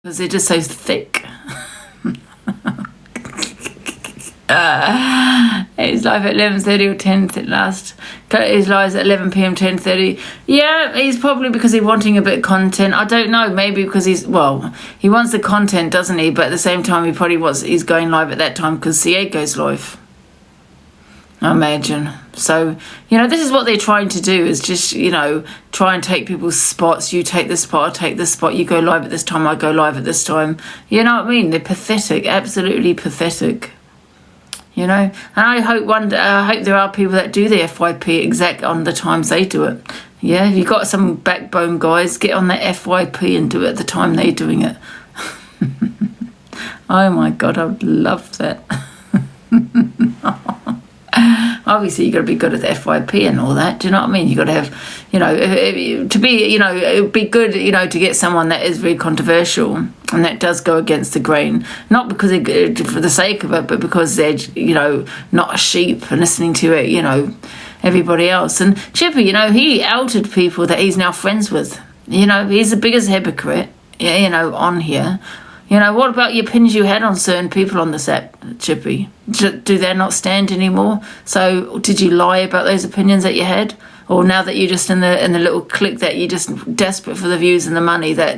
because they're just so thick. He's live at 11:30 or 10 last. He's live at 11 p.m. 10:30. Yeah, he's probably because he's wanting a bit of content. I don't know. Maybe because he wants the content, doesn't he? But at the same time, he's going live at that time because CA goes live. I imagine. So, this is what they're trying to do, is just, try and take people's spots. You take this spot, I take this spot. You go live at this time, I go live at this time. You know what I mean? They're pathetic, absolutely pathetic. And I hope there are people that do the FYP exact on the times they do it. Yeah, if you've got some backbone, guys, get on the FYP and do it at the time they're doing it. Oh my God, I would love that. Obviously, you've got to be good at the FYP and all that. Do you know what I mean? You've got to have, to be, it would be good, to get someone that is very controversial and that does go against the grain. Not because for the sake of it, but because they're, not a sheep and listening to it, everybody else. And Chippy, he outed people that he's now friends with. He's the biggest hypocrite, on here. What about your opinions you had on certain people on this app, Chippy? Do they not stand anymore? So did you lie about those opinions that you had? Or now that you're just in the little clique that you're just desperate for the views and the money, that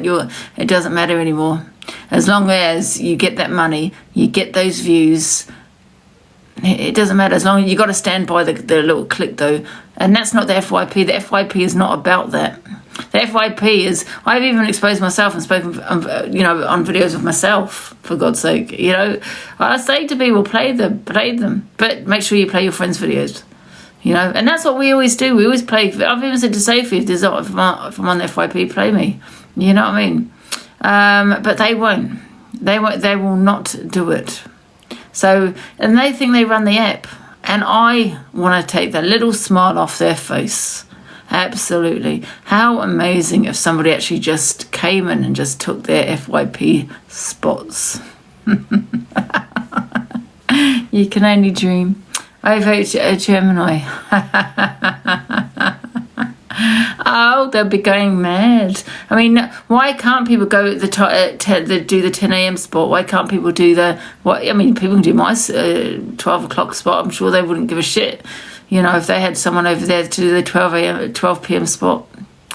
it doesn't matter anymore? As long as you get that money, you get those views, it doesn't matter. As long as you got to stand by the little clique though. And that's not the FYP. The FYP is not about that. The FYP is, I've even exposed myself and spoken, on videos of myself, for God's sake. I say to people, play them, but make sure you play your friends' videos. And that's what we always do. We always play. I've even said to Sophie, if I'm on the FYP, play me. You know what I mean? But they won't. They will not do it. So, and they think they run the app. And I want to take that little smile off their face. Absolutely. How amazing if somebody actually just came in and just took their FYP spots. You can only dream. I vote Gemini. Oh, they'll be going mad. I mean, why can't people go do the 10 a.m. spot? Why can't people do people can do my 12 o'clock spot. I'm sure they wouldn't give a shit. If they had someone over there to do the 12 p.m. spot.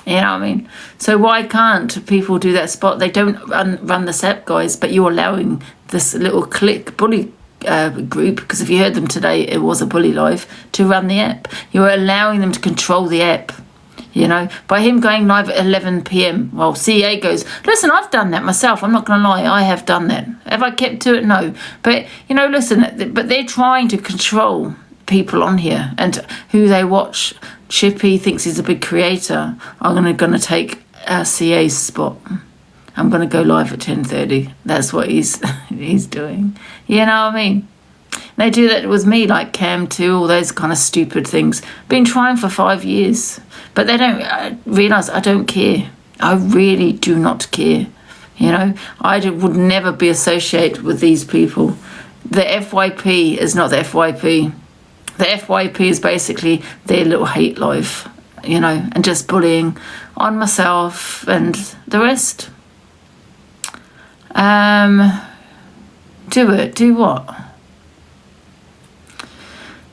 You know what I mean? So why can't people do that spot? They don't run this app, guys, but you're allowing this little clique bully group, because if you heard them today, it was a bully live, to run the app. You're allowing them to control the app. By him going live at 11 p.m. Well, CA goes, listen, I've done that myself. I'm not going to lie. I have done that. Have I kept to it? No. But, listen, but they're trying to control people on here and who they watch. Chippy thinks he's a big creator. I'm going to take CA's spot. I'm going to go live at 10:30. That's what he's doing. You know what I mean? They do that with me, like Cam too, all those kind of stupid things. Been trying for 5 years. But they don't realise I don't care. I really do not care. I would never be associated with these people. The FYP is not the FYP. The FYP is basically their little hate life, and just bullying on myself and the rest. Do what?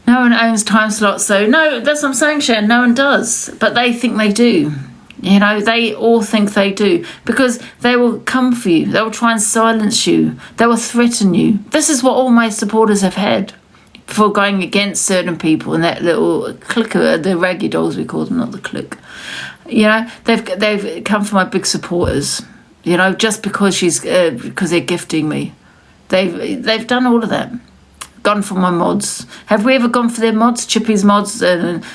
No one owns time slots, so no, that's what I'm saying, Sharon. No one does, but they think they do. They all think they do, because they will come for you. They will try and silence you. They will threaten you. This is what all my supporters have had for going against certain people in that little clique, the raggy dolls we call them, not the clique. They've come for my big supporters. Just because because they're gifting me. They've done all of that. Gone for my mods. Have we ever gone for their mods? Chippy's mods and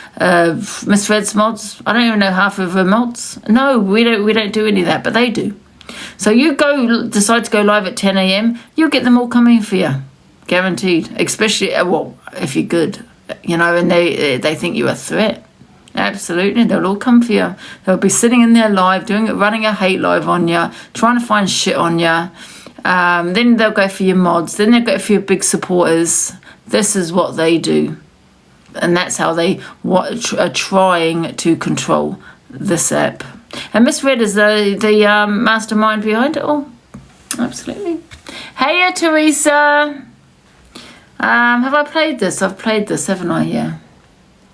Miss Red's mods? I don't even know half of her mods. No, we don't do any of that, but they do. So you decide to go live at 10 a.m. You'll get them all coming for you, guaranteed. Especially if you're good, and they think you're a threat. Absolutely, they'll all come for you. They'll be sitting in their live, running a hate live on you, trying to find shit on you. Then they'll go for your mods. Then they'll go for your big supporters. This is what they do. And that's how they are trying to control this app. And Miss Red is the mastermind behind it all. Absolutely. Hey, Teresa. Have I played this? I've played this, haven't I? Yeah.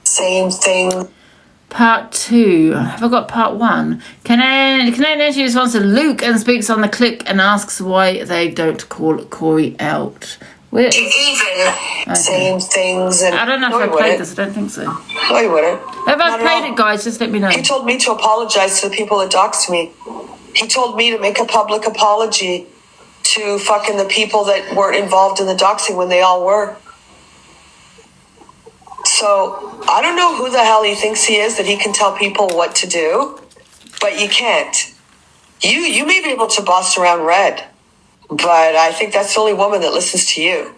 Same thing. Part 2. Have I got part 1? Canadian Angie responds to Luke and speaks on the clique and asks why they don't call Corey out. Where is... Okay. Same things. And I don't know if I played this. I don't think so. No, you wouldn't. If I played it, guys, just let me know. He told me to apologize to the people that doxed me. He told me to make a public apology to fucking the people that weren't involved in the doxing when they all were. So I don't know who the hell he thinks he is that he can tell people what to do, but you can't. You may be able to boss around Red, but I think that's the only woman that listens to you.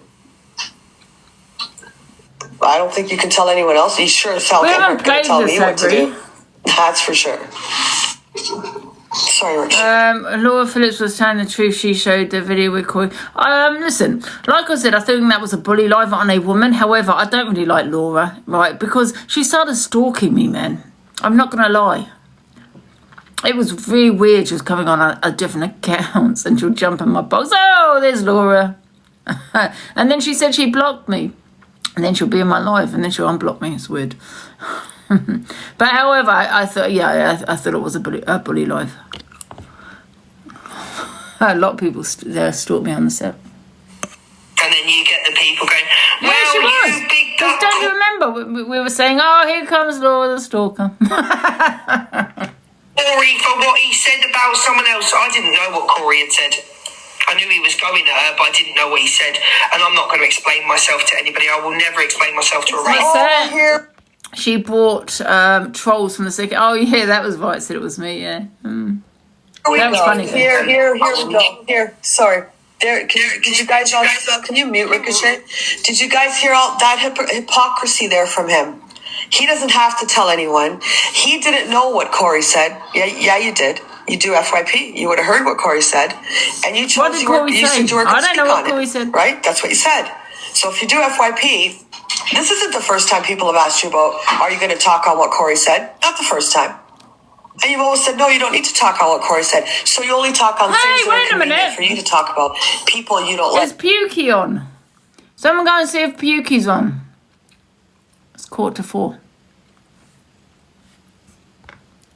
I don't think you can tell anyone else. You sure as hell can't tell me what to do. That's for sure. Sorry, Richard. Laura Phillips was telling the truth. She showed the video with Corey. Listen, like I said, I think that was a bully live on a woman. However, I don't really like Laura, right? Because she started stalking me, man. I'm not going to lie. It was really weird. She was coming on a different accounts and she'll jump in my box. Oh, there's Laura. And then she said she blocked me. And then she'll be in my life and then she'll unblock me. It's weird. But however, I thought, I thought it was a bully live. A lot of people stalked me on the set. And then you get the people going, well, yeah, she was. Because don't you remember, we were saying, oh, here comes Laura the stalker. Corey, for what he said about someone else, I didn't know what Corey had said. I knew he was going at her, but I didn't know what he said. And I'm not going to explain myself to anybody. I will never explain myself to a race. She bought trolls from the second. Oh, yeah, that was right. Said it was me, yeah. That was funny. Here we go. Here, sorry. Did you guys all... Can you mute Ricochet? Did you guys hear all that hypocrisy there from him? He doesn't have to tell anyone. He didn't know what Corey said. Yeah, you did. You do FYP. You would have heard what Corey said. And you chose what did Corey say? I don't know what Corey said. Right? That's what you said. So if you do FYP, this isn't the first time people have asked you about, are you going to talk on what Corey said? Not the first time. And you've always said, no, you don't need to talk on what Corey said. So you only talk on things that are convenient for you to talk about. People you don't like. Is Pukey on? Someone go and see if Pukey's on. It's 3:45.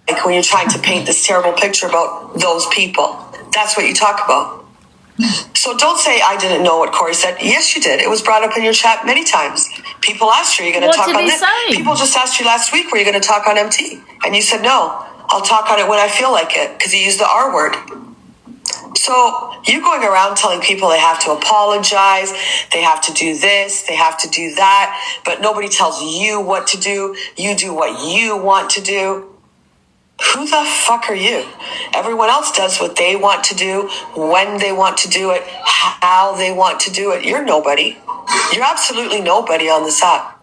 Like when you're trying to paint this terrible picture about those people. That's what you talk about. So don't say I didn't know what Corey said. Yes, you did. It was brought up in your chat many times. People asked you, are you going to talk on this? People just asked you last week, were you going to talk on MT? And you said, no, I'll talk on it when I feel like it, because you used the R word. So you going around telling people they have to apologize, they have to do this, they have to do that, but nobody tells you what to do. You do what you want to do. Who the fuck are you? Everyone else does what they want to do, when they want to do it, how they want to do it. You're nobody. You're absolutely nobody on this app.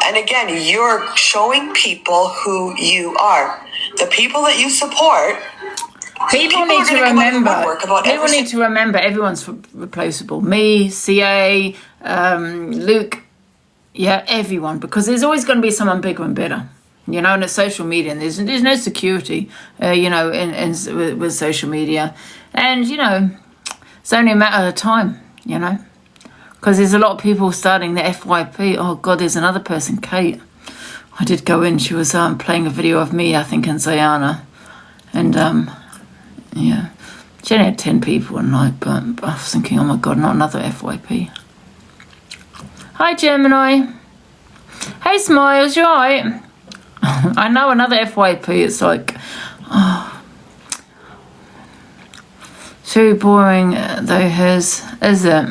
And again, you're showing people who you are. The people that you support. People need to remember. People need to remember everyone's replaceable. Me, CA, Luke, yeah, everyone. Because there's always going to be someone bigger and better. You know, in social media, and there's no security, you know, with social media. And, you know, it's only a matter of time, you know. Because there's a lot of people starting the FYP. Oh, God, there's another person, Kate. I did go in. She was playing a video of me, I think, and Zayana. And, yeah. She only had 10 people one night, but I was thinking, oh, my God, not another FYP. Hi, Gemini. Hey, Smiles, you all right? I know another FYP, it's like, oh, it's very boring though, his, is it?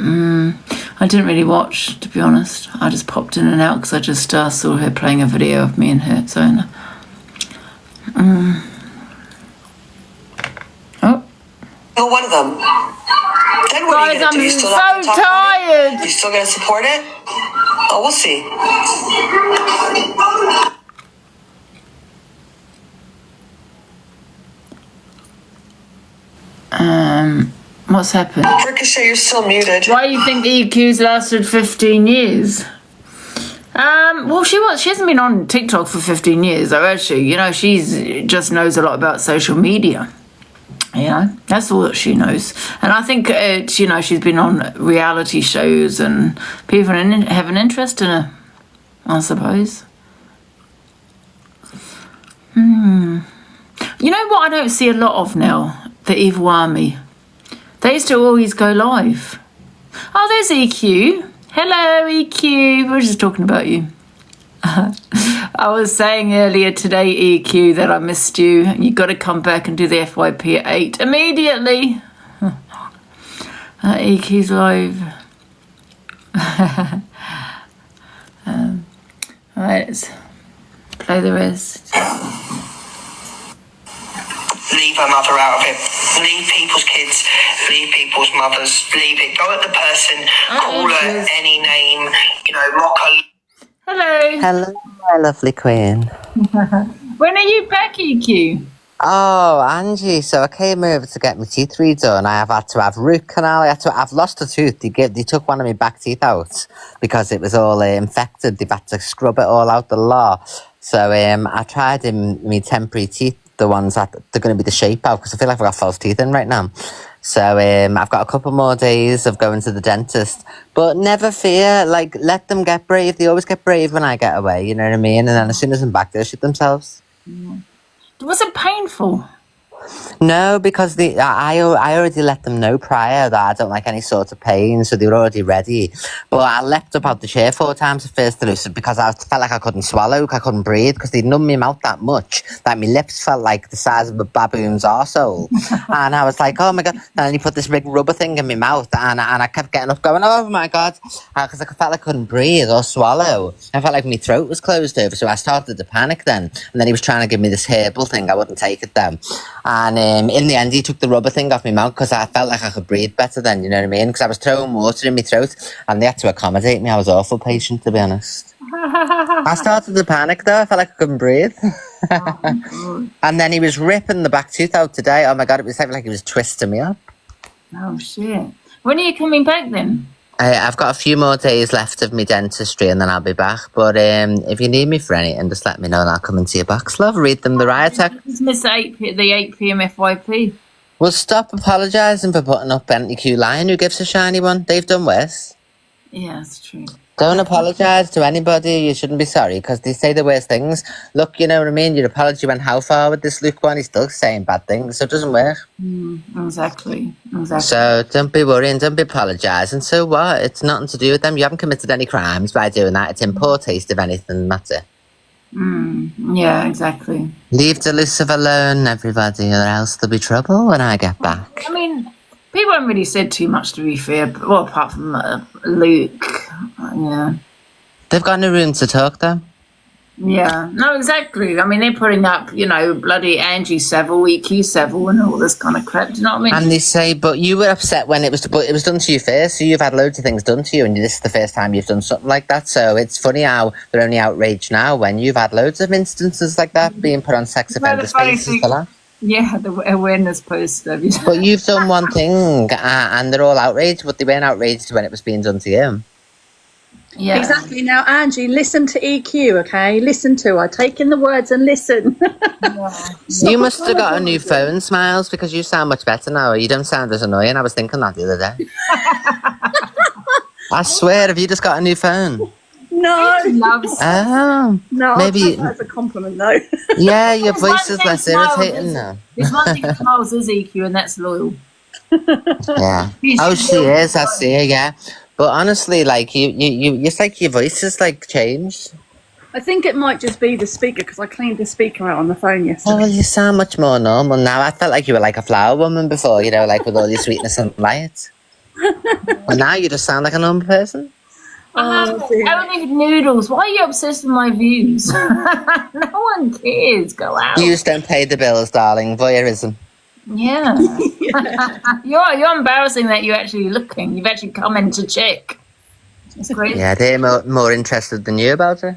I didn't really watch, to be honest. I just popped in and out because I just saw her playing a video of me and her, so. Oh. You're one of them. Then what are you going to do? You still I'm so tired. You still going to support it? Oh, we'll see. What's happened? Ricochet, you're still muted. Why do you think the EQ's lasted 15 years? Well, she hasn't been on TikTok for 15 years, though, has she? You know, she's just knows a lot about social media. That's all that she knows. And I think, she's been on reality shows and people have an interest in her, I suppose. You know what I don't see a lot of now? The Evil Army. They used to always go live. Oh, there's EQ. Hello, EQ. We were just talking about you. I was saying earlier today, EQ, that I missed you. You got to come back and do the FYP at 8 immediately. EQ's live. Alright, let's play the rest. Leave her mother out of it. Leave people's kids. Leave people's mothers. Leave it. Go at the person. Call her any name. Mock her. Hello. Hello, my lovely queen. When are you back, EQ? Oh, Angie, so I came over to get my teeth redone. I have had to have root canal. I've lost a tooth. They took one of my back teeth out because it was all infected. They've had to scrub it all out the lot. So I tried in my temporary teeth, the ones that they're going to be the shape out, because I feel like I've got false teeth in right now. So I've got a couple more days of going to the dentist. But never fear, let them get brave. They always get brave when I get away, you know what I mean? And then as soon as I'm back, they'll shit themselves. Was it painful? No, because I already let them know prior that I don't like any sort of pain, so they were already ready. But I leapt up out the chair 4 times at first because I felt like I couldn't swallow, I couldn't breathe, because they'd numbed my mouth that much that my lips felt like the size of a baboon's arsehole. And I was like, oh my God. And then he put this big rubber thing in my mouth, and I kept getting up going, oh my God, because I felt like I couldn't breathe or swallow. I felt like my throat was closed over, so I started to panic then. And then he was trying to give me this herbal thing. I wouldn't take it then. And in the end, he took the rubber thing off my mouth because I felt like I could breathe better then, you know what I mean? Because I was throwing water in my throat and they had to accommodate me. I was an awful patient, to be honest. I started to panic though. I felt like I couldn't breathe. And then he was ripping the back tooth out today. Oh my God, it was like he was twisting me up. Oh, shit. When are you coming back then? I've got a few more days left of my dentistry and then I'll be back. But if you need me for anything, just let me know and I'll come into your box, love. Read them the riot act. Just miss the 8 p.m. FYP. Well, stop apologising for putting up Bentley Q Lion. Who gives a shiny one? They've done worse. Yeah, that's true. Don't apologise to anybody. You shouldn't be sorry because they say the worst things. Look, you know what I mean? Your apology went how far with this Luke one? He's still saying bad things, so it doesn't work. Exactly. So don't be worrying, don't be apologising. So what? It's nothing to do with them. You haven't committed any crimes by doing that. It's in poor taste, if anything, that's it. Yeah, exactly. Leave Delusive alone, everybody, or else there'll be trouble when I get back. I mean, people haven't really said too much, to be fair. Well, apart from Luke. Yeah. They've got no room to talk, though. Yeah. No, exactly. I mean, they're putting up, bloody Angie Savile, EQ Savile, and all this kind of crap. Do you know what I mean? And they say, but you were upset when it was done to you first, so you've had loads of things done to you, and this is the first time you've done something like that. So it's funny how they're only outraged now when you've had loads of instances like that being put on sex offender spaces for that. Yeah, the awareness post. But you've done one thing, and they're all outraged, but they weren't outraged when it was being done to you. Yeah. Exactly. Now, Angie, listen to EQ, okay? Listen to her. Take in the words and listen. You must have got a new phone, Smiles, because you sound much better now. You don't sound as annoying. I was thinking that the other day. I swear, have you just got a new phone? No. Oh. No, maybe that's a compliment, though. Yeah, your voice is less irritating now. There's one thing Smiles is EQ, and that's loyal. Yeah. Oh, she is. I see her, yeah. But honestly, you it's like your voice has changed. I think it might just be the speaker because I cleaned the speaker out on the phone yesterday. Oh, well, you sound much more normal now. I felt like you were like a flower woman before, with all your sweetness and light. But now you just sound like a normal person. I don't need noodles. Why are you obsessed with my views? No one cares. Go out. Views don't pay the bills, darling. Voyeurism. Yeah. You're embarrassing that you're actually looking. You've actually come in to check. It's crazy. Yeah, they're more interested than you about it.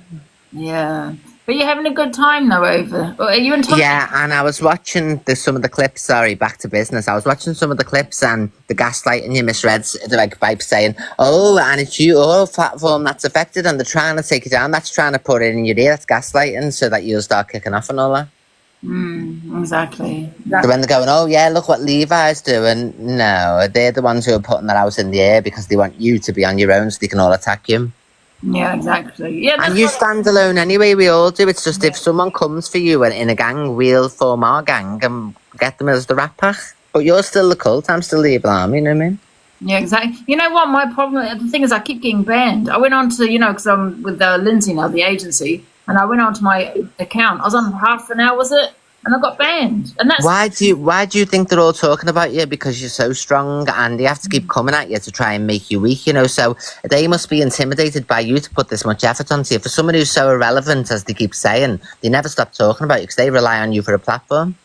Yeah. But you're having a good time though over. Are you in touch? Yeah, and I was watching some of the clips, back to business. I was watching some of the clips and the gaslighting you misread, by saying, oh, and it's your platform that's affected and they're trying to take you down. That's trying to put it in your ear. That's gaslighting so that you'll start kicking off and all that. Exactly. So when they're going, oh yeah, look what Levi's doing. No, they're the ones who are putting their house in the air because they want you to be on your own so they can all attack you. Yeah, exactly. Yeah, And that's you what, stand alone anyway, we all do. It's just if someone comes for you in a gang, we'll form our gang and get them as the rat pack. But you're still the cult, I'm still the evil army, you know what I mean? yeah, exactly. You know what? My problem, the thing is, I keep getting banned. I went on to, because I'm with Lindsay now, the agency, and I went onto my account. I was on half an hour, was it? And I got banned. And that's Why do you think they're all talking about you? Because you're so strong and they have to keep coming at you to try and make you weak, so they must be intimidated by you to put this much effort onto you. For someone who's so irrelevant, as they keep saying, they never stop talking about you because they rely on you for a platform.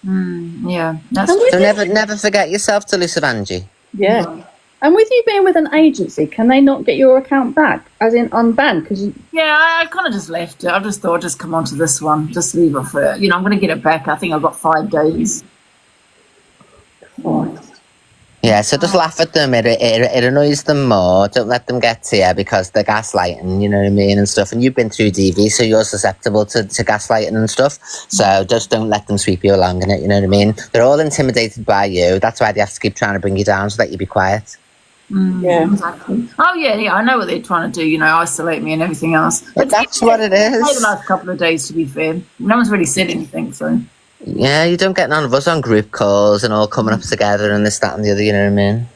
yeah, that's So never forget yourself to Lucifer Angie. Yeah. And with you being with an agency, can they not get your account back, as in unbanned? Because Yeah, I kind of just left it. I just thought, just come on to this one, just leave it for, I'm going to get it back. I think I've got 5 days. Yeah, so just laugh at them. It annoys them more. Don't let them get to you because they're gaslighting, you know what I mean, and stuff. And you've been through DV, so you're susceptible to gaslighting and stuff. So just don't let them sweep you along in it, you know what I mean? They're all intimidated by you. That's why they have to keep trying to bring you down so that you be quiet. yeah. Exactly. Oh, yeah, I know what they're trying to do, isolate me and everything else. But that's what it Maybe the is. last couple of days, to be fair. No one's really said anything, so. Yeah, you don't get none of us on group calls and all coming up together and this, that and the other, you know what I mean?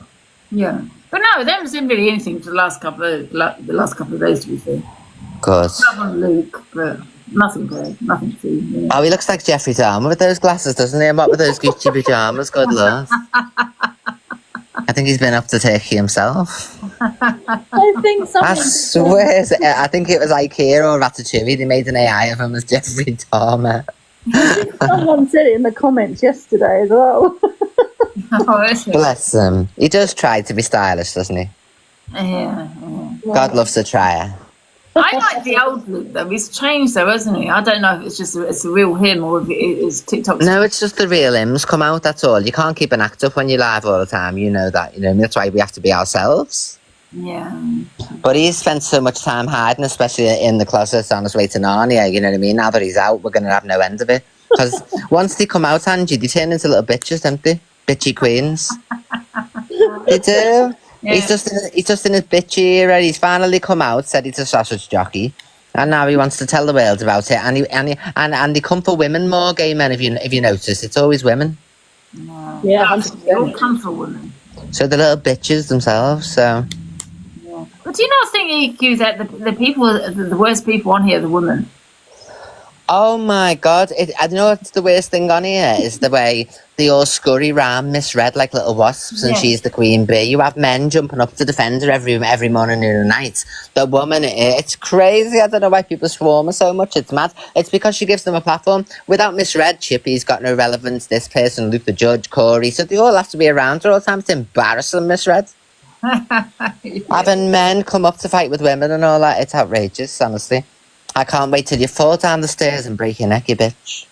Yeah. But no, there hasn't really anything for the last couple of days, to be fair. Good. Not on Luke, but nothing bad, nothing too. Yeah. Oh, he looks like Jeffrey Dahmer with those glasses, doesn't he? And what with those Gucci pyjamas, good lord. I think he's been up to Turkey himself. I think I someone. swear, I think it was IKEA or Ratatouille. They made an AI of him as Jeffrey Dahmer. Someone said it in the comments yesterday as well. Oh, is it? Bless him. He does try to be stylish, doesn't he? Yeah. God loves a trier. I like the old Luke though. He's changed though, hasn't he? I don't know if it's a real him or if it is TikTok. No, it's just the real hymns come out, that's all. You can't keep an act up when you're live all the time. You know that, that's why we have to be ourselves. Yeah. But he's spent so much time hiding, especially in the closet on his way to Narnia, you know what I mean? Now that he's out, we're going to have no end of it. Because once they come out, Angie, they turn into little bitches, don't they? Bitchy queens. They do. Yeah. He's just in his bitchy era. He's finally come out, said he's a sausage jockey, and now he wants to tell the world about it. And they come for women more, gay men. If you notice, it's always women. Yeah, They all come for women. So the little bitches themselves. So Yeah. But do you not think, EQ, that the people, the worst people on here are the women? oh my God, I know what's the worst thing on here is the way they all scurry round misread like little wasps, and Yeah. she's the queen bee. You have men jumping up to defend her every morning, noon and night. The woman, it's crazy. I don't know why people swarm her so much. It's mad. It's because she gives them a platform. Without misread, Chippy's got no relevance. This person, Luke the Judge, Corey. So they all have to be around her all the time. It's embarrassing, misread. Having men come up to fight with women and all that, it's outrageous, honestly. I can't wait till you fall down the stairs and break your neck, you bitch.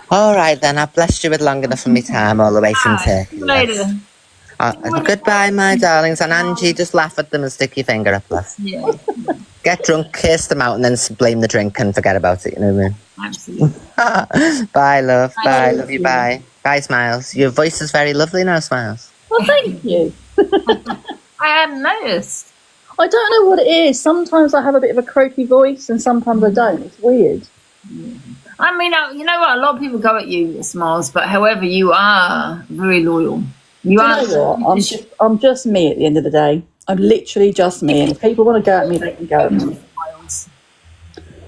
All right, then. I've blessed you with long enough of my time all the way from Turkey. Later. Goodbye, my darlings. And Angie, just laugh at them and stick your finger up, love. Yeah, Get drunk, curse them out, and then blame the drink and forget about it, you know what I mean? absolutely. Bye, love. Bye. Bye. Love you, bye. Bye, Smiles. Your voice is very lovely now, Smiles. Well, thank you. I hadn't noticed. I don't know what it is. Sometimes I have a bit of a croaky voice and sometimes I don't. It's weird. I mean, you know what? A lot of people go at you, Smiles, but however, you are very loyal. You are. You know what? I'm just me at the end of the day. I'm literally just me. And if people want to go at me, they can go at me.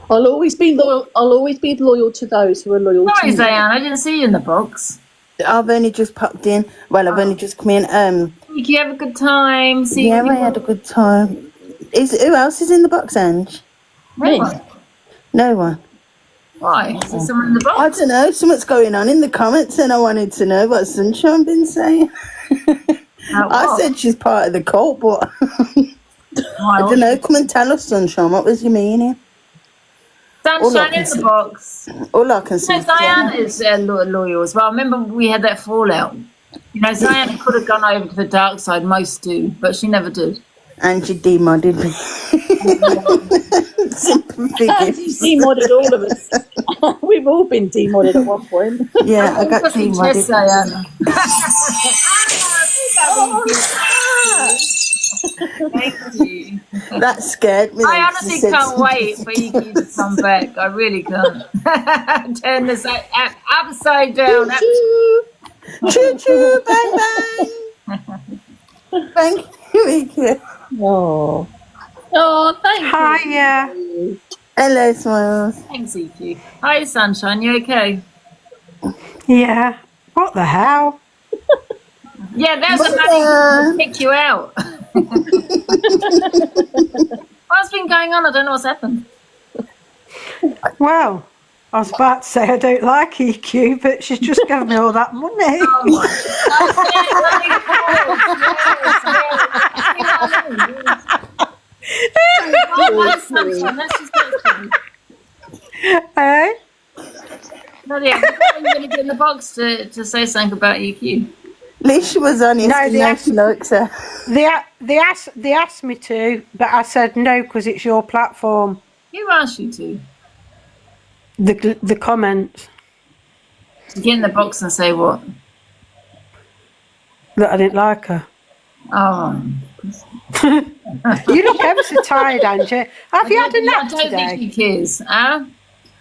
I'll always be loyal. I'll always be loyal to those who are loyal to Sorry, me. Zayan, I didn't see you in the box. I've only just popped in. Well, I've only just come in. Did you have a good time? See Yeah, I had a good time. Who else is in the box, Ange? Me? No one. Why? Is there someone in the I box? don't know. Something's going on in the comments, and I wanted to know what Sunshine been saying. I said she's part of the cult, but I don't know. Come and tell us, Sunshine. What was your meaning? Sunshine in the box. All I can say. No, Zayan is loyal as well. I remember we had that fallout. Zayan could have gone over to the dark side, most do, but she never did. Angie demodded me. Sympathy You gifts. demodded all of us. We've all been demodded at one point. Yeah, I got demodded. Thank you. That scared me. I then, 'cause honestly you said can't something. wait for EQ to come back. I really can't. Turn this upside down. Choo choo, bang bang. Thank you, EQ. Oh, thank you. Hiya. Hello, Smiles. Thanks, EQ. Hi, Sunshine. You okay? Yeah. What the hell? Yeah, that's the money to kick you out. What's been going on? I don't know what's happened. Well, I was about to say I don't like EQ, but she's just given me all that money. Oh my Eh? Nadia, what are you going to get in the box to say something about EQ? At least she was honest. No, and now she likes her. They asked me to, but I said no because it's your platform. Who asked you to? The comments To get in the box and say what? that I didn't like her. Oh. You look ever so tired, Angie. Have you had a nap I don't today? think he cares. I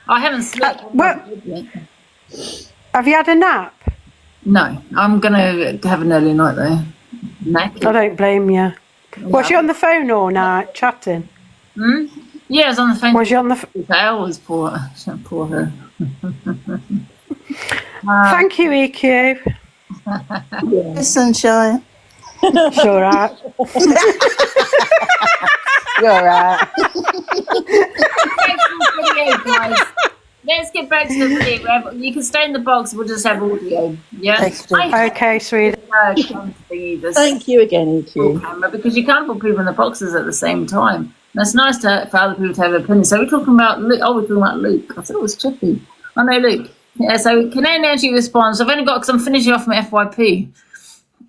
haven't slept. Have you had a nap? No, I'm going to have an early night though. Knackered. I don't blame you. Was she on the phone all night chatting? Yeah, I was on the phone. Was she on the? I always poor her. Thank you, EQ. Hey, Sunshine. It's all right. You're all right. Video, guys. Let's get back to the video. You can stay in the box. We'll just have audio. Yeah. Excellent. Okay, sweetie. Thank you again, EQ. Camera, because you can't put people in the boxes at the same time. And it's nice for other people to have opinions. So we're talking about Luke. Oh, we're talking about Luke. I thought it was Chippy. Oh no, Luke. Yeah. So can Angie respond? So I've only got because I'm finishing off my FYP.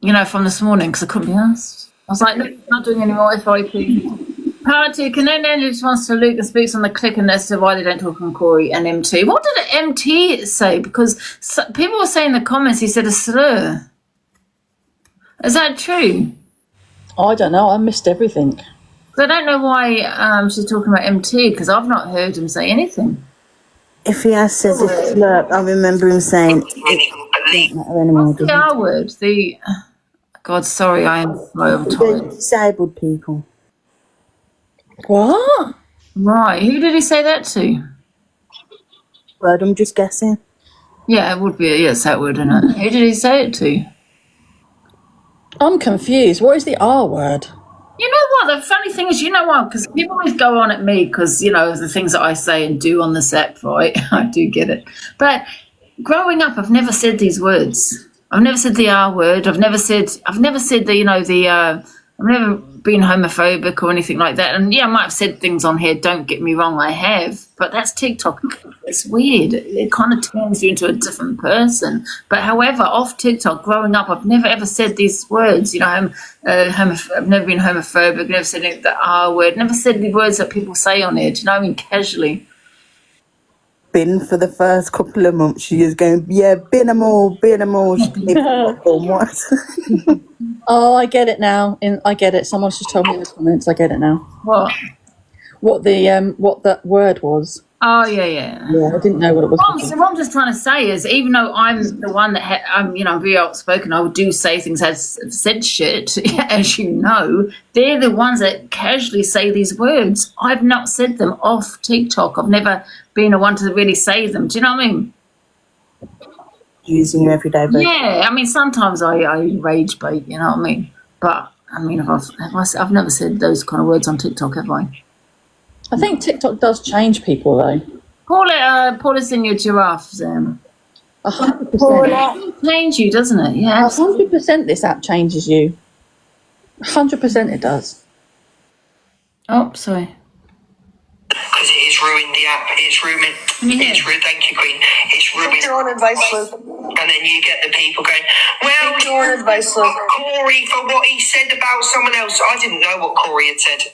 You know, from this morning because I couldn't be asked. I was like, no, I'm not doing any more FYP. Part 2, can Angie responds to Luke and speaks on the clique and as to why they don't talk on Corey and MT. What did MT say? Because people were saying in the comments he said a slur. Is that true? I don't know. I missed everything. So I don't know why she's talking about MT because I've not heard him say anything. If he has said a slurp, I remember him saying it doesn't matter anymore. The R word. God, sorry, I am slow. I'm tired. Disabled people. What? Right, who did he say that to? Word, I'm just guessing. Yeah, it would be. Yes, that would, isn't it? Who did he say it to? I'm confused. What is the R word? You know what? The funny thing is, you know what? Because people always go on at me because, you know, the things that I say and do on this app, right? I do get it. But growing up, I've never said these words. I've never said the R word. I've never said the, you know, I've never been homophobic or anything like that. And yeah, I might have said things on here, don't get me wrong, I have. But that's TikTok. It's weird. It kind of turns you into a different person. But however, off TikTok, growing up, I've never ever said these words. You know, I've never been homophobic, never said the R word, never said the words that people say on it. Do you know what I mean? Casually. Been for the first couple of months, she is going, yeah, bin them all. What? Oh, I get it now. I get it. Someone's just told me in the comments. I get it now. What? What that word was. Oh, yeah. Yeah, I didn't know what it was. What I'm just trying to say is, even though I'm the one that I'm, you know, very outspoken, I do say things as said shit, as you know. They're the ones that casually say these words. I've not said them off TikTok. I've never been the one to really say them. Do you know what I mean? Using your everyday version. Yeah, I mean, sometimes I rage bait, you know what I mean? But, I mean, I've never said those kind of words on TikTok, have I? I think TikTok does change people, though. Pull us in your giraffe, Sam. 100%. It changes you, doesn't it? Yeah. 100% this app changes you. 100% it does. Oh, sorry. Because it is ruined the app. It's ruining. Thank you, Queen. It's ruined. Your own advice, Luke. And then you get the people going, well, your own advice, Luke. Corey, for what he said about someone else. I didn't know what Corey had said.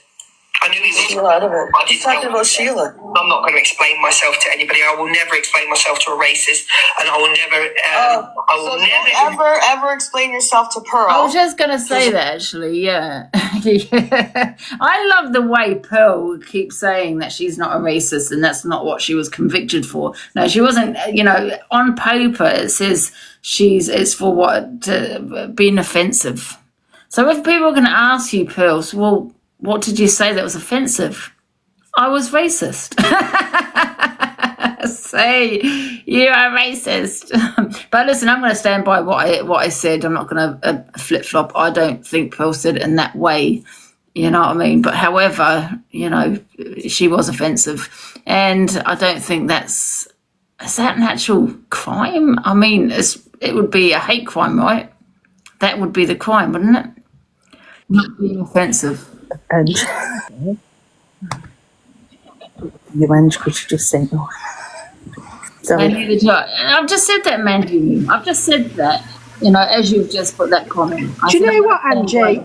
I knew he was a lot of it. He's talking about Sheila. I'm not going to explain myself to anybody. I will never explain myself to a racist, and I will never. Ever explain yourself to Pearl. I was just going to say that, actually. Yeah. Yeah. I love the way Pearl keeps saying that she's not a racist, and that's not what she was convicted for. No, she wasn't. You know, on paper it says it's for being offensive. So if people are going to ask you, Pearl, so, well, what did you say that was offensive? I was racist. Say you are racist. But listen, I'm going to stand by what I said. I'm not going to flip flop. I don't think Pearl said it in that way. You know what I mean? But however, you know, she was offensive, and I don't think is that an actual crime? I mean, it would be a hate crime, right? That would be the crime, wouldn't it? Not being offensive. And you, Angie, could you just say no? Sorry. I've just said that, Mandy. I've just said that, you know, as you've just put that comment. Do you know what, Angie?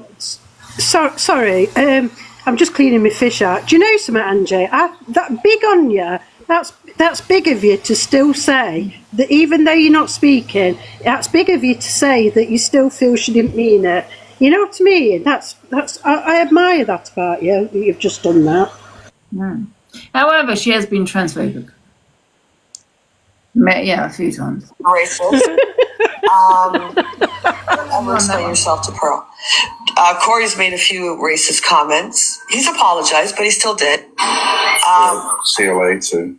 Sorry, I'm just cleaning my fish out. Do you know something, Angie? That big on you. That's big of you to still say that, even though you're not speaking. That's big of you to say that you still feel she didn't mean it. You know what I mean? I admire that about you. That you've just done that. Mm. However, she has been transphobic. Yeah, a few times. Racist. Ever explain yourself to Pearl. Corey's made a few racist comments. He's apologized, but he still did. See you later.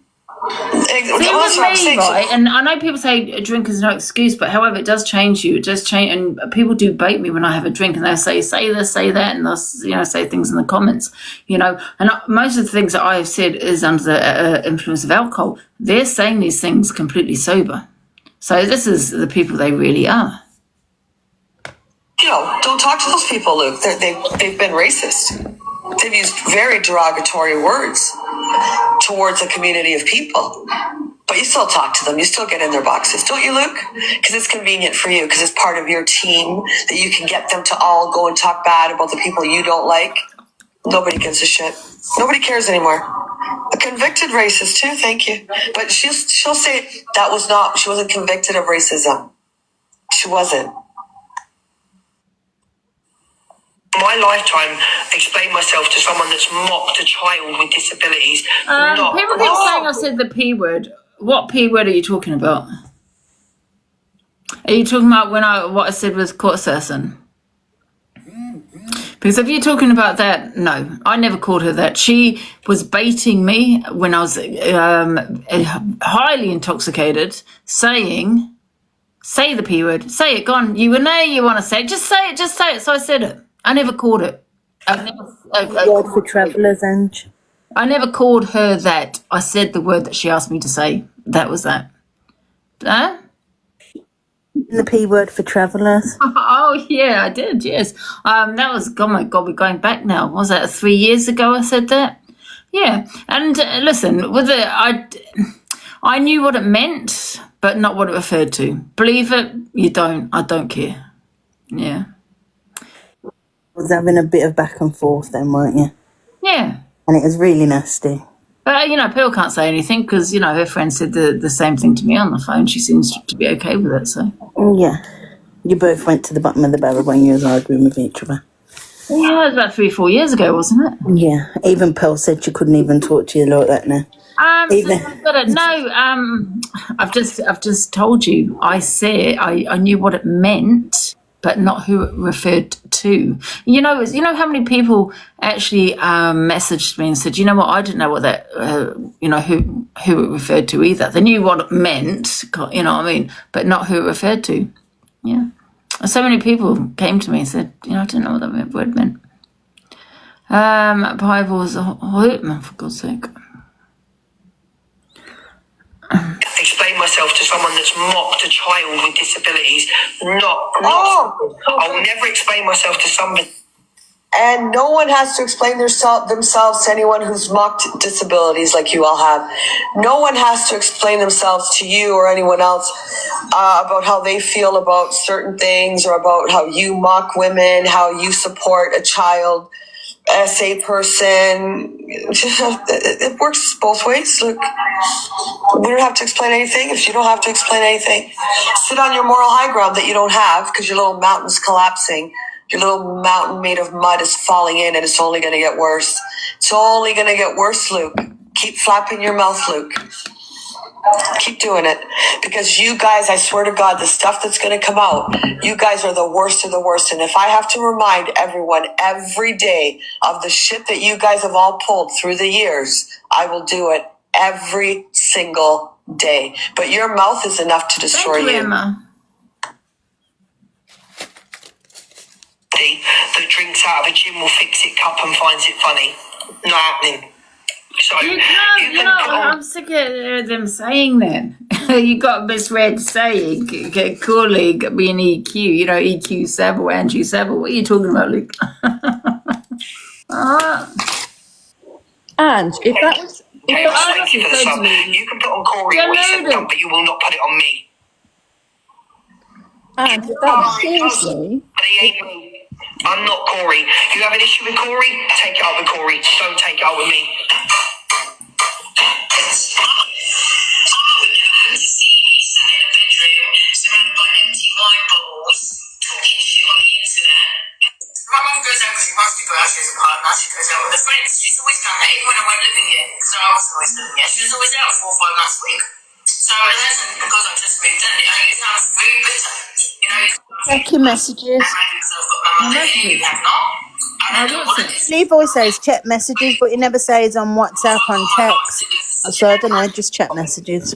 Right? And I know people say a drink is no excuse, but however, it does change you. It does change, and people do bait me when I have a drink, and they say this, say that, and they'll say things in the comments, you know. And most of the things that I have said is under the influence of alcohol. They're saying these things completely sober. So this is the people they really are. You know, don't talk to those people, Luke. They've been racist. They've used very derogatory words towards a community of people. But you still talk to them. You still get in their boxes. Don't you, Luke? Because it's convenient for you, because it's part of your team that you can get them to all go and talk bad about the people you don't like. Nobody gives a shit. Nobody cares anymore. A convicted racist, too, thank you. But she'll say she wasn't convicted of racism. She wasn't. My lifetime, explain myself to someone that's mocked a child with disabilities. People keep saying I said the P word. What P word are you talking about? Are you talking about what I said was court assassin? Because if you're talking about that, no, I never called her that. She was baiting me when I was highly intoxicated, say the P word, say it, go on. You know you want to say it, just say it. So I said it. I never called it. Word for travellers, Ange. I never called her that. I said the word that she asked me to say. That was that. Huh? The P word for travellers. Oh, yeah, I did, yes. That was, oh my God, we're going back now. Was that 3 years ago I said that? Yeah. And listen, I knew what it meant, but not what it referred to. Believe it, you don't. I don't care. Yeah. Was having a bit of back and forth then, weren't you? Yeah. And it was really nasty. But, Pearl can't say anything because, her friend said the same thing to me on the phone. She seems to be okay with it, so. Yeah. You both went to the bottom of the barrel when you was arguing with each other. Yeah, it was about 3 or 4 years ago, wasn't it? Yeah. Even Pearl said she couldn't even talk to you like that now. I've just told you. I said I knew what it meant, but not who it referred to. You know how many people actually messaged me and said, you know what, I didn't know what that, who it referred to either. They knew what it meant, you know what I mean, but not who it referred to. Yeah. So many people came to me and said, I didn't know what that word meant. Bible was a Whitman, for God's sake. Explain myself to someone that's mocked a child with disabilities. I'll never explain myself to somebody. And no one has to explain themselves to anyone who's mocked disabilities like you all have. No one has to explain themselves to you or anyone else about how they feel about certain things or about how you mock women, how you support a child. SA person. It works both ways. Look, we don't have to explain anything. If you don't have to explain anything, sit on your moral high ground that you don't have, because your little mountain's collapsing. Your little mountain made of mud is falling in, and it's only going to get worse. It's only going to get worse, Luke. Keep flapping your mouth, Luke. Keep doing it, because you guys, I swear to God, the stuff that's going to come out, you guys are the worst of the worst. And if I have to remind everyone every day of the shit that you guys have all pulled through the years, I will do it every single day. But your mouth is enough to destroy you. Emma. That drinks out of a Jim will fix it cup and finds it funny. Not happening. So I'm sick of them saying that. You got misread saying colleague being EQ, EQ Savile, Angie Savile. What are you talking about, Luke? And if that was... Thank you for the sub. You can put on Corey what he said done, but you will not put it on me. And if that was seriously... I'm not Corey. You have an issue with Corey? Take it up with Corey. Don't take it up with me. Surrounded by empty wine bottles, talking shit on the internet. My mum goes out because she wants to go out. She has a partner. She goes out with her friends. She's always done that, even when I went living here. Because I was always living here. She was always out 4 or 5 nights a week. So it hasn't, because I just moved in. It sounds very bitter. Check your messages. Steve always says check messages, but he never says on WhatsApp on text. So I don't know, just check messages.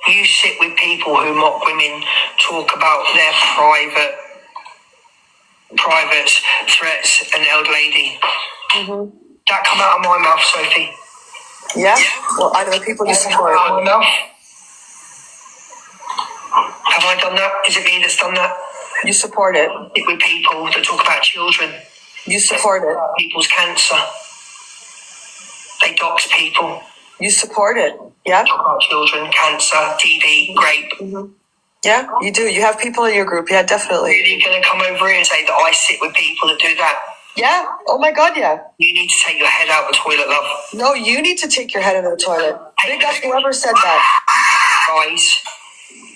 You sit with people who mock women, talk about their private threats, and old lady. Mm-hmm. That come out of my mouth, Sophie. Yeah? Well, I know the people you support. Have I done that? Is it me that's done that? You support it. Sit with people that talk about children. You support it. People's cancer. They dox people. You support it. Yeah? Talk about children, cancer, TB, rape. Mm-hmm. Yeah, you do. You have people in your group. Yeah, definitely. Really going to come over here and say that I sit with people that do that? Yeah. Oh my God, yeah. You need to take your head out of the toilet, love. No, you need to take your head out of the toilet. Big up whoever said that. Guys,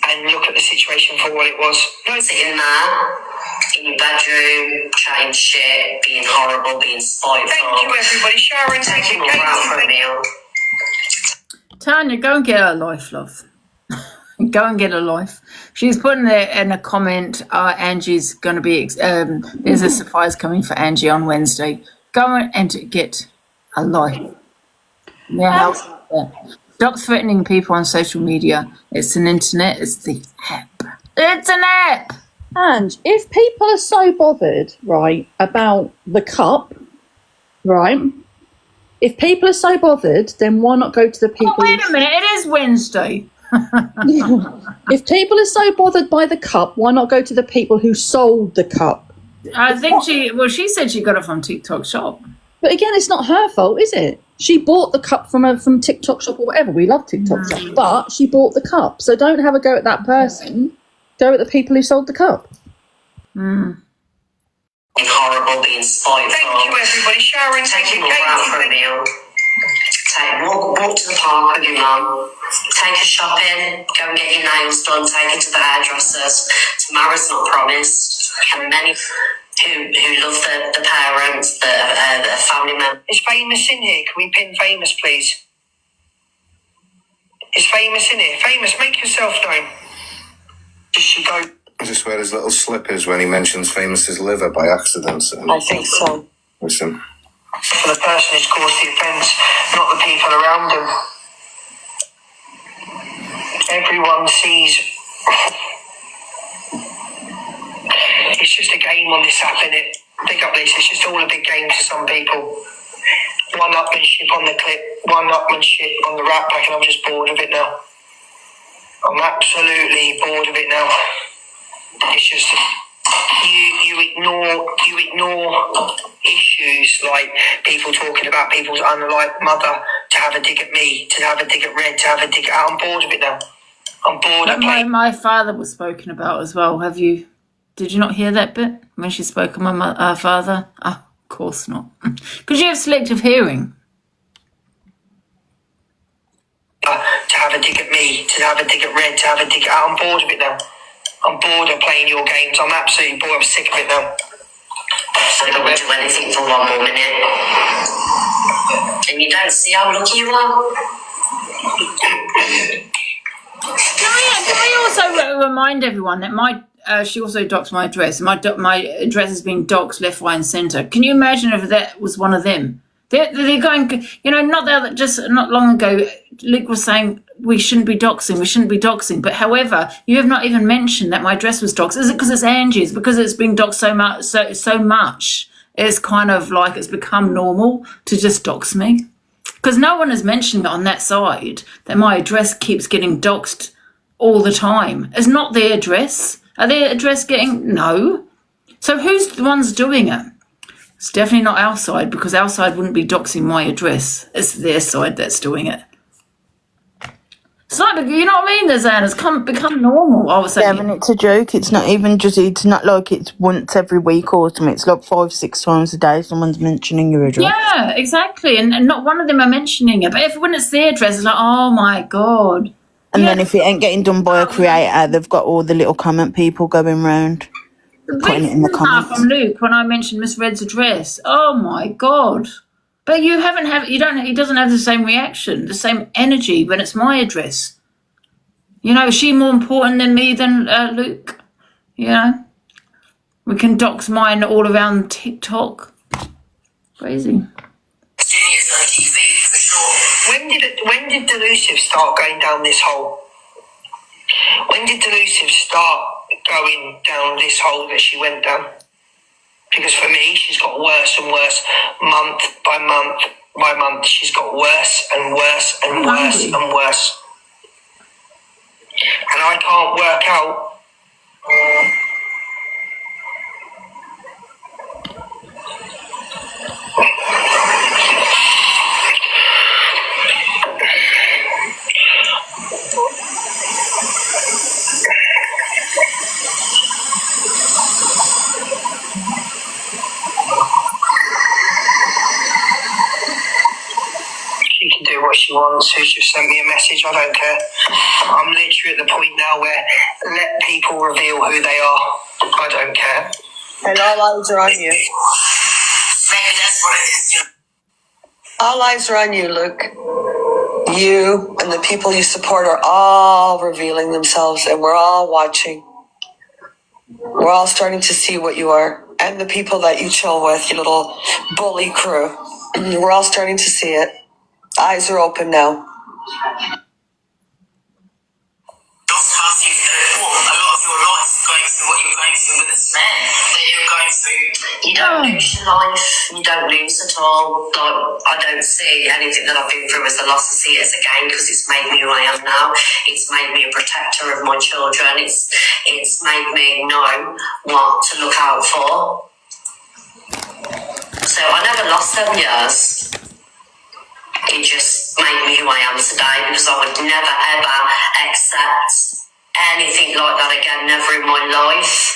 and look at the situation for what it was. Sitting there in your bedroom, chatting shit, being horrible, being spiteful. Thank you, everybody. Sharon, taking all out for a meal. Tanya, go and get her life, love. Go and get a life. She's putting there in a comment, Angie's going to be, there's a surprise coming for Angie on Wednesday. Go and get a life. Yeah, stop threatening people on social media. It's an internet, it's the app. It's an app! And if people are so bothered, right, about the cup, right, if people are so bothered, then why not go to the people... Oh, wait a minute, it is Wednesday. If people are so bothered by the cup, why not go to the people who sold the cup? I think she said she got it from TikTok Shop. But again, it's not her fault, is it? She bought the cup from TikTok Shop or whatever. We love TikTok Shop, but she bought the cup. So don't have a go at that person. Go at the people who sold the cup. Being horrible, being spiteful. Thank you, everybody. Sharon, taking all out for a meal. Walk to the park with your mum. Take her shopping. Go and get your nails done. Take her to the hairdressers. Tomorrow's not promised. And many who love the parents, the family members. Is Famous in here? Can we pin Famous, please? Is Famous in here? Famous, make yourself known. Does she go? I just wear his little slippers when he mentions Famous's liver by accident. I think so. Listen. For the person who's caused the offence, not the people around them. Everyone sees. It's just a game on this app, innit? Big up this, it's just all a big game to some people. One-upmanship on the clip, one-upmanship on the rap pack, and I'm just bored of it now. I'm absolutely bored of it now. It's just you ignore issues like people talking about people's unalived mother, to have a dig at me, to have a dig at Red, to have a dig at... I'm bored of it now. I'm bored of it. My father was spoken about as well. Have you Did you not hear that bit when she spoke of my father? Oh, of course not. Because you have selective hearing. To have a dig at me, to have a dig at Red, to have a dig at... I'm bored of it now. I'm bored of playing your games. I'm absolutely bored. I'm sick of it now. So I don't do anything for one more minute. And you don't see how lucky you are. Can I also remind everyone that she also doxed my address. My address has been doxed left, right, and centre. Can you imagine if that was one of them? They're going, you know, not long ago, Luke was saying we shouldn't be doxing. But however, you have not even mentioned that my address was doxed. Is it because it's Angie's? Because it's been doxed so much? It's kind of like it's become normal to just dox me. Because no one has mentioned on that side that my address keeps getting doxed all the time. It's not their address. Are their address getting... No. So who's the ones doing it? It's definitely not our side, because our side wouldn't be doxing my address. It's their side that's doing it. It's like, you know what I mean, Zan? It's become normal. I was saying... Yeah, and it's a joke. It's not even just... It's not like it's once every week or something. It's like 5-6 times a day someone's mentioning your address. Yeah, exactly. And not one of them are mentioning it. But when it's their address, it's like, oh, my God. And then if it ain't getting done by a creator, they've got all the little comment people going round, putting it in the comments. From Luke when I mentioned Miss Red's address. Oh my God! But he doesn't have the same reaction, the same energy when it's my address. You know, is she more important than me than Luke? You know, we can dox mine all around TikTok. Crazy. When did Delusive start going down this hole? When did Delusive start going down this hole that she went down? Because for me, she's got worse and worse, month by month by month. She's got worse and worse and worse and worse. And I can't work out... She can do what she wants. Who's just sent me a message? I don't care. I'm literally at the point now where let people reveal who they are. I don't care. And all eyes are on you. Maybe that's what it is. All eyes are on you, Luke. You and the people you support are all revealing themselves, and we're all watching. We're all starting to see what you are. And the people that you chill with, your little bully crew. We're all starting to see it. Eyes are open now. A lot of your life going through what you're going through with this man that you're going through. You don't lose your life. You don't lose at all. Like, I don't see anything that I've been through as a loss. I see it as a gain because it's made me who I am now. It's made me a protector of my children. It's made me know what to look out for. So I never lost 7 years. It just made me who I am today, because I would never ever accept anything like that again, never in my life.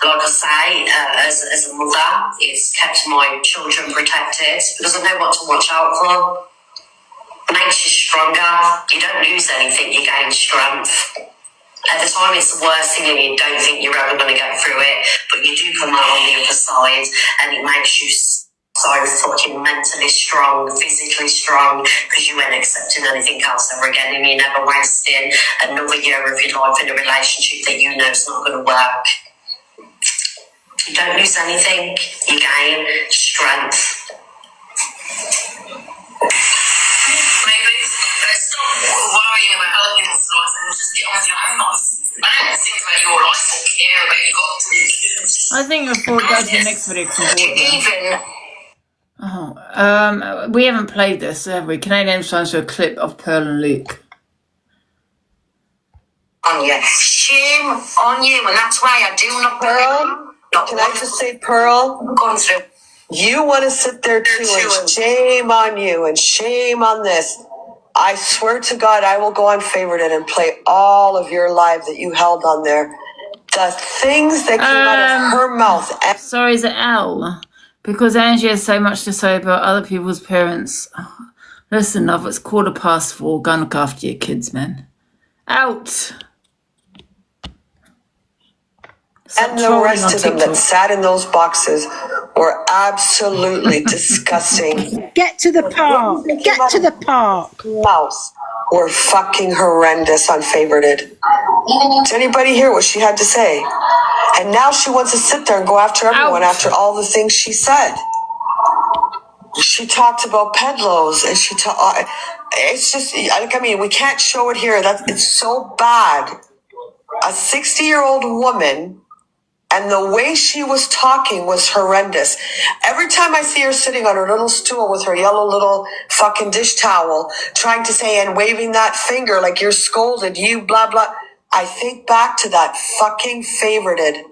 Like I say, as a mother, it's kept my children protected because I know what to watch out for. It makes you stronger. You don't lose anything, you gain strength. At the time, it's the worst thing and you don't think you're ever going to get through it, but you do come out on the other side and it makes you so fucking mentally strong, physically strong, because you ain't accepting anything else ever again, and you're never wasting another year of your life in a relationship that you know is not going to work. You don't lose anything, you gain strength. Maybe stop worrying about other people's life and just get on with your own life. I don't think about your life or care about your kids. I think before it goes to the next video, we haven't played this, have we? Canadian signs to a clip of Pearl and Luke. On you. Shame on you, and that's why I do not... Pearl, can I just say, Pearl? Gone through. You want to sit there too, and shame on you, and shame on this. I swear to God, I will go on favorite it and play all of your live that you held on there. The things that came out of her mouth. Sorry, is it L? Because Angie has so much to say about other people's parents. Listen, love, it's 4:15. Go and look after your kids, man. Out. And the rest of them that sat in those boxes were absolutely disgusting. Get to the park. Get to the park. Mouse were fucking horrendous, unfavorited. Did anybody hear what she had to say? And now she wants to sit there and go after everyone after all the things she said. She talked about pedlos, and she talked. It's just, I mean, we can't show it here. It's so bad. A 60-year-old woman, and the way she was talking was horrendous. Every time I see her sitting on her little stool with her yellow little fucking dish towel, trying to say and waving that finger like you're scolded, you blah blah, I think back to that fucking favorited,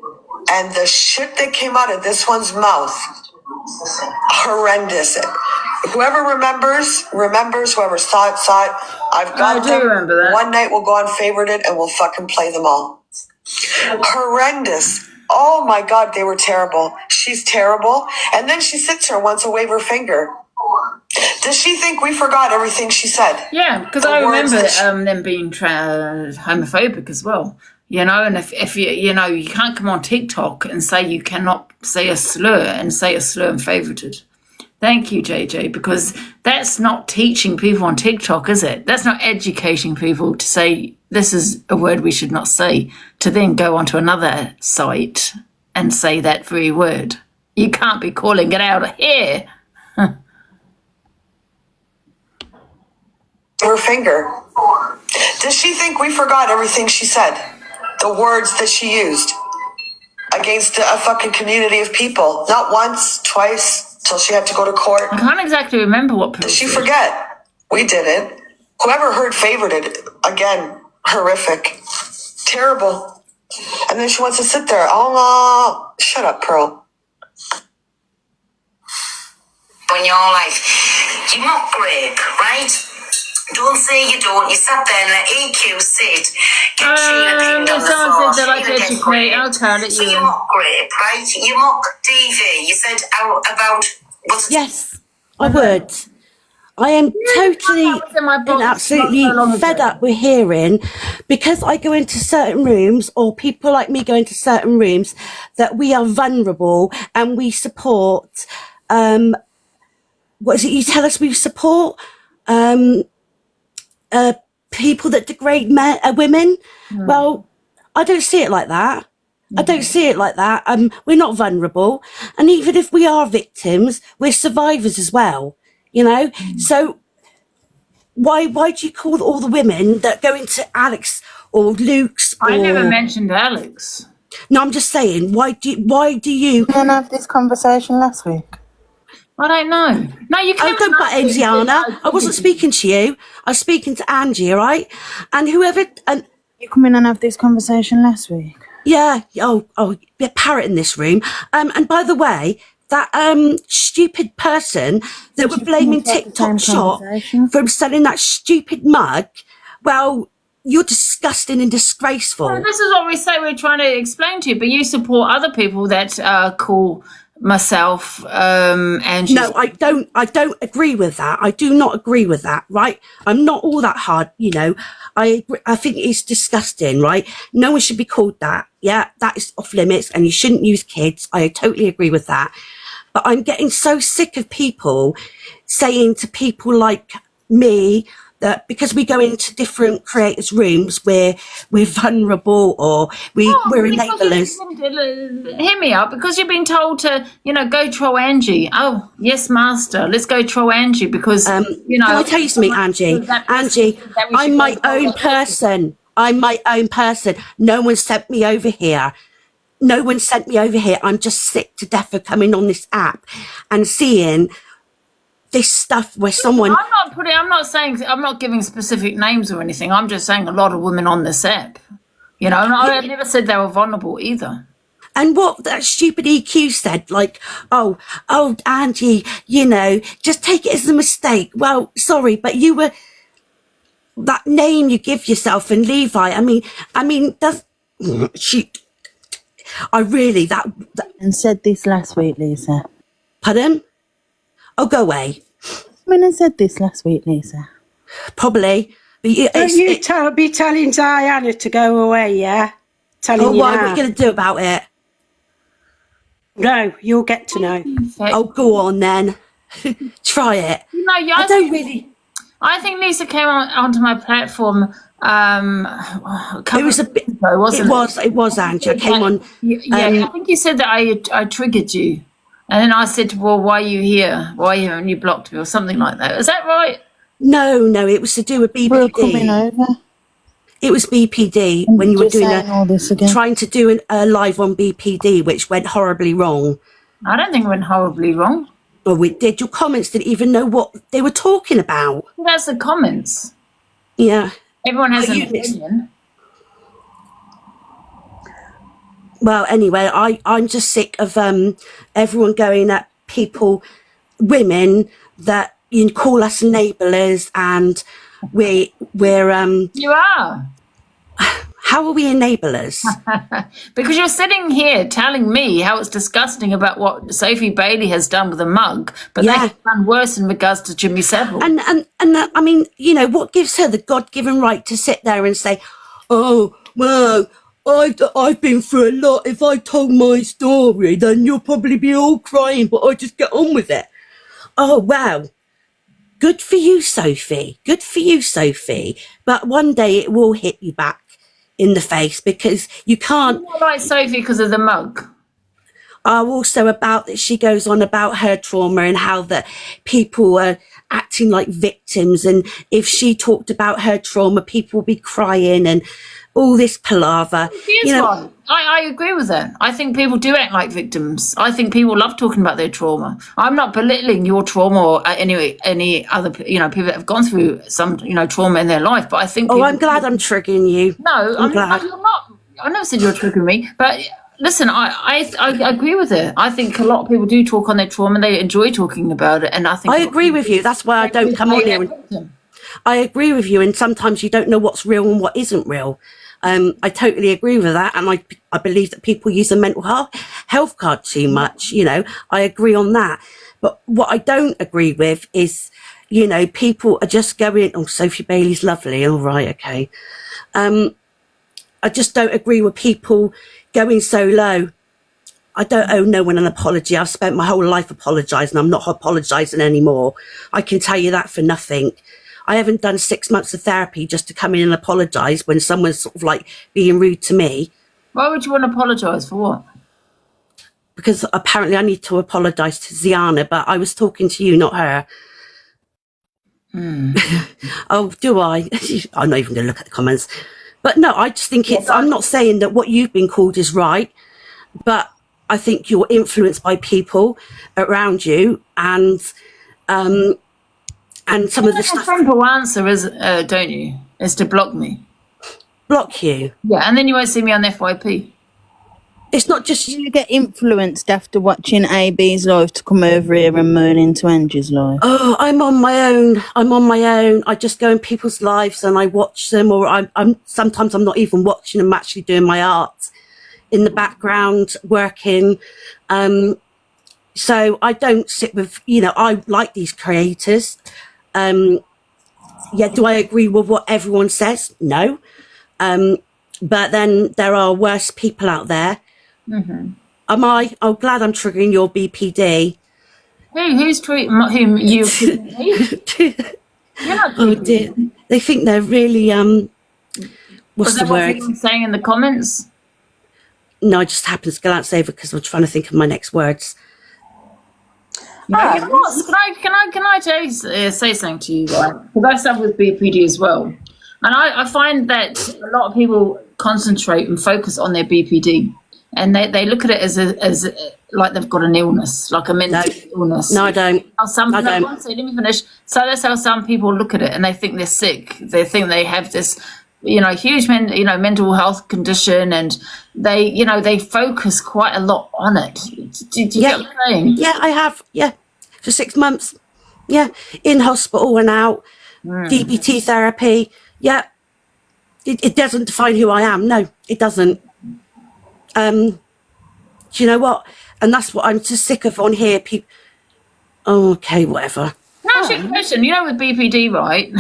and the shit that came out of this one's mouth. Horrendous. Whoever remembers. Whoever saw it. I've got them. Remember that. One night we'll go on favorited and we'll fucking play them all. Horrendous. Oh my God, they were terrible. She's terrible. And then she sits here and wants to wave her finger. Does she think we forgot everything she said? Yeah, because I remember them being homophobic as well. You know, and if you know, you can't come on TikTok and say you cannot say a slur and favorited. Thank you, JJ, because that's not teaching people on TikTok, is it? That's not educating people to say this is a word we should not say, to then go onto another site and say that very word. You can't be calling it out of here. Her finger. Does she think we forgot everything she said? The words that she used against a fucking community of people. Not once, twice, till she had to go to court. I can't exactly remember what people Did she said. forget? We didn't. Whoever heard favorited, again, horrific. Terrible. And then she wants to sit there. Oh, shut up, Pearl. When you're like, you mock grape, right? Don't say you don't. You sat there and let EQ sit. Get Sheila pinned on the floor. Someone said Sheila get grape. So you mock grape, right? You mock DV. You said about... Yes, I would. I am totally and absolutely fed up with hearing, because I go into certain rooms, or people like me go into certain rooms, that we are vulnerable and we support, what is it you tell us we support? People that degrade women. Well, I don't see it like that. I don't see it like that. We're not vulnerable. And even if we are victims, we're survivors as well, you know? So why do you call all the women that go into Alex or Luke's? I never mentioned Alex. No, I'm just saying, why do you... We didn't have this conversation last week. I don't know. No, you can't. Oh, don't butt in, Diana. I wasn't speaking to you. I was speaking to Angie, all right? And whoever... and You come in and have this conversation last week. Yeah. Oh, be a parrot in this room. And by the way, that stupid person that were blaming TikTok Shop from selling that stupid mug, well, you're disgusting and disgraceful. Well, this is what we say we're trying to explain to you, but you support other people that call myself Angie. No, I don't agree with that. I do not agree with that, right? I'm not all that hard, you know. I think it's disgusting, right? No one should be called that. Yeah, that is off limits, and you shouldn't use kids. I totally agree with that. But I'm getting so sick of people saying to people like me that because we go into different creators' rooms where we're vulnerable or we're enablers. Hear me out, because you've been told to, you know, go troll Angie. Oh, yes, master, let's go troll Angie because, you know. Can I tell you something, Angie? Angie, I'm my own person. I'm my own person. No one sent me over here. No one sent me over here. I'm just sick to death of coming on this app and seeing this stuff where someone... I'm not giving specific names or anything. I'm just saying a lot of women on this app. You know, and I never said they were vulnerable either. And what that stupid EQ said, like, oh, Angie, you know, just take it as a mistake. Well, sorry, but you were... That name you give yourself and Levi, I mean, does... I really, And said this last week, Lisa. pardon? Oh, go away. Jasmine said this last week, Lisa. Probably. But Be telling Diana to go away, yeah? Telling you why? now. What are you going to do about it? No, you'll get to know. Oh, go on then. Try it. No, yeah, I don't really. I think Lisa came onto my platform. It was a bit. Ago, wasn't It was Angie. I came on. I think you said that I triggered you, and then I said, "Well, why are you here? Why haven't you blocked me?" or something like that. Is that right? No, it was to do with BPD. We're coming over. It was BPD when you were doing all this again. trying to do a live on BPD, which went horribly wrong. I don't think it went horribly wrong. Well, we did. Your comments didn't even know what they were talking about. Well, that's the comments. Yeah. Everyone has an opinion. Well, anyway, I'm just sick of everyone going at people, women that you call us enablers, and we're You are. how are we enablers? Because you're sitting here telling me how it's disgusting about what Sophie Bailey has done with a mug, but they have done worse in regards to Jimmy Savile. And I mean, you know, what gives her the God-given right to sit there and say, "Oh, well, I've been through a lot. If I told my story, then you'll probably be all crying, but I just get on with it." Oh, wow. Good for you, Sophie. Good for you, Sophie. But one day it will hit you back in the face, because you can't. You're not like Sophie because of the mug. Also about that, she goes on about her trauma and how that people are acting like victims, and if she talked about her trauma, people will be crying and all this palaver. Here's one. I agree with that. I think people do act like victims. I think people love talking about their trauma. I'm not belittling your trauma or any other, people that have gone through some, trauma in their life. But I think. Oh, I'm glad I'm triggering you. No, I'm glad. You're not. I never said you're triggering me. But listen, I agree with it. I think a lot of people do talk on their trauma and they enjoy talking about it. And I think I agree with you. That's why I don't come on here. I agree with you. And sometimes you don't know what's real and what isn't real. I totally agree with that, and I believe that people use a mental health card too much. I agree on that. But what I don't agree with is, people are just going, "Oh, Sophie Bailey's lovely. All right, okay." I just don't agree with people going so low. I don't owe no one an apology. I've spent my whole life apologising. I'm not apologising anymore. I can tell you that for nothing. I haven't done 6 months of therapy just to come in and apologise when someone's sort of like being rude to me. Why would you want to apologise for what? Because apparently I need to apologise to Ziana, but I was talking to you, not her. Oh, do I? I'm not even going to look at the comments. But no, I just think I'm not saying that what you've been called is right, but I think you're influenced by people around you, and some of the stuff. The simple answer is, don't you? Is to block me. Block you? Yeah, and then you won't see me on FYP. It's not just you get influenced after watching AB's live to come over here and moan into Angie's live. Oh, I'm on my own. I just go in people's lives and I watch them, or I'm sometimes I'm not even watching. I'm actually doing my art in the background, working. So I don't sit with, I like these creators. Do I agree with what everyone says? No. But then there are worse people out there. Mm-hmm. I'm glad I'm triggering your BPD. Who's treating whom you? Oh dear. They think they're really, what's the word? What saying in the comments? No, I just happened to glance over because I'm trying to think of my next words. Can I say something to you, right? Because I suffer with BPD as well, and I find that a lot of people concentrate and focus on their BPD, and they look at it as like they've got an illness, like a mental illness. No, I don't. I don't. Let me finish. So that's how some people look at it, and they think they're sick. They think they have this, huge mental health condition, and they focus quite a lot on it. Do you get what I'm saying? Yeah, I have. Yeah, for 6 months. Yeah, in hospital and out, DBT therapy. Yeah, it doesn't define who I am. No, it doesn't. Do you know what? And that's what I'm just sick of on here. People, oh, okay, whatever. Can I ask you a question? You know, with BPD, right?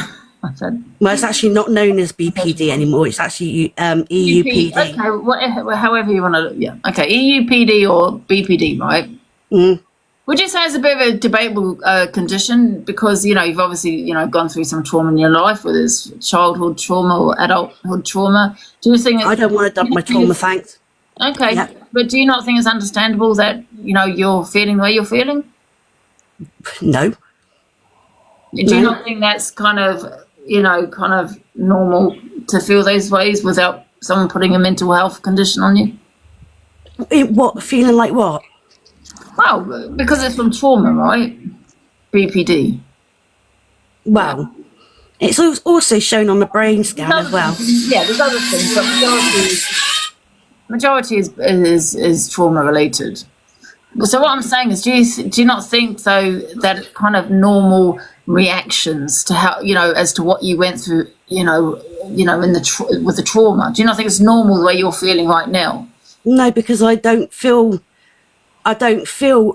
I said. Well, it's actually not known as BPD anymore. It's actually EUPD. Okay, whatever, however you want to. Yeah. Okay, EUPD or BPD, right? Mm. Would you say it's a bit of a debatable condition because you've obviously gone through some trauma in your life, whether it's childhood trauma or adulthood trauma? Do you think I don't want to dump my trauma, thanks. Okay, Yeah. but do you not think it's understandable that you're feeling the way you're feeling? No. Do you not think that's kind of normal to feel those ways without someone putting a mental health condition on you? What feeling like what? Well, because it's from trauma, right? BPD. Well, it's also shown on the brain scan as well. Yeah, there's other things, but majority is trauma related. So what I'm saying is, do you not think though that kind of normal reactions to how as to what you went through, with the trauma? Do you not think it's normal the way you're feeling right now? No, because I don't feel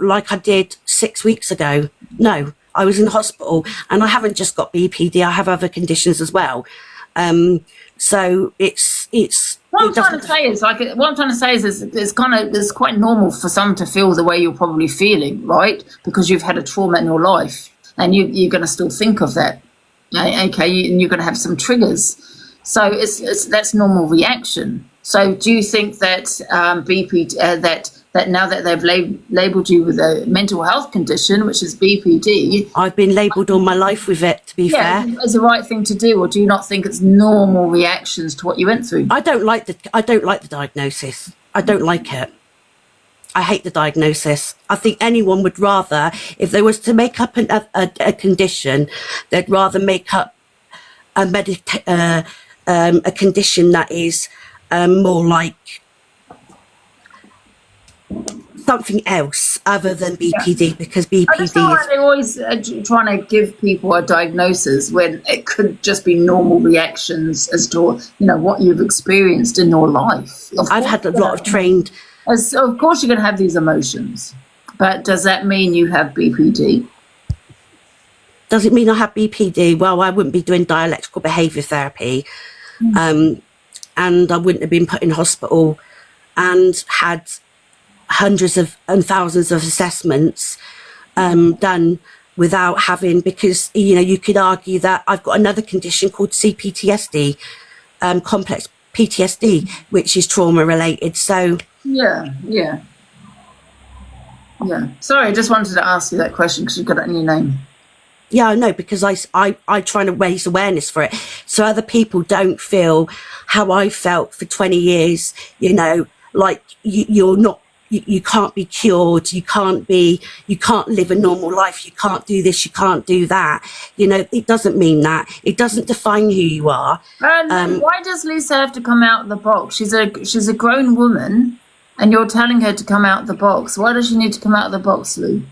like I did 6 weeks ago. No, I was in hospital, and I haven't just got BPD. I have other conditions as well. So it's. What I'm trying to say is it's quite normal for some to feel the way you're probably feeling, right? Because you've had a trauma in your life, and you're going to still think of that. Okay, and you're going to have some triggers. So that's normal reaction. So do you think that that now that they've labelled you with a mental health condition, which is BPD, I've been labelled all my life with it, to be fair, is the right thing to do, or do you not think it's normal reactions to what you went through? I don't like the diagnosis. I don't like it. I hate the diagnosis. I think anyone would rather, if they was to make up a condition, they'd rather make up a condition that is more like something else other than BPD, because BPD I just know why they're always trying to give people a diagnosis when it could just be normal reactions as to what you've experienced in your life. I've had a lot of trained. Of course, you're going to have these emotions, but does that mean you have BPD? Does it mean I have BPD? Well, I wouldn't be doing dialectical behaviour therapy, and I wouldn't have been put in hospital and had hundreds and thousands of assessments done without having, because you could argue that I've got another condition called CPTSD, complex PTSD, which is trauma related. So yeah. Sorry, I just wanted to ask you that question because you've got it in your name. Yeah, I know, because I try to raise awareness for it so other people don't feel how I felt for 20 years, like you're not, you can't be cured, you can't live a normal life, you can't do this, you can't do that. It doesn't mean that. It doesn't define who you are. And why does Lisa have to come out of the box? She's a grown woman and you're telling her to come out of the box. Why does she need to come out of the box, Lou?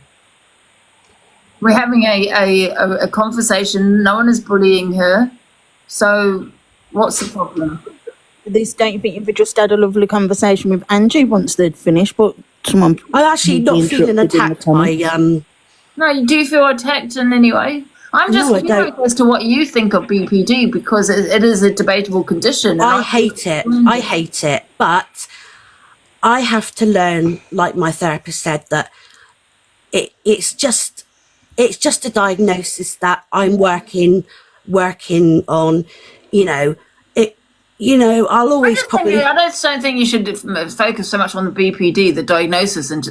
We're having a conversation. No one is bullying her. So what's the problem? Don't you think you've just had a lovely conversation with Angie once they'd finished? But someone. I'm actually not feeling attacked by. No, do you feel attacked in any way? I'm just curious as to what you think of BPD, because it is a debatable condition. I hate it. I hate it. But I have to learn, like my therapist said, that it's just a diagnosis that I'm working on. I'll always I don't think you should focus so much on the BPD, the diagnosis, and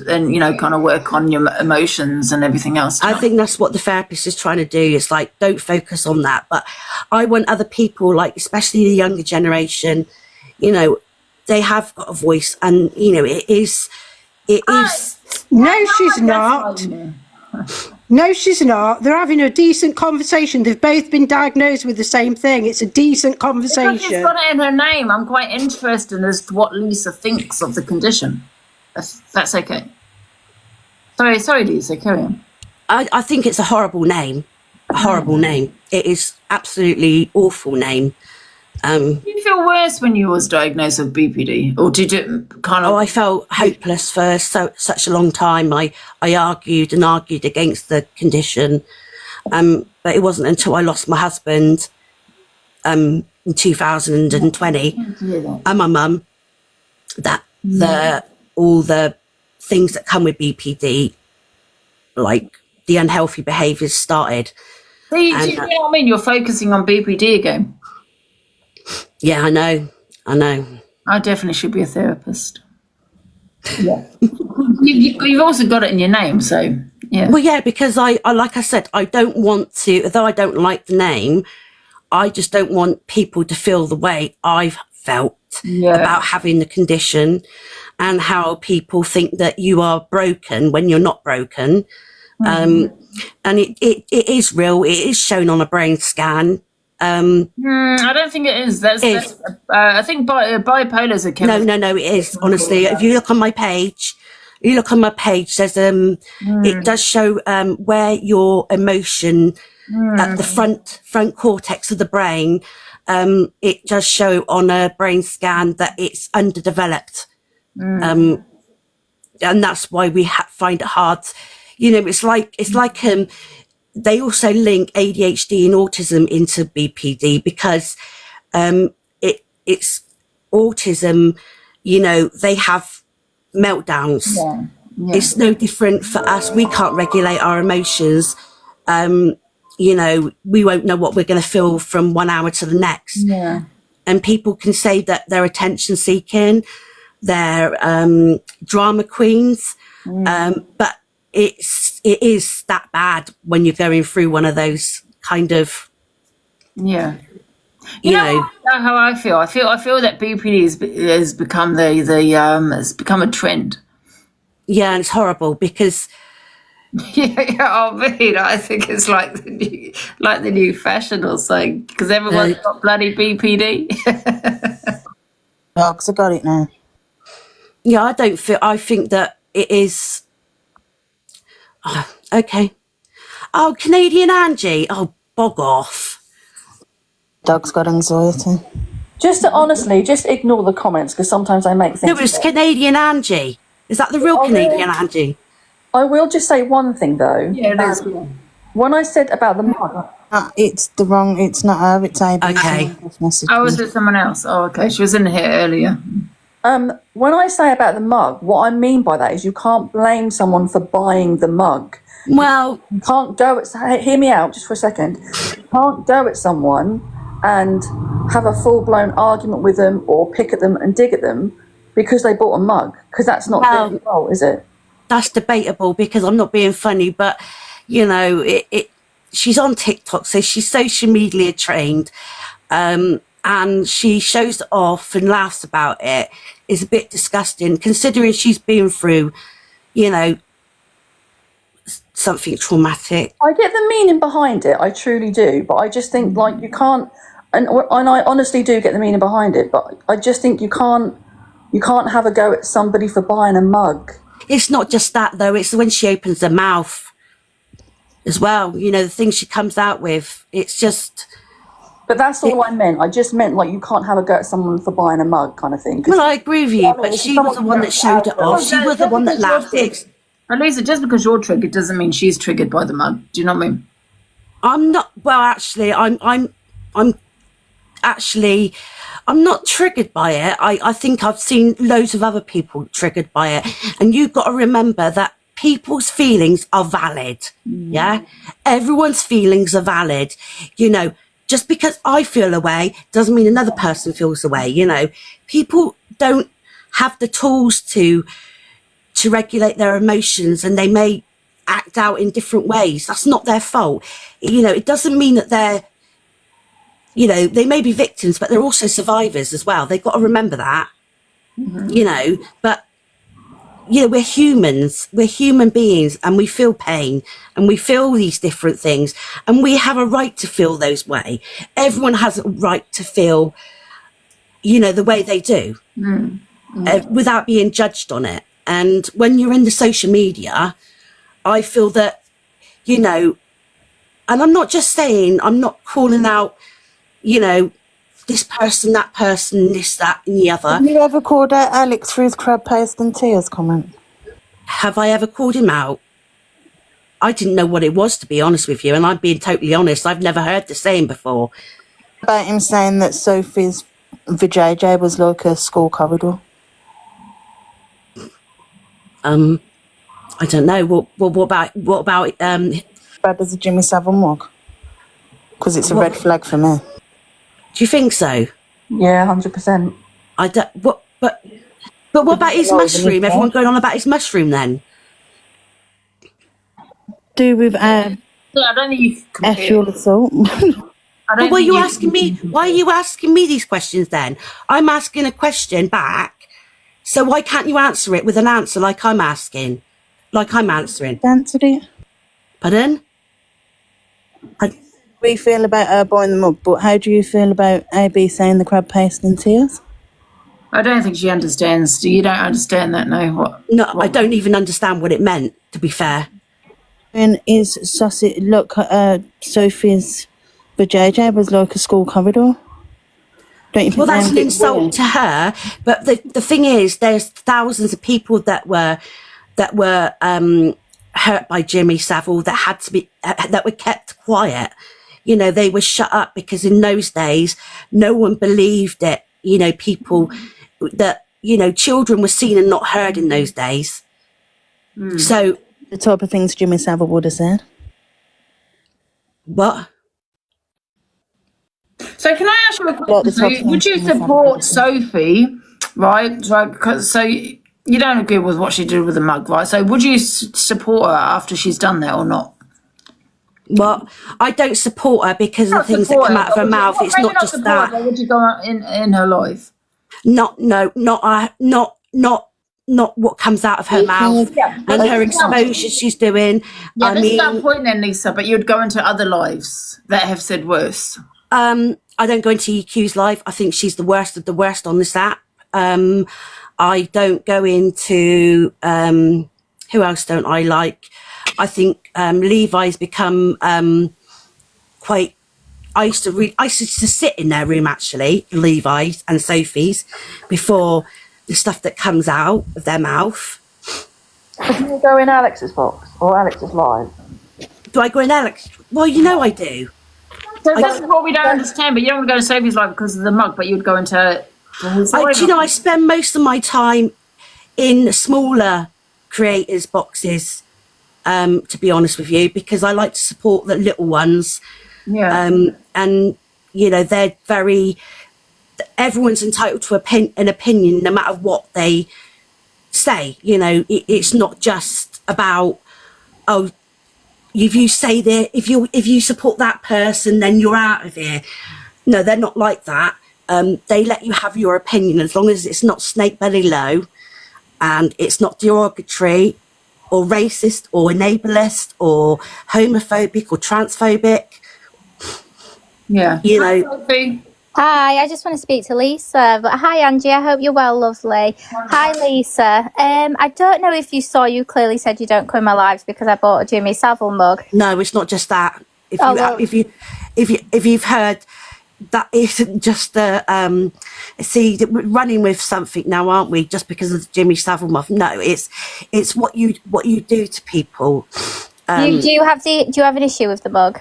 kind of work on your emotions and everything else. I think that's what the therapist is trying to do. It's like, don't focus on that. But I want other people, like especially the younger generation, they have got a voice, and it is. No, she's not. No, she's not. They're having a decent conversation. They've both been diagnosed with the same thing. It's a decent conversation. Because she's got it in her name. I'm quite interested as to what Lisa thinks of the condition. That's okay. Sorry, Lisa, carry on. I think it's a horrible name. A horrible name. It is absolutely awful name. Did you feel worse when you was diagnosed with BPD, or did it kind of? I felt hopeless for such a long time. I argued and argued against the condition, but it wasn't until I lost my husband in 2020 and my mum that all the things that come with BPD, like the unhealthy behaviours, started. Do you know what I mean? You're focusing on BPD again. Yeah, I know. I definitely should be a therapist. Yeah. You've also got it in your name, so yeah. Well, yeah, because I like I said, I don't want to, although I don't like the name, I just don't want people to feel the way I've felt about having the condition, and how people think that you are broken when you're not broken. And it is real. It is shown on a brain scan. I don't think it is. I think bipolar is a chemical. No, it is. Honestly, if you look on my page, there's it does show where your emotion at the front cortex of the brain. It does show on a brain scan that it's underdeveloped, and that's why we find it hard. You know, it's like they also link ADHD and autism into BPD because it's autism. You know, they have meltdowns. It's no different for us. We can't regulate our emotions. You know, we won't know what we're going to feel from 1 hour to the next. And people can say that they're attention seeking, they're drama queens, but it is that bad when you're going through one of those kind of you know how I feel. I feel that BPD has become it's become a trend. Yeah, and it's horrible because I think it's like the new fashion or something, because everyone's got bloody BPD. Oh, because I got it now. Yeah, I think that it is. Okay. Oh, Canadian Angie. Oh, bog off. Dog's got anxiety. Just honestly, just ignore the comments, because sometimes I make things. No, it's Canadian Angie. Is that the real Canadian Angie? I will just say one thing though. Yeah, it is. When I said about the mug, It's not her, it's ABC. Okay. Oh, was it someone else? Oh, okay. She was in here earlier. when I say about the mug, what I mean by that is you can't blame someone for buying the mug. Well, You can't go at, hear me out just for a second. You can't go at someone and have a full-blown argument with them or pick at them and dig at them because they bought a mug, because that's not their fault, is it? that's debatable, because I'm not being funny, but you know, she's on TikTok, so she's social media trained, and she shows it off and laughs about it. It's a bit disgusting, considering she's been through, you know, something traumatic. I get the meaning behind it, I truly do, but I just think like you can't, and I honestly do get the meaning behind it, but I just think you can't have a go at somebody for buying a mug. It's not just that though, it's when she opens her mouth as well, you know, the things she comes out with, it's just... But that's all I meant. I just meant like you can't have a go at someone for buying a mug kind of thing. Well, I agree with you, but she was the one that showed it off. She was the one that laughed it. Lisa, just because you're triggered doesn't mean she's triggered by the mug. Do you know what I mean? I'm not, well, actually, I'm not triggered by it. I think I've seen loads of other people triggered by it. And you've got to remember that people's feelings are valid. Yeah? Everyone's feelings are valid. You know, just because I feel a way doesn't mean another person feels a way. You know, people don't have the tools to regulate their emotions, and they may act out in different ways. That's not their fault. You know, it doesn't mean that they're, you know, they may be victims, but they're also survivors as well. They've got to remember that, you know, but, you know, we're humans, we're human beings, and we feel pain and we feel these different things, and we have a right to feel those way. Everyone has a right to feel, you know, the way they do without being judged on it. And when you're in the social media, I feel that, you know, and I'm not just saying, I'm not calling out, you know, this person, that person, this, that, and the other. Have you ever called out Alex for his crab paste and tears comment? Have I ever called him out? I didn't know what it was, to be honest with you, and I'm being totally honest. I've never heard the saying before. About him saying that Sophie's vajayjay was like a school corridor. I don't know. What about Bad as a Jimmy Savile mug? Because it's a red flag for me. do you think so? Yeah, 100%. I don't. But what about his mushroom? Everyone going on about his mushroom then? Do with Yeah, I don't think you can compare. sexual assault. But why are you asking me? Why are you asking me these questions then? I'm asking a question back, so why can't you answer it with an answer like I'm asking, like I'm answering? Answered it. Pardon? We feel about her buying the mug, but how do you feel about AB saying the crab paste and tears? I don't think she understands. You don't understand that, no? What? No, I don't even understand what it meant, to be fair. And is sausage look Sophie's vajayjay was like a school corridor? Don't you think Well, that's an weird? insult to her. But the thing is, there's thousands of people that were hurt by Jimmy Savile that had to be that were kept quiet. You know, they were shut up because in those days, no one believed it. You know, people that, you know, children were seen and not heard in those days. So The type of things Jimmy Savile would have said. what? So can I ask you a question? Like the top So would you things in the support family. Sophie, right? So you don't agree with what she did with the mug, right? So would you support her after she's done that or not? Well, I don't support her because of the things that come out of her mouth. It's not just that. But would you go out in her life? Not what comes out of her mouth and her exposure she's doing. Yeah, I that's mean, that point then, Lisa. But you'd go into other lives that have said worse. I don't go into EQ's life. I think she's the worst of the worst on this app. I don't go into who else don't I like? I think Levi's become quite. I used to sit in their room actually, Levi's and Sophie's, before the stuff that comes out of their mouth. Do you go in Alex's box or Alex's live? Do I go in Alex? Well, you know I do. So this is what we don't understand. But you don't want to go to Sophie's life because of the mug, but you'd go into his life. Do you know I spend most of my time in smaller creators' boxes, to be honest with you, because I like to support the little ones. Yeah. And you know, they're very. Everyone's entitled to an opinion, no matter what they say. You know, it's not just about if you say that if you support that person, then you're out of here. No, they're not like that. They let you have your opinion as long as it's not snake belly low, and it's not derogatory, or racist, or enablist, or homophobic, or transphobic. Yeah. You know. Hi, I just want to speak to Lisa. But hi, Angie. I hope you're well, lovely. Hi, Lisa. I don't know if you saw. You clearly said you don't come in my lives because I bought a Jimmy Savile mug. No, it's not just that. If you've heard, that isn't just the we're running with something now, aren't we? Just because of the Jimmy Savile mug. No, it's what you do to people. Do you have an issue with the mug?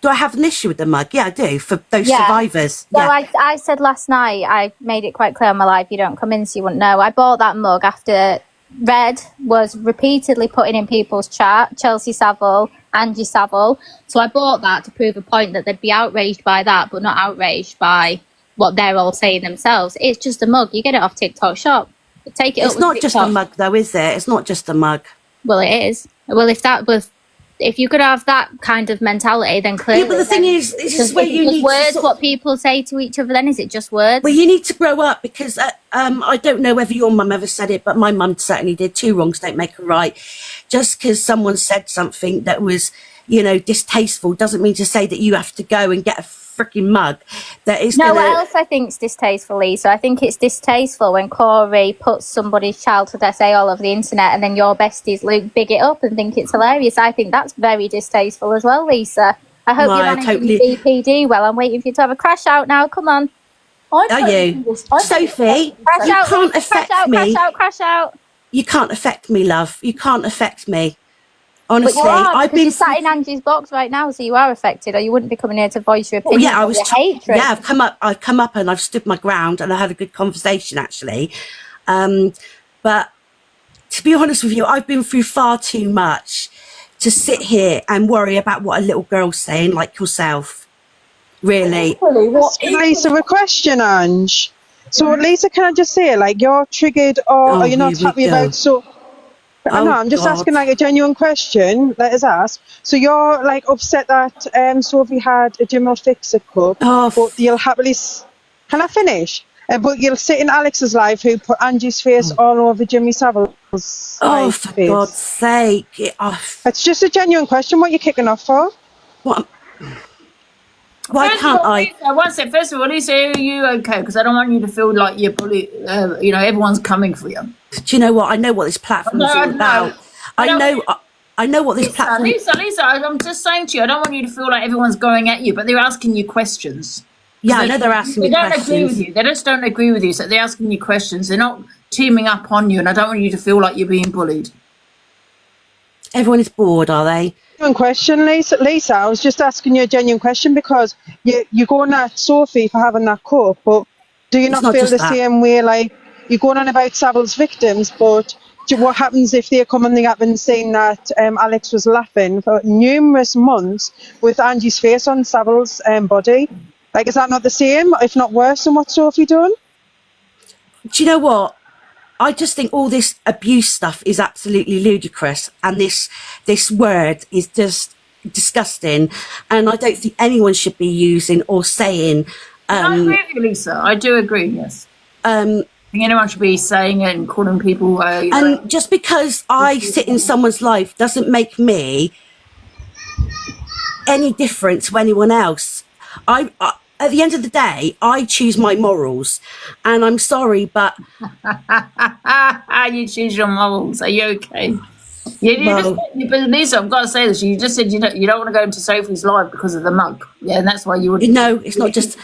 Do I have an issue with the mug? Yeah, I do, for those survivors. So Yeah. I said last night, I made it quite clear on my live, you don't come in, so you wouldn't know. I bought that mug after Red was repeatedly putting in people's chat, Chelsea Savile, Angie Savile. So I bought that to prove a point that they'd be outraged by that, but not outraged by what they're all saying themselves. It's just a mug. You get it off TikTok Shop. Take it up. It's not just a mug, though, is it? It's not just a mug. Well, it is. Well, if you could have that kind of mentality, then clearly. Yeah, but the thing is, this is where you need words. to What people say to each other, then is it just words? Well, you need to grow up because I don't know whether your mum ever said it, but my mum certainly did. Two wrongs don't make a right. Just because someone said something that was, you know, distasteful doesn't mean to say that you have to go and get a freaking mug that is what else I think is distasteful, Lisa? I think it's distasteful when Corey puts somebody's childhood essay all over the internet and then your besties Luke big it up and think it's hilarious. I think that's very distasteful as well, Lisa. I hope No, you're I managing totally- the BPD well. I'm waiting for you to have a crash out now. Come on. Are you? Sophie, Crash you out, can't Lisa, affect crash out, me. Crash out. You can't affect me, love. You can't affect me. But Honestly, you are, I've because been you're sat in Angie's box right now, so you are affected, or you wouldn't be coming here to voice your Well, opinion. yeah, I was. Your hatred. Yeah, I've come up and I've stood my ground, and I had a good conversation actually. But to be honest with you, I've been through far too much to sit here and worry about what a little girl's saying, like yourself. Really. Lisa, a question, Ange. So, Lisa, can I just say, like, you're triggered, or are you not here we happy go. about so? I know, I'm just God. asking like a genuine question. Let us ask. So you're like upset that Sophie had a Jimmy Fix-It cup, but you'll happily. Can I finish? But you'll sit in Alex's live, who put Angie's face all over Jimmy Savile's Oh, for face. God's sake! It's just a genuine question. What you're kicking off for? What? Why can't I? Lisa, one sec. First of all, Lisa, are you okay? Because I don't want you to feel like you're bullied. You know, everyone's coming for you. Do you know what? I know what this platform is all about. I know what this platform. Lisa, I'm just saying to you, I don't want you to feel like everyone's going at you, but they're asking you questions. Yeah, I know they're asking me questions. They don't agree with you. They just don't agree with you, so they're asking you questions. They're not teaming up on you, and I don't want you to feel like you're being bullied. Everyone is bored, are they? Genuine question, Lisa. I was just asking you a genuine question because you're going at Sophie for having that cup, but do you not feel the same way? Like you're going on about Savile's victims, but what happens if they come on the app and saying that Alex was laughing for numerous months with Angie's face on Savile's body? Like, is that not the same, if not worse, than what Sophie done? Do you know what? I just think all this abuse stuff is absolutely ludicrous, and this word is just disgusting, and I don't think anyone should be using or saying. I agree with you, Lisa. I do agree. Yes. I think anyone should be saying it and calling people. And just because I sit in someone's life doesn't make me any different to anyone else. I at the end of the day, I choose my morals, and I'm sorry, but you choose your morals. Are you okay? But Lisa, I've got to say this. You just said you don't want to go into Sophie's live because of the mug. Yeah, and that's why you would. No, it's not just.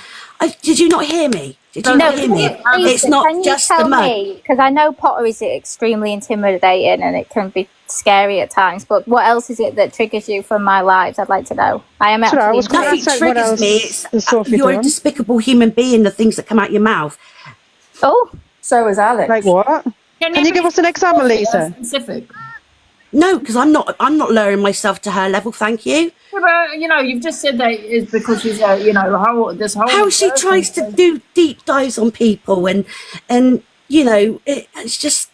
Did you not hear me? Did you not hear me? It's not just the mug. Because I know Potter is extremely intimidating and it can be scary at times. But what else is it that triggers you from my lives? I'd like to know. I am actually. Nothing triggers me. You're a despicable human being. The things that come out your mouth. Oh, so is Alex. Like what? Can you give us an example, Lisa? Specific. No, because I'm not lowering myself to her level. Thank you. But you've just said that is because she's how she tries to do deep dives on people and it's just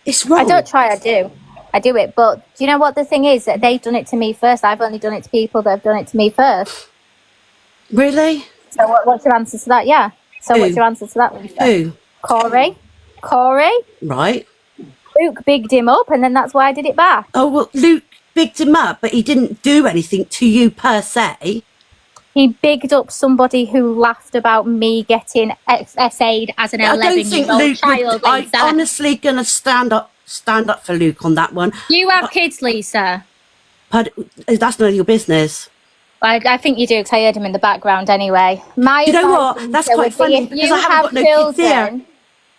it's wrong. I don't try, I do it, but do you know what the thing is? That they've done it to me first. I've only done it to people that have done it to me first. Really? So what's your answer to that? Yeah. So what's your answer to that? Who? Corey. Right. Luke bigged him up, and then that's why I did it back. Oh well, Luke bigged him up, but he didn't do anything to you per se. He bigged up somebody who laughed about me getting SA'd as an 11-year-old child. I'm honestly gonna stand up for Luke on that one. You have kids, Lisa. But that's none of your business. I think you do, because I heard him in the background anyway. You know what? That's quite funny, because I haven't got no kids here.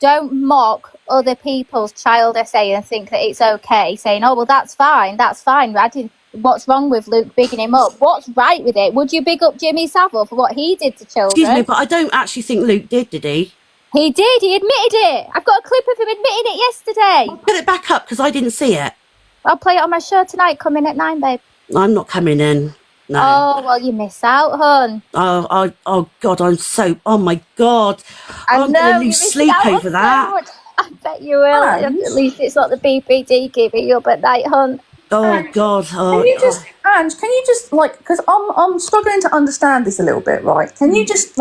Don't mock other people's child essay and think that it's okay, saying, oh, well, that's fine. What's wrong with Luke bigging him up? What's right with it? Would you big up Jimmy Savile for what he did to children? Excuse me, but I don't actually think Luke did he? He did. He admitted it. I've got a clip of him admitting it yesterday. I'll put it back up because I didn't see it. I'll play it on my show tonight. Come in at 9, babe. I'm not coming in. No. Oh, well, you miss out, hon. Oh, God, oh, my God. I'm going to lose sleep over that. I bet you will. At least it's not the BPD keeping you up at night, hon. Oh, God. Oh, can you just, Ange, because I'm struggling to understand this a little bit, right? Can you just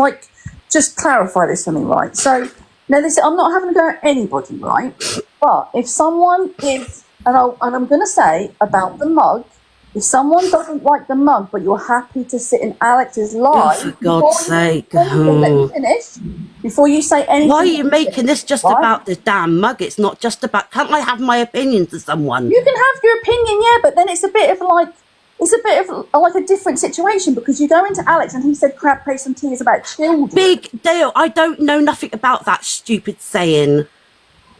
clarify this for me, right? So, now this, I'm not having to go at anybody, right? But if someone is, and I'm going to say about the mug, if someone doesn't like the mug, but you're happy to sit in Alex's live, for God's sake. Let me finish. Before you say anything. Why are you making this just about the damn mug? It's not just about, can't I have my opinion to someone? You can have your opinion, yeah, but then it's a bit of like, it's a bit of like a different situation because you go into Alex and he said crab paste and tea is about children. Big deal. I don't know nothing about that stupid saying.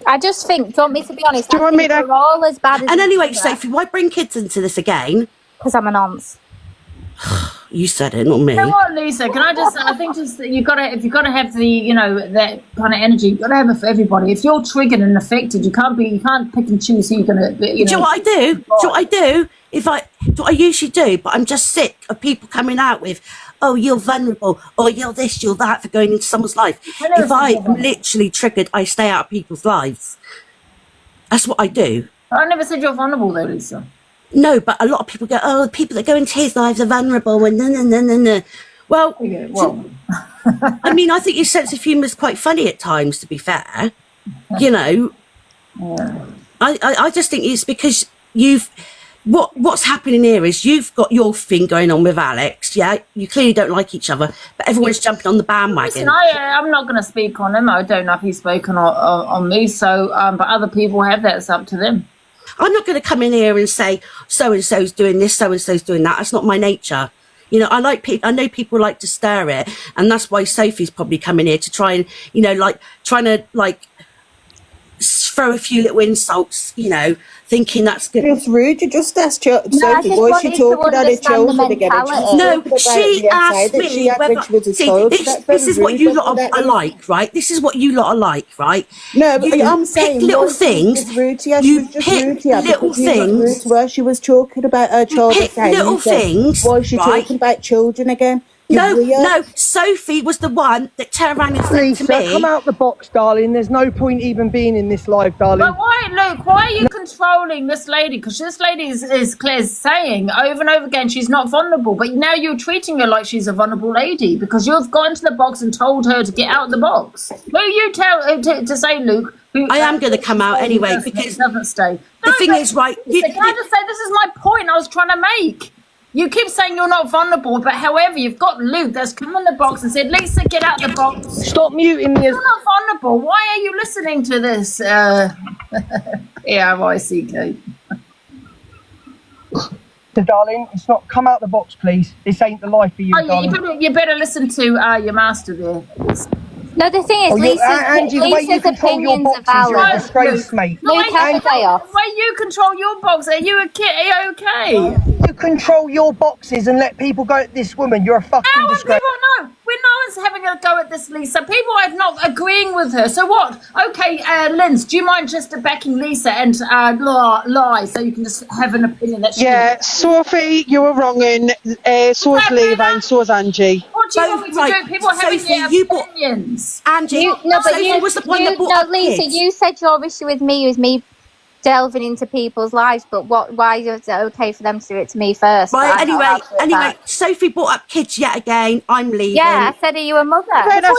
I just think, do you want me to be honest? Do you want me to? We're all as bad as And anyway, each other. Sophie, why bring kids into this again? Because I'm a nonce. You said it, not me. You know what, Lisa? Can I just? I think just if you've got to have the that kind of energy. You've got to have it for everybody. If you're triggered and affected, you can't pick and choose who you're gonna. Do you know what I do? Do you know what I do? Do what I usually do, but I'm just sick of people coming out with, oh, you're vulnerable, or you're this, you're that, for going into someone's life. If I am literally triggered, I stay out of people's lives. That's what I do. I never said you're vulnerable, though, Lisa. No, but a lot of people go, oh, the people that go into his lives are vulnerable, and no. Well, I mean, I think your sense of humour is quite funny at times, to be fair. You know, I just think it's because what's happening here is you've got your thing going on with Alex, yeah? You clearly don't like each other, but everyone's jumping on the bandwagon. Listen, I'm not going to speak on him. I don't know if he's spoken on me, so, but other people have that. It's up to them. I'm not going to come in here and say, so-and-so's doing this, so-and-so's doing that. That's not my nature. You know, I know people like to stir it, and that's why Sophie's probably coming here to try and, trying to throw a few little insults, thinking that's good. It's rude. You just asked Sophie, why she talking about her children again? No, she asked me whether... See, this is what you lot are like, right? This is what you lot are like, right? No, but I'm saying... little things... You pick little things... Where she was talking about her child... Pick little things... Why is she talking about children again? No, Sophie was the one that turned around and said Lisa, to me... come out the box, darling. There's no point even being in this live, darling. But why are you controlling this lady? Because this lady is Claire's saying over and over again she's not vulnerable, but now you're treating her like she's a vulnerable lady because you've gone to the box and told her to get out of the box. Who you tell to say, Luke? I am going to come out anyway because... doesn't stay. The thing is, right... Can I just say, this is my point I was trying to make. You keep saying you're not vulnerable, but however, you've got Luke that's come in the box and said, Lisa, get out the box. Stop muting me. You're not vulnerable. Why are you listening to this? P-R-I-C-K. Darling, it's not... Come out the box, please. This ain't the life for you, darling. You better listen to your master there. No, the thing is, Angie, the way you control your boxes, you're a disgrace, mate. Luke, have a day off. The way you control your box, are you a kid? Are you okay? You control your boxes and let people go at this woman. You're a fucking disgrace. No one's having a go at this, Lisa. People are not agreeing with her. So what? Okay, Linz, do you mind just backing Lisa and lie so you can just have an opinion that she... Yeah, Sophie, you were wrong in. So's Leva and so's Angie. What do you want me to do? People are having their opinions. Angie, Sophie was the one that brought up Lisa, kids. you said your issue with me was me delving into people's lives, but why is it okay for them to do it to me first? Right, anyway, Sophie brought up kids yet again. I'm leaving. Yeah, I said, are you a mother? Before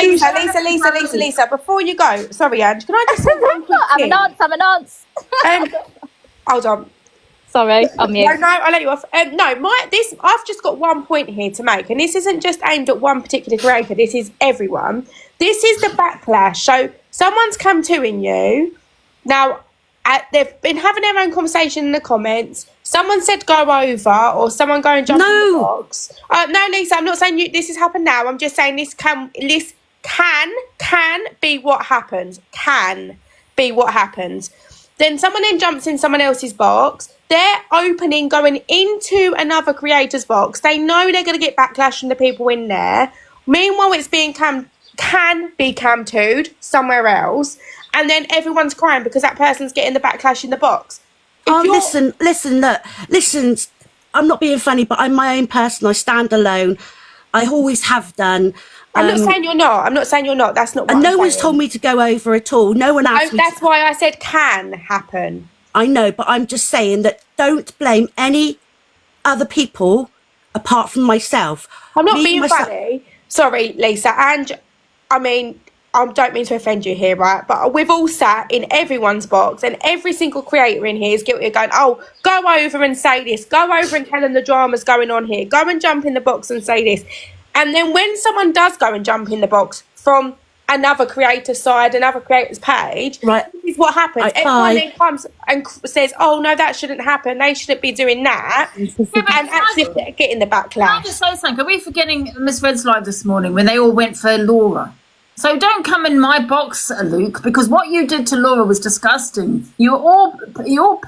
you go, Lisa, before you go, sorry, Ange, can I just say one quick thing? I'm a nonce. Hold on. Sorry, I'm you. No, I'll let you off. I've just got one point here to make, and this isn't just aimed at one particular creator, this is everyone. This is the backlash. So someone's come to in you. Now, they've been having their own conversation in the comments. Someone said go over, or someone go and jump in the box. No, Lisa, I'm not saying this has happened now. I'm just saying this can be what happens. Can be what happens. Then someone then jumps in someone else's box. They're going into another creator's box. They know they're going to get backlash from the people in there. Meanwhile, it's being can be cam-tooed somewhere else. And then everyone's crying because that person's getting the backlash in the box. Listen, I'm not being funny, but I'm my own person. I stand alone. I always have done. I'm not saying you're not. That's not what and I'm no saying. one's told me to go over at all. No one asked me. That's why I said can happen. I know, but I'm just saying that don't blame any other people apart from myself. I'm not being funny. Sorry, Lisa. And I mean, I don't mean to offend you here, right? But we've all sat in everyone's box, and every single creator in here is guilty of going, oh, go over and say this. Go over and tell them the drama's going on here. Go and jump in the box and say this. And then when someone does go and jump in the box from another creator's side, another creator's page. Right. This is what happens. Everyone then comes and says, "Oh no, that shouldn't happen. They shouldn't be doing that," and actually getting the backlash. Can I just say something? Are we forgetting Miss Red's live this morning when they all went for Laura? So don't come in my box, Luke, because what you did to Laura was disgusting. You all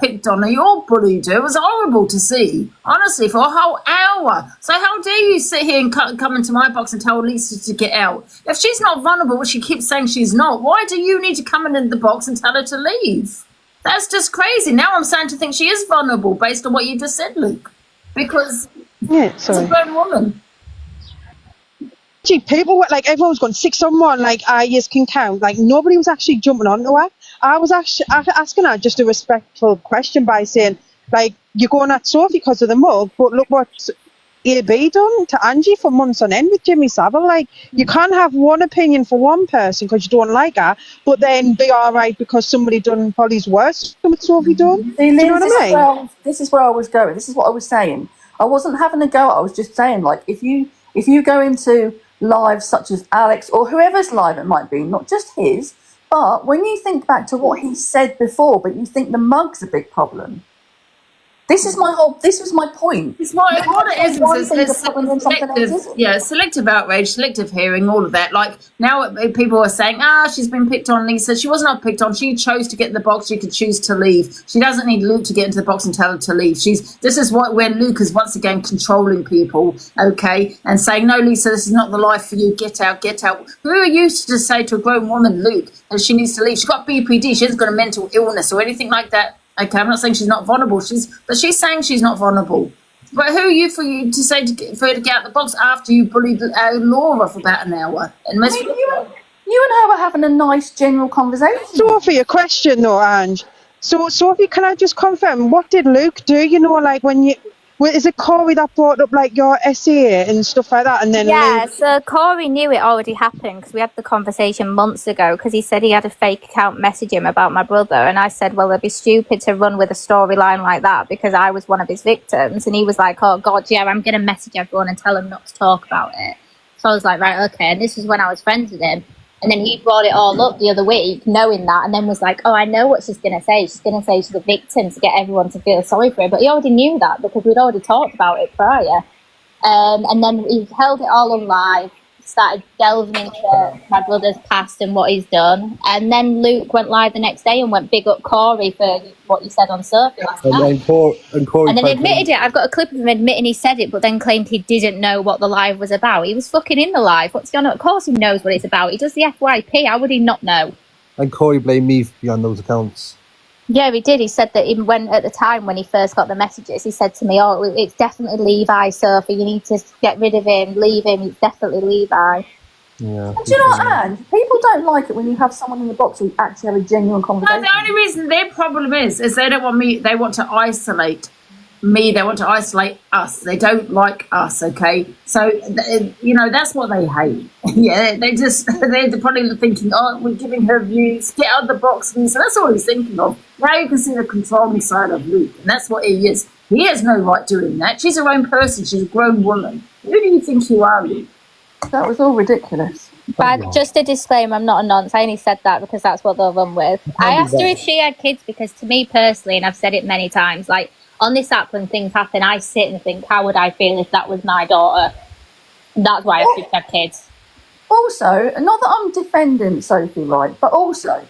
picked on her, you all bullied her. It was horrible to see, honestly, for a whole hour. So how dare you sit here and come into my box and tell Lisa to get out? If she's not vulnerable, which she keeps saying she's not, why do you need to come in the box and tell her to leave? That's just crazy. Now I'm starting to think she is vulnerable based on what you just said, Luke, because it's a grown woman. People were like, everyone was going 6 on 1, like I can count. Like nobody was actually jumping onto her. I was actually asking her just a respectful question by saying, like, you're going at Sophie because of the mug, but look what AB done to Angie for months on end with Jimmy Savile. Like, you can't have one opinion for one person because you don't like her, but then be all right because somebody done Polly's worse than what Sophie done. Do you know what I mean? This is where I was going. This is what I was saying. I wasn't having a go. I was just saying, like, if you go into lives such as Alex or whoever's live it might be, not just his, but when you think back to what he said before, but you think the mug's a big problem. This was my point. It's what it is selective outrage, selective hearing, all of that. Like now people are saying, she's been picked on, Lisa. She was not picked on. She chose to get in the box. She could choose to leave. She doesn't need Luke to get into the box and tell her to leave. This is when Luke is once again controlling people, okay, and saying, no, Lisa, this is not the life for you. Get out, get out. Who are you to say to a grown woman, Luke, that she needs to leave? She's got BPD. She hasn't got a mental illness or anything like that. Okay, I'm not saying she's not vulnerable. But she's saying she's not vulnerable. But who are you for her to get out the box after you bullied Laura for about an hour? And you and her were having a nice general conversation. Sophie, a question though, Ange. So, Sophie, can I just confirm, what did Luke do? You know, like is it Corey that brought up like your essay and stuff like that? And then Luke... so Corey knew it already happened because we had the conversation months ago because he said he had a fake account message him about my brother, and I said, well, it'd be stupid to run with a storyline like that because I was one of his victims. And he was like, oh God, yeah, I'm going to message everyone and tell them not to talk about it. So I was like, right, okay. And this was when I was friends with him. And then he brought it all up the other week, knowing that, and then was like, oh, I know what she's going to say. She's going to say she's a victim to get everyone to feel sorry for her. But he already knew that because we'd already talked about it prior. And then he held it all on live, started delving into my brother's past and what he's done. And then Luke went live the next day and went big up Corey for what he said on Sophie last night. And then admitted it. I've got a clip of him admitting he said it, but then claimed he didn't know what the live was about. He was fucking in the live. What's going on? Of course he knows what it's about. He does the FYP. How would he not know? And Corey blamed me behind those accounts. Yeah, he did. He said that even at the time when he first got the messages, he said to me, oh, it's definitely Levi, Sophie. You need to get rid of him, leave him. It's definitely Levi. Yeah. Do you know what, Anne? People don't like it when you have someone in the box who actually have a genuine conversation. No, the only reason their problem is they don't want me. They want to isolate me. They want to isolate us. They don't like us. Okay, so that's what they hate. Yeah, they're probably thinking, oh, we're giving her views. Get out of the box. And so that's all he's thinking of. Now you can see the controlling side of Luke, and that's what he is. He has no right doing that. She's her own person. She's a grown woman. Who do you think you are, Luke? That was all ridiculous. But just a disclaimer, I'm not a nonce. I only said that because that's what they'll run with. I asked her if she had kids because to me personally, and I've said it many times, like on this app when things happen, I sit and think, how would I feel if that was my daughter? That's why I should have kids. Also, not that I'm defending Sophie, right, but also,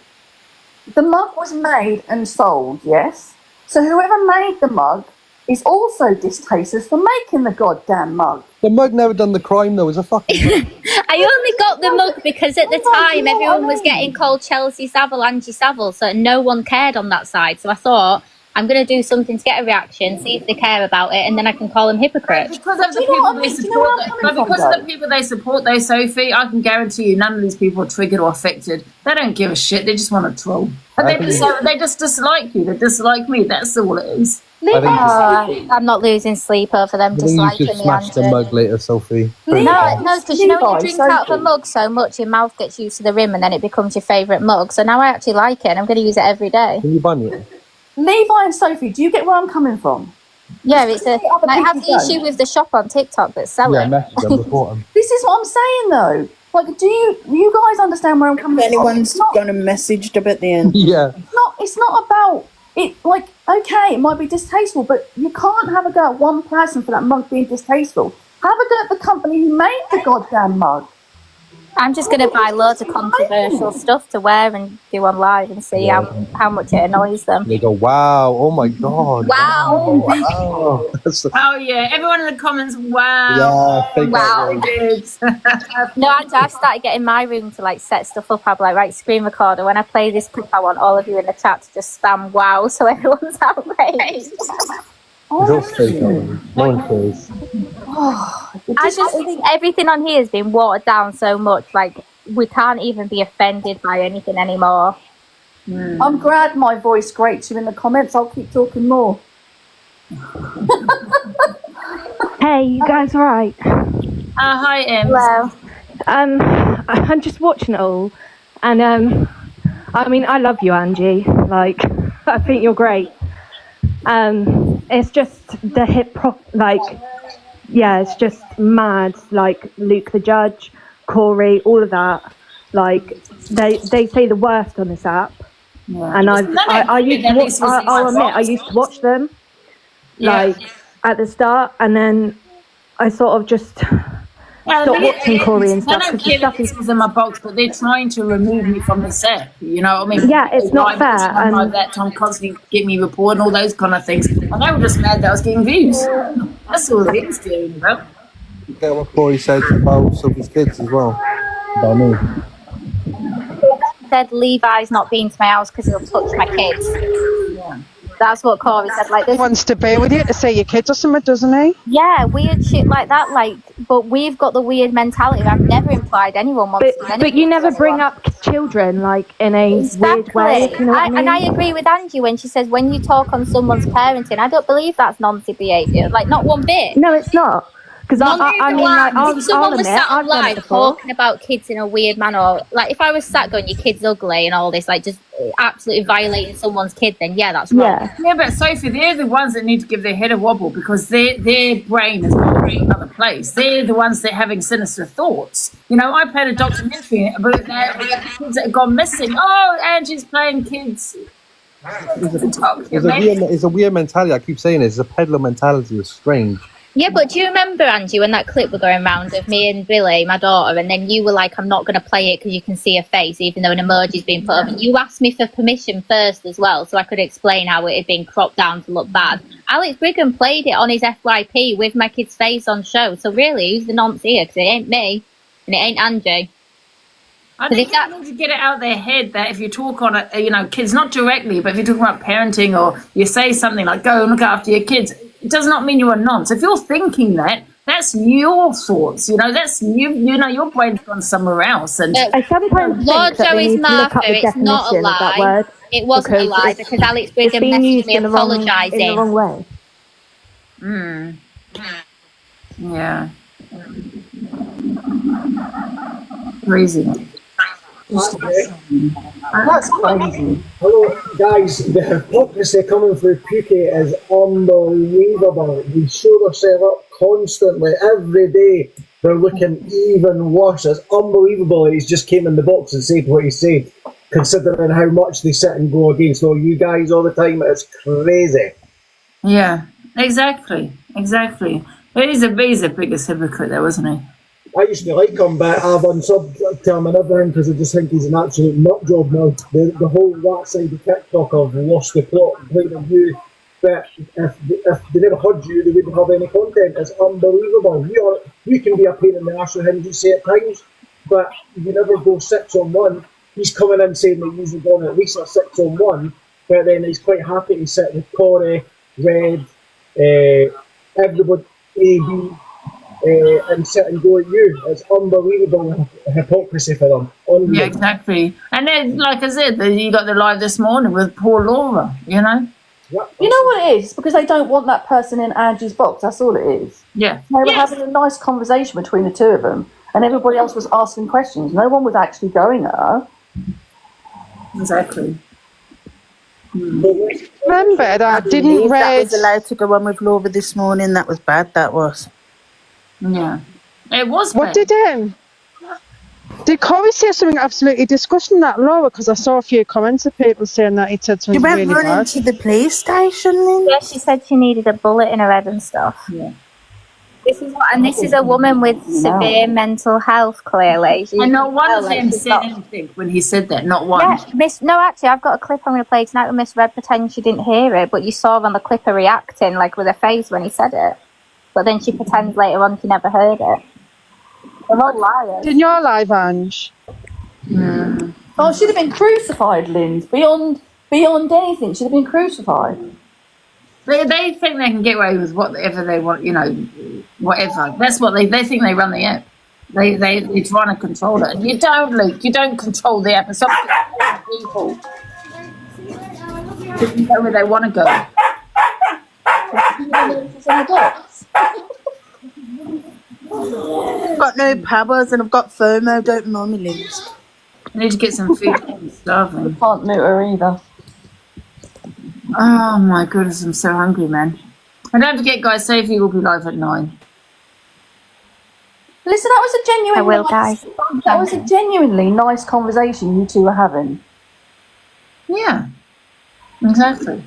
the mug was made and sold, yes? So whoever made the mug is also distasteful for making the goddamn mug. The mug never done the crime though, it's a fucking I only got the mug because at the time everyone was getting called Chelsea Savile, Angie Savile, so no one cared on that side. So I thought, I'm going to do something to get a reaction, see if they care about it, and then I can call them hypocrites. Because of the people they support, because of the people they support, though, Sophie, I can guarantee you none of these people are triggered or affected. They don't give a shit. They just want to troll. But they just dislike you. They dislike me. That's all it is. I'm not losing sleep over them disliking me. You should smash the mug later, Sophie. No, because you know when you drink out of a mug so much, your mouth gets used to the rim and then it becomes your favourite mug. So now I actually like it and I'm going to use it every day. Can you ban it? Levi and Sophie, do you get where I'm coming from? Yeah, I have the issue with the shop on TikTok that's selling. Yeah, message them, report them. This is what I'm saying though. Like, do you guys understand where I'm coming from? Anyone's gonna message them at the end. Yeah. It's not about it. Like, okay, it might be distasteful, but you can't have a go at one person for that mug being distasteful. Have a go at the company who made the goddamn mug. I'm just going to buy loads of controversial stuff to wear and do on live and see how much it annoys them. They go, wow, oh my God. Wow. Wow. Oh, yeah. Everyone in the comments, wow. Yeah, fake Wow. No, I've started getting my room to like set stuff up. I'm like, right, screen recorder. When I play this clip, I want all of you in the chat to just spam wow so everyone's outraged. It's all fake, no one cares. I just think everything on here has been watered down so much. Like, we can't even be offended by anything anymore. I'm glad my voice grates you in the comments. I'll keep talking more. Hey, you guys all right? Hi, Em. Hello. I'm just watching it all, and I mean, I love you, Angie. Like, I think you're great. It's just the it's just mad. Like Luke the Judge, Corey, all of that. Like they say the worst on this app, and I used to watch. I'll admit, I used to watch them, like at the start, and then I sort of just stopped watching Corey and stuff because the stuff is in my box, but they're trying to remove me from the set. You know what I mean? Yeah, it's not fair. And that Tom constantly give me report and all those kind of things. And they were just mad that I was getting views. That's all it is doing about. You get what Corey said about Sophie's kids as well. About me. Said Levi's not been to my house because he'll touch my kids. Yeah. That's what Corey said. Like, this wants to bear with you to say your kids or something, doesn't he? Yeah, weird shit like that. Like, but we've got the weird mentality. I've never implied anyone wants to do anything. But you never bring up children like in a weird way. You know what I mean? And I agree with Angie when she says when you talk on someone's parenting, I don't believe that's Nancy behaviour. Like, not one bit. No, it's not. Because I mean, like, if someone was sat on live talking about kids in a weird manner, like if I was sat going, your kid's ugly and all this, like just absolutely violating someone's kid, then yeah, that's wrong. Yeah, but Sophie, they're the ones that need to give their head a wobble because their brain is not in another place. They're the ones that are having sinister thoughts. You know, I played a documentary about kids that have gone missing. Oh, Angie's playing kids. It's a weird mentality. I keep saying it. It's a peddler mentality. It's strange. Yeah, but do you remember, Angie, when that clip was going around of me and Billy, my daughter, and then you were like, I'm not going to play it because you can see her face, even though an emoji's been put up. And you asked me for permission first as well, so I could explain how it had been cropped down to look bad. Alex Brigham played it on his FYP with my kid's face on show. So really, who's the nonce here? Because it ain't me, and it ain't Angie. I think you need to get it out of their head that if you talk on it, you know, kids, not directly, but if you're talking about parenting or you say something like, go and look after your kids, it does not mean you're a nonce. If you're thinking that, that's your thoughts. You know, that's you know, your brain's gone somewhere else. And I sometimes Lord think that we Joey's need to look up Martha, the it's not a definition of that lie. word. It wasn't a lie because Alex Brigham being messaged used me in the wrong apologising. way. Yeah. Crazy. That's crazy. Hello, guys. The hypocrisy coming through Pukey is unbelievable. We show ourselves up constantly, every day. They're looking even worse. It's unbelievable. He's just came in the box and said what he said, considering how much they sit and go against all you guys all the time. It's crazy. Yeah, exactly. He's the biggest hypocrite there, wasn't he? I used to like him, but I've unsubbed to him and everything because I just think he's an absolute nut job now. The whole that side of TikTok have lost the plot and played on you. But if they never heard you, they wouldn't have any content. It's unbelievable. You can be a pain in the arse with him, you say at times, but you never go 6-on-1. He's coming in saying that he's gone at least a 6-on-1, but then he's quite happy to sit with Corey, Red, everybody, AB. And sit and go at you. It's unbelievable hypocrisy for them. Yeah, exactly. And then, like I said, you got the live this morning with poor Laura, you know? Yep. You know what it is? It's because they don't want that person in Angie's box. That's all it is. Yeah. They were having a nice conversation between the two of them, and everybody else was asking questions. No one was actually going at her. Exactly. Remember that didn't That Red was allowed to go on with Laura this morning. That was bad. That was. Yeah. It was What bad. did Did Corey say something absolutely disgusting that Laura? Because I saw a few comments of people saying that he said something really bad. She went running to the police station, Lynn. Yeah, she said she needed a bullet in her head and stuff. Yeah. This is a woman with severe mental health, clearly. And not one of them said anything when he said that, not one. Yeah, no, actually, I've got a clip I'm going to play tonight with Miss Red pretends she didn't hear it, but you saw on the clip her reacting, like, with her face when he said it. But then she pretends later on she never heard it. They're all liars. Didn't you live, Ange? Mm. Oh, she'd have been crucified, Lynn. Beyond anything, she'd have been crucified. They think they can get away with whatever they want, you know, whatever. That's what they think they run the app. They're trying to control it. And you don't, Luke. You don't control the app. It's up to people. They go where they want to go. I've got no powers and I've got FOMO, don't mind me, Liz. I need to get some food. I'm starving. Can't mute her either. Oh my goodness, I'm so hungry, man. And don't forget, guys, Sophie will be live at 9. Listen, that was a genuine. I will, guys. That was a genuinely nice conversation you two were having. Yeah, exactly.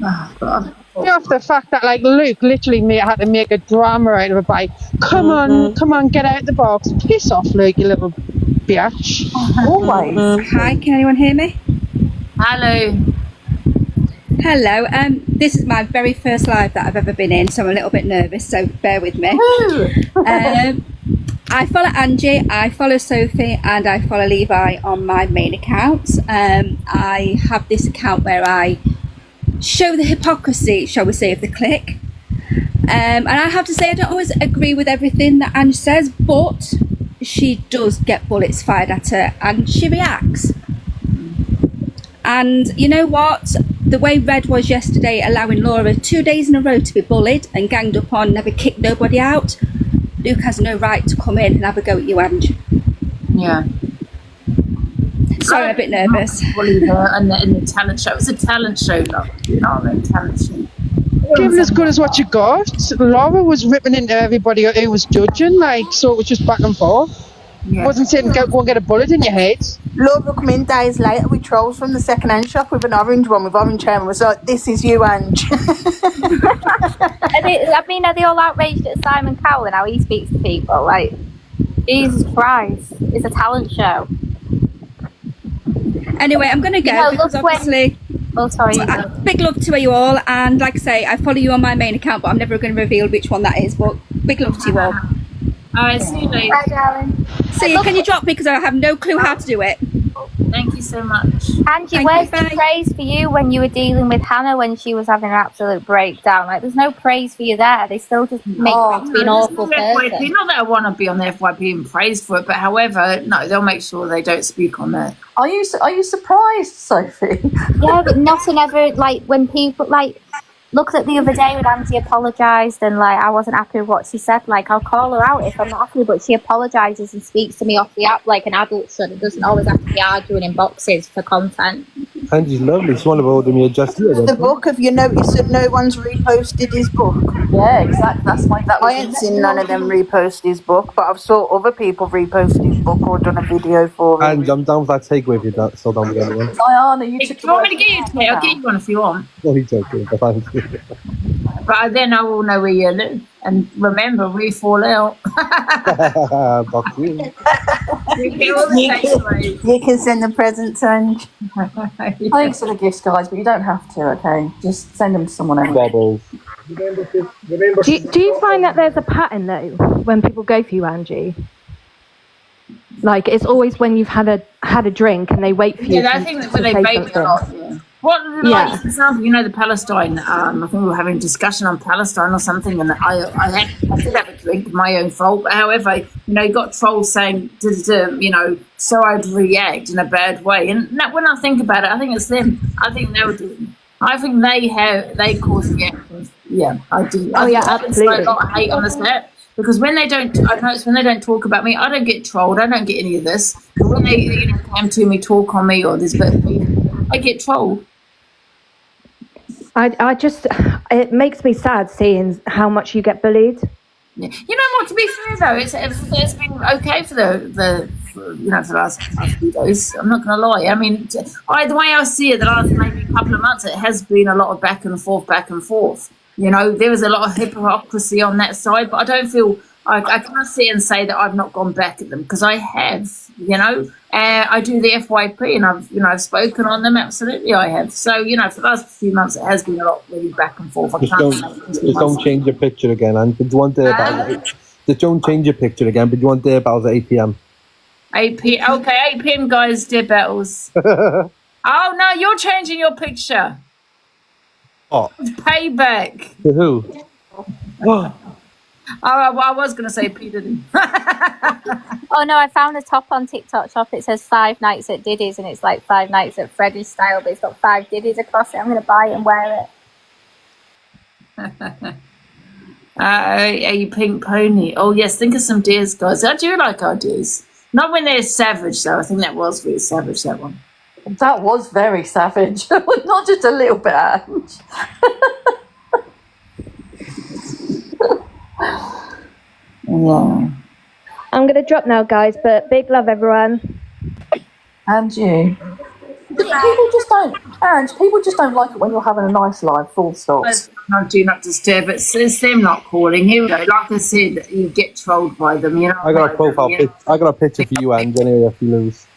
Oh God. Off the fact that like Luke literally had to make a drama out of it by come on, get out the box, piss off, Luke, you little bitch. Always. Hi, can anyone hear me? Hello. Hello. This is my very first live that I've ever been in, so I'm a little bit nervous. So bear with me. I follow Angie, I follow Sophie, and I follow Levi on my main account. I have this account where I show the hypocrisy, shall we say, of the clique. And I have to say, I don't always agree with everything that Ange says, but she does get bullets fired at her and she reacts. And you know what? The way Red was yesterday, allowing Laura 2 days in a row to be bullied and ganged up on, never kicked nobody out, Luke has no right to come in and have a go at you, Ange. Yeah. Sorry, I'm a bit nervous. And the talent show. It was a talent show, though. You know, a talent show. Even as good as what you got. Laura was ripping into everybody who was judging, like, so it was just back and forth. Yeah. Wasn't saying go and get a bullet in your head. Laura come in days later with trolls from the second-hand shop with an orange one with orange hair and was like, this is you, Ange. I mean, are they all outraged at Simon Cowell and how he speaks to people? Like, Jesus Christ, it's a talent show. Anyway, I'm going to go because obviously... Oh, sorry. Big love to you all, and like I say, I follow you on my main account, but I'm never going to reveal which one that is, but big love to you all. Alright, see you later. Bye, darling. See you. Can you drop me because I have no clue how to do it? Thank you so much. Angie, where's the praise for you when you were dealing with Hannah when she was having an absolute breakdown? Like, there's no praise for you there. They still just make you to be an awful person. Not that I want to be on the FYP and praised for it, but however, no, they'll make sure they don't speak on that. Are you surprised, Sophie? Yeah, but nothing ever, like, when people, like, look at the other day when Angie apologised and, like, I wasn't happy with what she said. Like, I'll call her out if I'm not happy, but she apologises and speaks to me off the app like an adult should. It doesn't always have to be arguing in boxes for content. Angie's lovely. She's one of all them you just hear. The book, have you noticed that no one's reposted his book? Yeah, exactly. I ain't seen none of them repost his book, but I've saw other people repost his book or done a video for him. And I'm down with that takeaway if you're still down with anyone. Diana, you took you want me to get you today? I'll get you one if you want. No, he's joking, but thank you. But then I will know where you live. And remember, we fall out. Doxing. You can send the presents, Ange. Thanks for the gifts, guys, but you don't have to, okay? Just send them to someone else. Bubbles. Do you find that there's a pattern, though, when people go for you, Angie? Like, it's always when you've had a drink and they wait for you I think that when they vape a lot, yeah. Like, for example, you know, the Palestine, I think we were having a discussion on Palestine or something, and I did have a drink, my own fault, but however, you know, you got trolls saying, you know, so I'd react in a bad way, and when I think about it, I think it's them. I think they were doing. I think they cause reactions. Yeah, I do. Absolutely. A lot of hate on the set. Because when they don't, I've noticed when they don't talk about me, I don't get trolled. I don't get any of this. But when they, you know, come to me, talk on me, or there's a bit of me, I get trolled. I just, it makes me sad seeing how much you get bullied. Yeah. You know what? To be fair though, it's been okay for the for the last few days. I'm not going to lie. I mean, the way I see it, the last maybe couple of months, it has been a lot of back and forth. There was a lot of hypocrisy on that side, but I don't feel I can't sit and say that I've not gone back at them, because I have. I do the FYP, and I've spoken on them. Absolutely, I have. So for the last few months, it has been a lot really back and forth. Just don't change your picture again, and do you want to about just don't change your picture again, but you want the battles at 8 p.m. 8 p.m. Okay, 8 p.m. guys, dear battles. Oh no, you're changing your picture. Oh. Payback. To who? I was going to say P. Diddy. Oh no, I found a top on TikTok shop. It says 5 nights at Diddy's, and it's like 5 nights at Freddie's style, but it's got 5 Diddy's across it. I'm going to buy it and wear it. A pink pony. Oh yes, think of some deers, guys. I do like our deers. Not when they're savage, though. I think that was really savage, that one. That was very savage. Not just a little bit, Ange. Yeah. I'm going to drop now, guys, but big love, everyone. And you. People just don't like it when you're having a nice life, full stop. Do not disturb. It's them not calling. Here we go. Like I said, you get trolled by them. I got a profile picture. I got a picture for you, Angie. Anyway, if you lose.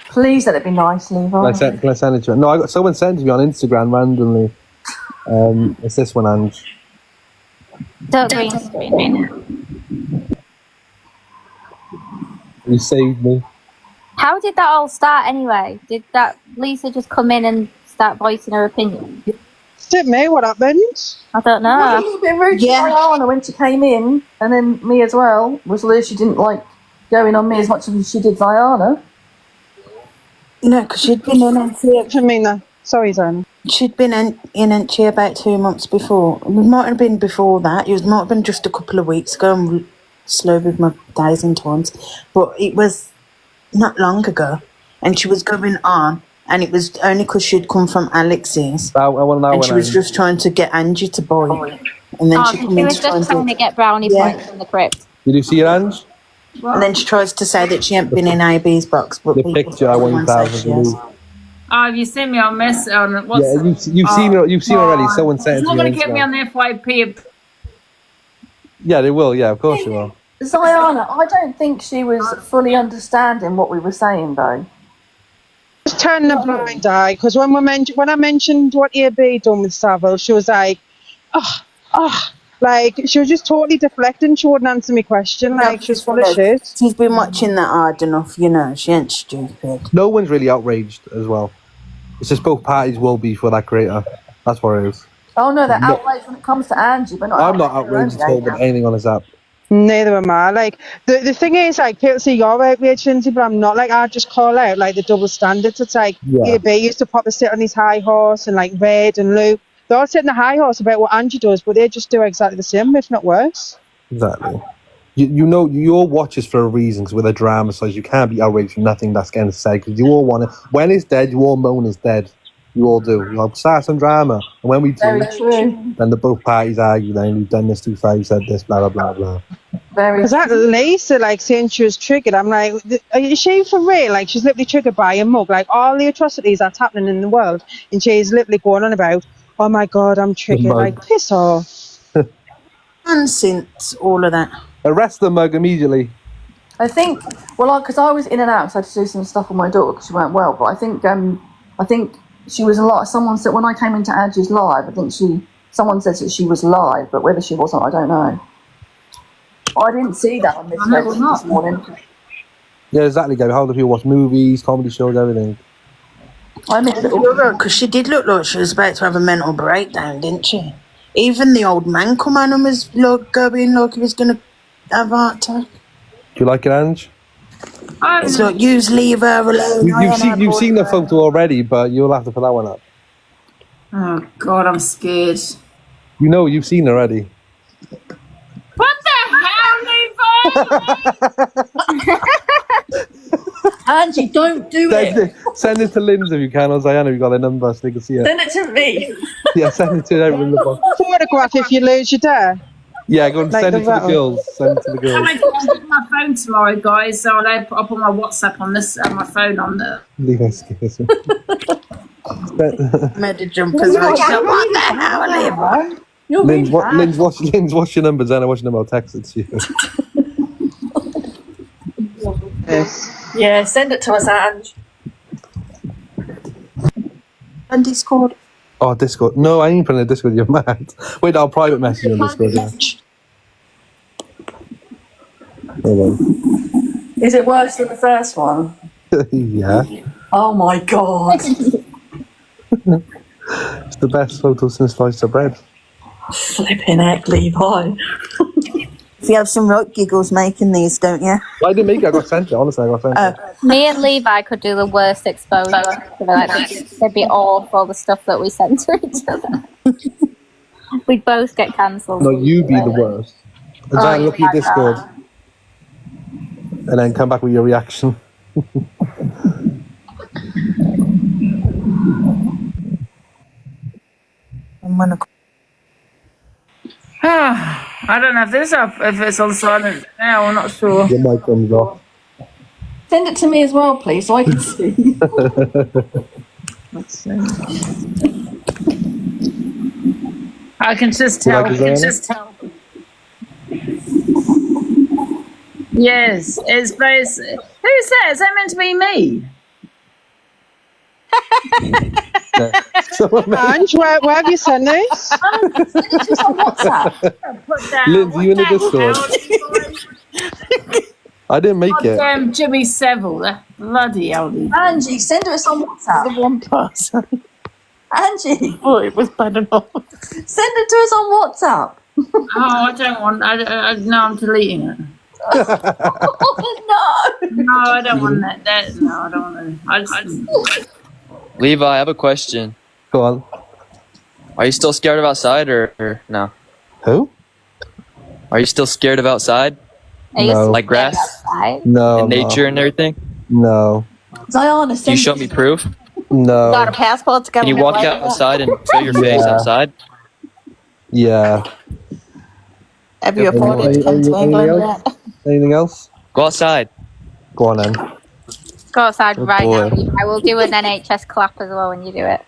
Please let it be nice, Levi. Can I send it to you? No, someone sent it to me on Instagram randomly. It's this one, Ange. Don't green screen right now. You saved me. How did that all start anyway? Did that Lisa just come in and start voicing her opinion? Didn't me. What happened? I don't know. A little bit rude to Diana when she came in, and then me as well. Was Liz? She didn't like going on me as much as she did Diana. No, because she'd been in NT. Sorry, Zan. She'd been in NT about 2 months before. It might have been before that. It might have been just a couple of weeks ago. I'm slow with my days and times. But it was not long ago. And she was going on. And it was only because she'd come from Alex's. And she was just trying to get Angie to buy. And then she was just trying to get brownie points from the crypt. Did you see it, Ange? And then she tries to say that she hadn't been in AB's box. But the picture I want to have you seen me on mess on what's you've seen her. You've seen already. Someone sent it to It's me. not going to get me on the FYP. Yeah, they will. Yeah, of course they will. Diana, I don't think she was fully understanding what we were saying, though. Just turn the blind eye, because when I mentioned what AB done with Savile, she was like, like she was just totally deflecting. She wouldn't answer me question. Like she's full of shit. She's been watching that hard enough, She ain't stupid. No one's really outraged as well. It's just both parties will be for that creator. That's what it is. Oh no, they're outraged when it comes to Angie, but not. I'm not outraged at all with anything on his app. Neither am I. Like the thing is, like people see your outrage, Lindsay, but I'm not. Like I just call out like the double standards. It's like AB used to probably sit on his high horse, and like Red and Luke, they all sit on the high horse about what Angie does, but they just do exactly the same, if not worse. Exactly. You know, you all watch this for a reason, because with a drama, so you can't be outraged for nothing that's getting said, because you all want it. When it's dead, you all moan it's dead. You all do. You start some drama, and when we do, then the both parties argue. Then you've done this too far. You said this, blah blah blah blah. Because that Lisa, like saying she was triggered, I'm like, is she for real? Like she's literally triggered by a mug. Like all the atrocities that's happening in the world, and she's literally going on about, oh my god, I'm triggered. Like piss off. And since all of that, arrest the mug immediately. I think, because I was in and out, because I had to do some stuff with my daughter because she weren't well. But I think she was a lot. Someone said when I came into Angie's live, I think someone said that she was live, but whether she wasn't, I don't know. I didn't see that on this morning. Yeah, exactly, Gabby. How do people watch movies, comedy shows, everything? I missed it all. Because she did look like she was about to have a mental breakdown, didn't she? Even the old man come on and was going like he was going to have a heart attack. Do you like it, Ange? It's like, leave her alone. You've seen the photo already, but you'll have to put that one up. Oh, God, I'm scared. You know, you've seen already. What the hell, Levi? Angie, don't do it. Send it to Lindsay if you can, or Diana, you got their number so they can see it. Send it to me. Yeah, send it to everyone in the box. Photograph if you lose your dare. Yeah, go and send it to the girls. Send it to the girls. My home tomorrow, guys, so I'll put my WhatsApp on this my phone on the. Levi scares me. Made a jump as well. What the hell, Levi? You're Lynn's, really bad. Lynn's, what's your number, Zana? What's your number? I'll text it to you. Yeah, send it to us, Ange. And Discord. Oh, Discord. No, I ain't putting a Discord. You're mad. Wait, I'll private message you on Discord. Yeah. Hold on. Is it worse than the first one? Yeah. Oh my god. It's the best photo since sliced of bread. Flipping heck, Levi. If you have some right giggles making these, don't you? Well, I didn't make it. I got sent it. Honestly, I got sent it. Me and Levi could do the worst exposure. They'd be awful, the stuff that we send to each other. We'd both get cancelled. No, you be the worst. And then look at your Discord. And then come back with your reaction. I don't know if it's on silent now. I'm not sure. Your mic comes off. Send it to me as well, please, so I can see. Let's see. I can just tell. I can just tell. Yes, it's based. Who's that? Is that meant to be me? Ange, where have you sent this? Send it to us on WhatsApp. Lindsay, you in the Discord? I didn't make it. Damn Jimmy Savile, that bloody oldie. Angie, send it us on WhatsApp. The one person. Angie. Oh, it was bad enough. Send it to us on WhatsApp. Oh, I don't want. No, I'm deleting it. Oh, no. No, I don't want that. No, I don't want to. Levi, I have a question. Go on. Are you still scared of outside or no? Who? Are you still scared of outside? No. Like grass? No. And nature and everything? No. Ziana, Can you show me proof? No. Got a passport to go. Can you walk outside and show your face outside? Yeah. Have you afforded to come to England yet? Anything else? Go outside. Go on then. Go outside right boy. now. I will do an NHS clap as well when you do it.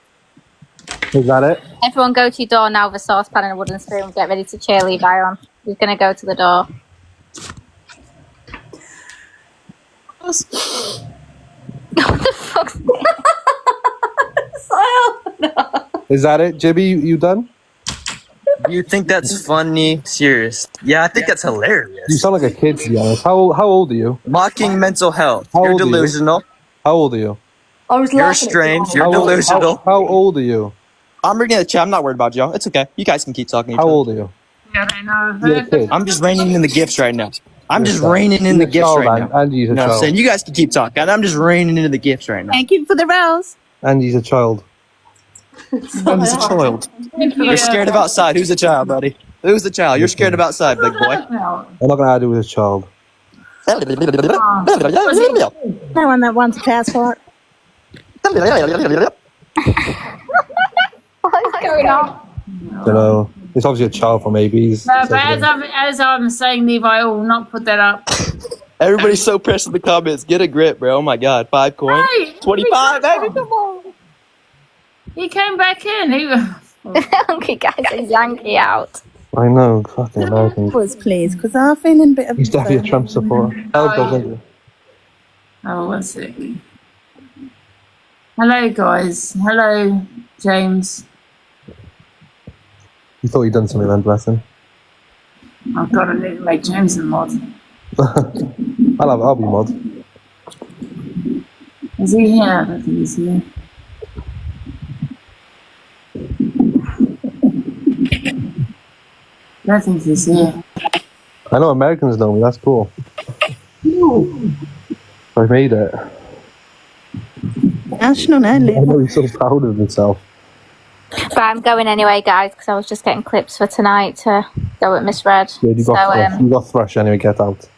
Is that it? Everyone go to your door now with a saucepan and a wooden spoon. Get ready to cheer Levi on. He's going to go to the door. What the fuck? Is that it, Jibby? You done? You think that's funny? Serious? Yeah, I think that's hilarious. You sound like a kid, to be honest. How old are you? Mocking mental health. How You're old are you? delusional. How old are you? I was You're laughing at strange. you. You're delusional. How old are you? I'm reading the chat. I'm not worried about y'all. It's okay. You guys can keep talking. How old are you? Yeah, I know. You're a kid. I'm just reining in the gifts right now. I'm just reining in the gifts right now. Angie's a You know what I'm child. saying? You guys can keep talking. I'm just reining into the gifts right now. Thank you for the rose. Angie's a child. I'm just a child. You're scared of outside. Who's the child, buddy? Who's the child? You're scared of outside, big boy. I'm not going to argue with a child. No one that wants a passport. What's going on? You know, it's obviously a child from ABs. No, but as I'm saying, Levi, I will not put that up. Everybody's so pressed in the comments. Get a grip, bro. Oh my God. 5 coins. Hey, 25, baby. Come on. He came back in. Hungry guys are Yankee out. I know, fucking Americans. Was please, because I'm feeling a bit of. He's definitely a Trump supporter. Oh, one second. Hello, guys. Hello, James. You thought you'd done something then, bless him. Oh God, I need to make James a mod. I'll be mod. Is he here? I don't think he's here. I don't think he's here. I know Americans know me, that's cool. I made it. National I know he's so proud of himself. But I'm going anyway, guys, because I was just getting clips for tonight to go at Misread. Yeah, you got thrush anyway, get out.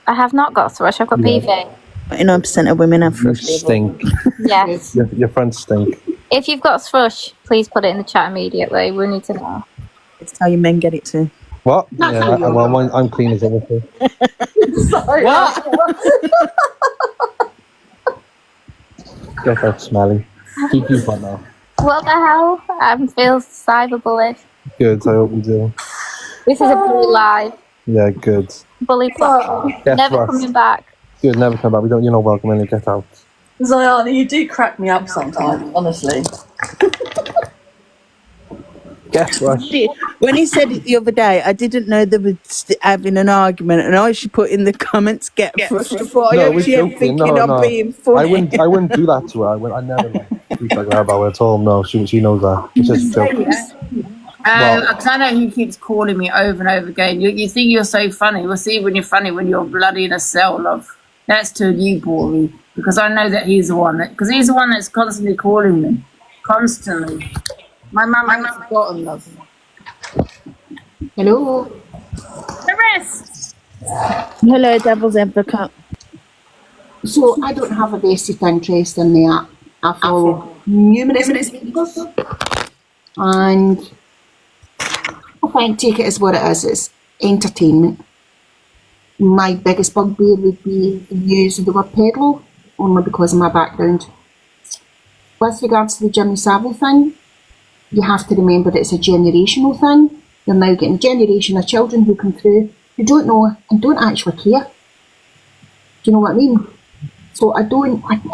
I have not got thrush, I've got PV. 99% of women have You thrush. stink. Yes. Your friends stink. If you've got thrush, please put it in the chat immediately. We need to know. It's how you men get it too. What? Yeah, well, I'm clean as everything. What? Get that smelly. Keep on now. What the hell? I feel cyberbullied. Good, I hope you do. This is a bully live. Yeah, good. Bully platform. Guess Never what? coming back. Good, never come back. You're not welcome when you get out. Ziana, you do crack me up sometimes, honestly. Guess what? When he said it the other day, I didn't know they were having an argument, and I should put in the comments, get frustrated. I No, hope we're she ain't joking. thinking No, I'm no. being funny. I wouldn't do that to her. I never speak like that about her at all. No, she knows that. It's just a joke. Because I know he keeps calling me over and over again. You think you're so funny. We'll see when you're funny when you're bloody in a cell, love. That's to you, boring. Because I know that he's the one that's constantly calling me. Constantly. My mum hasn't forgotten, love. Hello. Arrest! Hello, Devil's Advocate. So I don't have a vested interest in the app. I follow numerous people, and I take it as what it is. It's entertainment. My biggest bugbear would be the use of the word peddle, only because of my background. With regards to the Jimmy Savile thing, you have to remember that it's a generational thing. You're now getting a generation of children who come through who don't know and don't actually care. Do you know what I mean? So I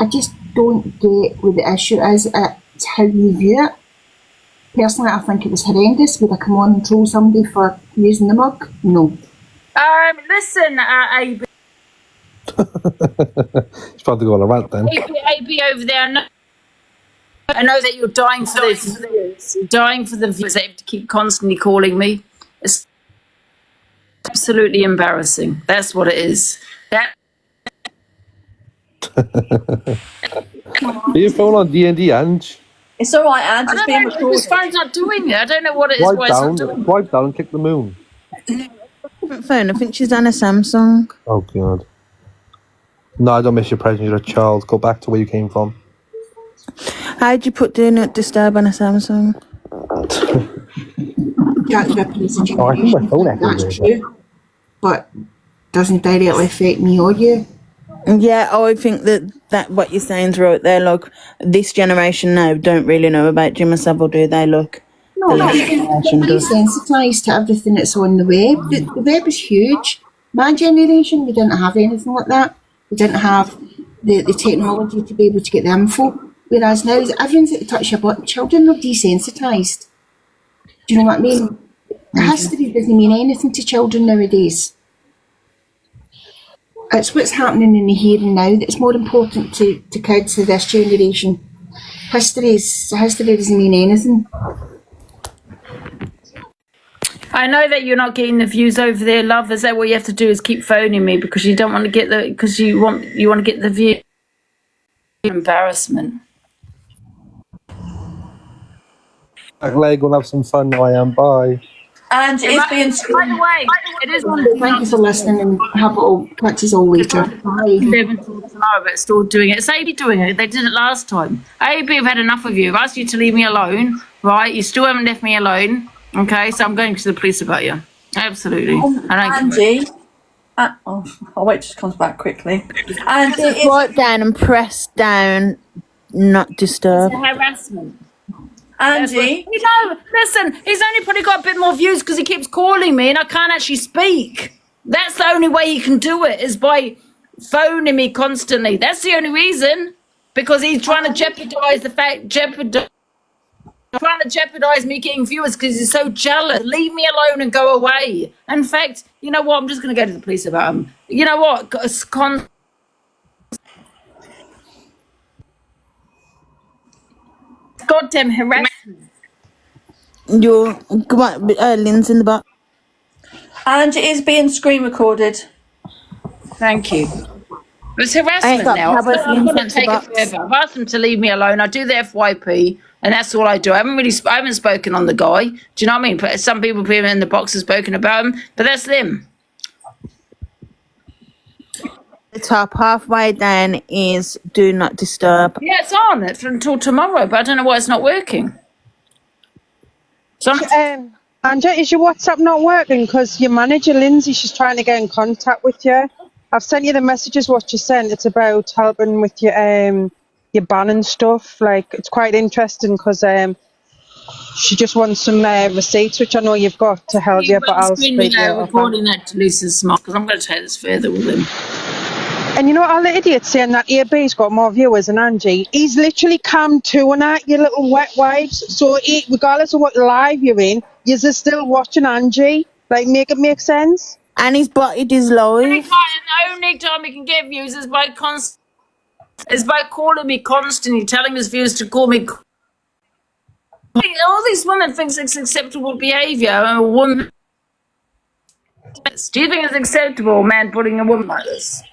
just don't get what the issue is. It's how you view it. Personally, I think it was horrendous. Would I come on and troll somebody for using the mug? No. Listen, AB. She's probably going to rant then. AB over there. I know that you're dying for this. You're dying for the views that have to keep constantly calling me. It's absolutely embarrassing. That's what it is. Are you phone on D&D, Ange? It's all right, Ange. It's being recorded. His phone's not doing it. I don't know what it is. Why it's not doing it. Swipe down and click the moon. Phone. I think she's on a Samsung. Oh, God. No, I don't miss your present. You're a child. Go back to where you came from. How'd you put Do Not Disturb on a Samsung? Oh, I think my phone echoes. That's true. But doesn't directly affect me or you. Yeah, I think that what you're saying's right there. Like, this generation now don't really know about Jimmy Savile, do they? Look, No, they're desensitised to everything that's on the web. The web is huge. My generation, we didn't have anything like that. We didn't have the technology to be able to get the info. Whereas now, everyone's at the touch of a button. Children are desensitised. Do you know what I mean? History doesn't mean anything to children nowadays. It's what's happening in the here and now that's more important to kids of this generation. History doesn't mean anything. I know that you're not getting the views over there, love. Is that what you have to do? Is keep phoning me because you don't want to get because you want to get the view. Embarrassment. Like, go and have some fun now. I am. Bye. And it's being. By the way, it is one. Thank you for listening, and have it all. Catch us all later. Bye. Tomorrow, but still doing it. It's AB doing it. They did it last time. AB have had enough of you. I've asked you to leave me alone, right? You still haven't left me alone. Okay, so I'm going to the police about you. Absolutely. Angie. I'll wait till she comes back quickly. And swipe down and press down, not disturb. It's a harassment. Angie, listen, he's only probably got a bit more views because he keeps calling me and I can't actually speak. That's the only way he can do it, is by phoning me constantly. That's the only reason, because he's trying to jeopardize me getting viewers because he's so jealous. Leave me alone and go away. In fact, you know what? I'm just going to go to the police about him. You know what? Goddamn harassment. Come on, Lynn's in the back. And it is being screen recorded. Thank you. It's harassment now. I'm going to take it forever. I've asked them to leave me alone. I do the FYP, and that's all I do. I haven't spoken on the guy. Do you know what I mean? But some people in the box have spoken about him, but that's them. The top halfway down is Do Not Disturb. Yeah, it's on. It's until tomorrow, but I don't know why it's not working. Anja, is your WhatsApp not working? Because your manager, Lindsay, she's trying to get in contact with you. I've sent you the messages what you sent. It's about helping with your ban and stuff. Like, it's quite interesting because she just wants some receipts, which I know you've got to help you, but I'll speak to you. Recording that to Lisa's smart because I'm going to take this further with him. And you know all the idiots saying that AB's got more viewers than Angie? He's literally come to and at you little wet wipes. So regardless of what live you're in, you're still watching Angie. Like, make it make sense? And he's butted his life. The only time he can get views is by calling me constantly, telling his viewers to call me. All these women think it's acceptable behaviour. A woman. Do you think it's acceptable, a man putting a woman like this?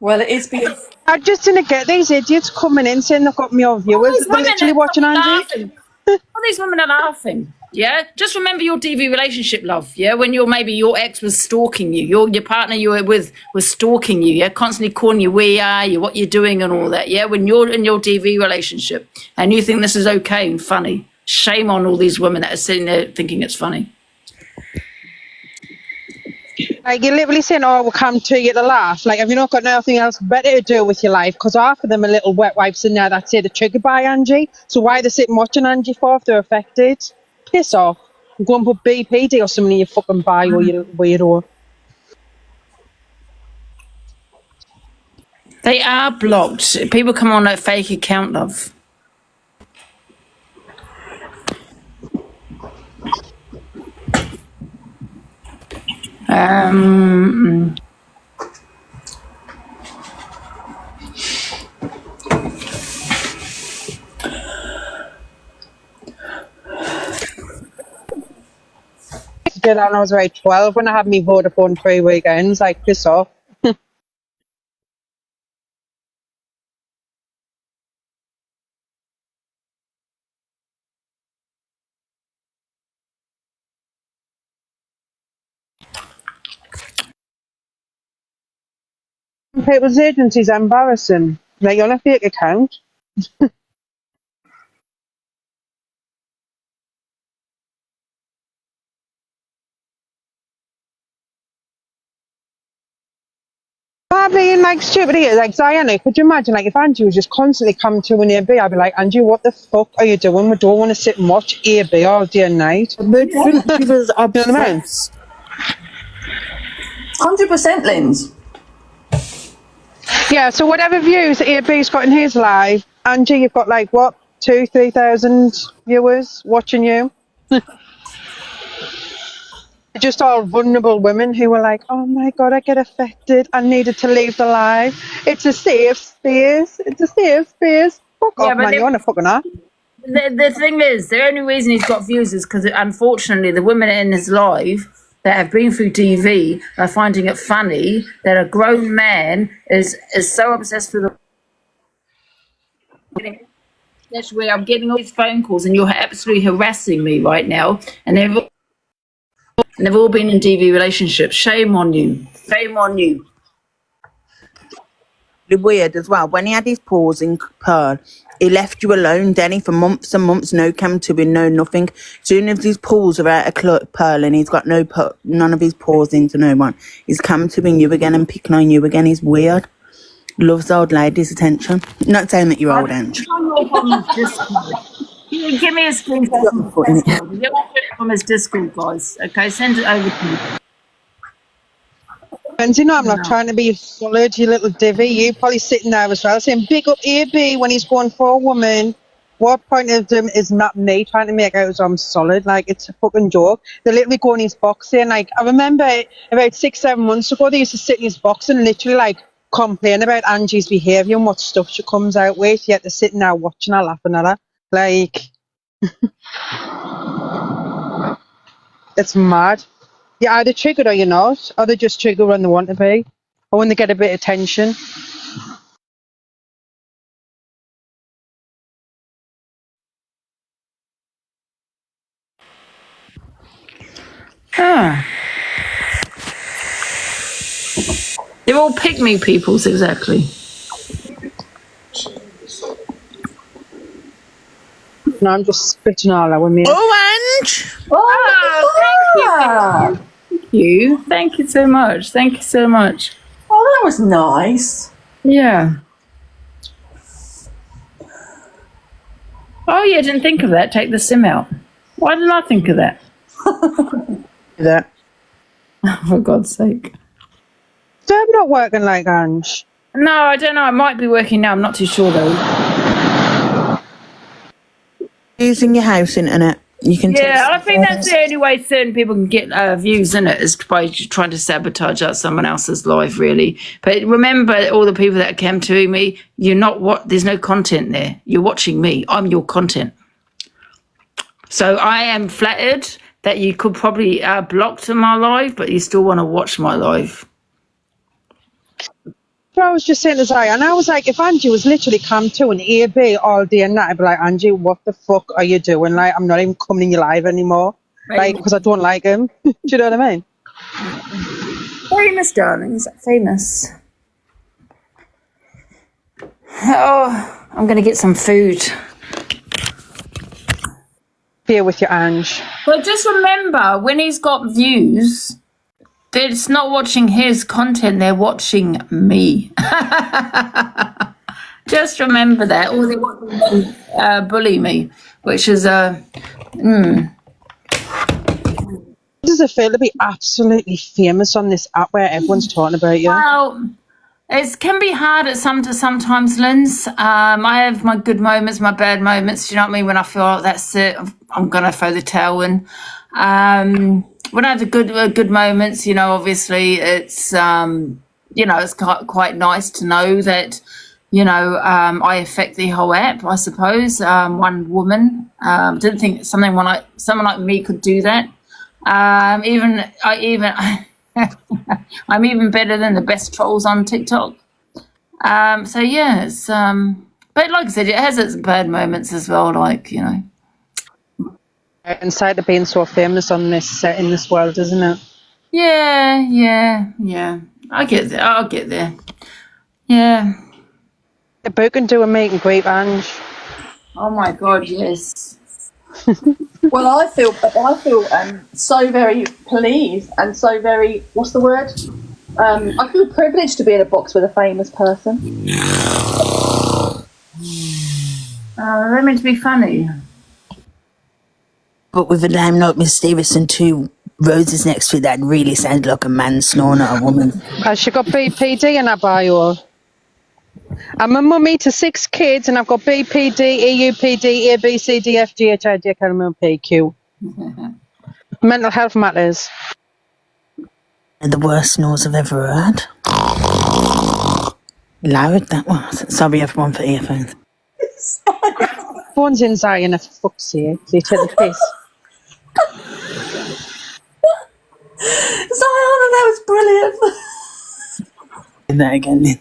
Well, it is because I just didn't get these idiots coming in saying they've got more viewers. They're literally watching Angie. All these women are laughing. Yeah, just remember your DV relationship, love. Yeah, when maybe your ex was stalking you, your partner you were with was stalking you. Yeah, constantly calling you, where are you, what you're doing, and all that. Yeah, when you're in your DV relationship and you think this is okay and funny, shame on all these women that are sitting there thinking it's funny. Like, you're literally saying, oh, we'll come to you to laugh. Like, have you not got nothing else better to do with your life? Because half of them are little wet wipes in there that say they're triggered by Angie. So why are they sitting watching Angie for if they're affected? Piss off. Go and put BPD or something in your fucking bio, you weirdo. They are blocked. People come on a fake account, love. Did that when I was about 12 when I had me Vodafone 3 weekends. Like, piss off. People's agency's embarrassing. Like, you're on a fake account. I mean, like, stupid idiots. Like, Diana, could you imagine, like, if Angie was just constantly coming to an AB, I'd be like, Angie, what the fuck are you doing? We don't want to sit and watch AB all day and night. But she was obsessed. 100%, Linz. Yeah, so whatever views AB's got in his live, Angie, you've got, like, what, 2,000-3,000 viewers watching you? Just all vulnerable women who were like, oh my God, I get affected. I needed to leave the live. It's a safe space. It's a safe space. Fuck off, man. You're on a fucking app. The thing is, the only reason he's got views is because, unfortunately, the women in his live that have been through DV are finding it funny that a grown man is so obsessed with that's where I'm getting all these phone calls and you're absolutely harassing me right now. And they've all been in DV relationships. Shame on you. Shame on you. Weird as well. When he had his paws in Pearl, he left you alone, Denny, for months and months. No cam to him, no nothing. Soon as his paws are out of Pearl and he's got none of his paws into no one, he's come to you again and picking on you again. He's weird. Loves old ladies' attention. Not saying that you're old, Ange. Give me a screenshot from his Discord, guys. Okay, send it over to me. And you know, I'm not trying to be solid, you little divvy. You probably sitting there as well saying, big up AB when he's going for a woman. What point of them is not me trying to make out I'm solid? Like, it's a fucking joke. They literally go in his box saying, like, I remember about 6-7 months ago, they used to sit in his box and literally, like, complain about Angie's behaviour and what stuff she comes out with, yet they're sitting there watching her, laughing at her. Like, it's mad. You're either triggered or you're not, or they just trigger when they want to be, or when they get a bit of attention. They're all pick-me peoples, exactly. No, I'm just spitting all over me. Oh, Ange! Thank you. Thank you so much. Thank you so much. That was nice. Yeah. Oh, yeah, didn't think of that. Take the SIM out. Why didn't I think of that? That. For God's sake. They're not working like Ange. No, I don't know. It might be working now. I'm not too sure, though. Using your house internet. You can Yeah, I think that's the only way certain people can get views in it is by trying to sabotage out someone else's life, really. But remember, all the people that came to me, you're not there's no content there. You're watching me. I'm your content. So I am flattered that you could probably block to my live, but you still want to watch my live. So I was just saying to Zaya, and I was like, if Angie was literally come to an AB all day and night, I'd be like, Angie, what the fuck are you doing? Like, I'm not even coming in your live anymore. Like, because I don't like him. Do you know what I mean? Famous, darlings. Famous. Oh, I'm going to get some food. Here with your Ange. But just remember, when he's got views, it's not watching his content, they're watching me. Just remember that. Or they're watching me bully me, which is Does it feel to be absolutely famous on this app where everyone's talking about you? Well, it can be hard sometimes, Linz. I have my good moments, my bad moments. Do you know what I mean? When I feel like that's it, I'm going to throw the towel in. When I have the good moments, you know, obviously it's, you know, it's quite nice to know that, you know, I affect the whole app, I suppose. One woman, didn't think someone like me could do that. I'm even better than the best trolls on TikTok. So yeah, it's, but like I said, it has its bad moments as well, like, you know. Inside of being so famous on this in this world, isn't it? Yeah. I'll get there. Yeah. If we can do a meet and greet, Ange. Oh my God, yes. Well, I feel so very pleased and so very, what's the word? I feel privileged to be in a box with a famous person. They're meant to be funny. But with a name like Miss Davis and two roses next to it, that really sounds like a man snoring at a woman. Has she got BPD in her bio? I'm a mummy to 6 kids and I've got BPD, EUPD, ABCD, FG, HIJ, PQ. Mental health matters. The worst snores I've ever heard. Loud that was. Sorry everyone for earphones. Phone's in Zion, for fuck's sake. So you take the piss. Zion, that was brilliant. Do that again.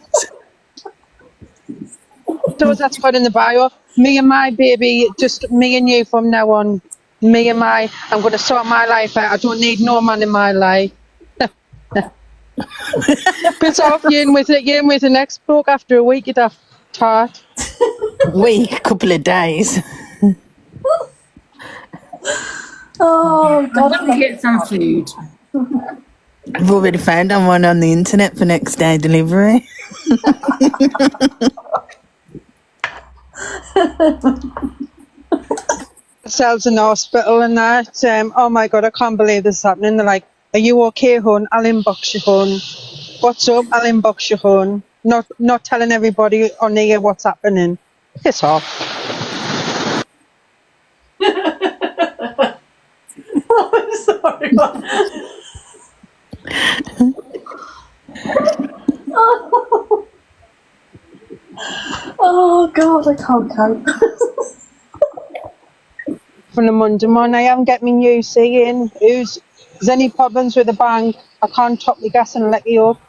So that's put in the bio. Me and my baby, just me and you from now on. Me and I'm going to sort my life out. I don't need no man in my life. Piss off, you in with the next bloke after a week, you'd have tart. Week, couple of days. Oh, God. Let me get some food. I've already found one on the internet for next day delivery. Ourselves in the hospital and that. Oh my God, I can't believe this is happening. They're like, are you okay, hon? I'll inbox you, hon. What's up? I'll inbox you, hon. Not telling everybody on here what's happening. Piss off. I'm sorry. Oh God, I can't cope. From the Monday morning, I haven't got me new saying there's any problems with the bank, I can't top the gas and let you up.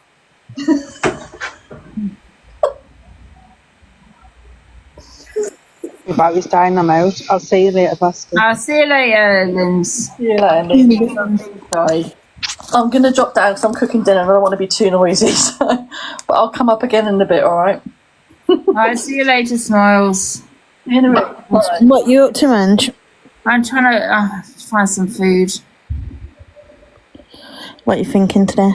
If I was dying, I'm out. I'll see you later, Bastard. I'll see you later, Linz. See you later, Nick. I'm going to drop down because I'm cooking dinner and I don't want to be too noisy. So, but I'll come up again in a bit, alright? Alright, see you later, Smiles. In a bit. What you up to, Ange? I'm trying to find some food. What are you thinking today?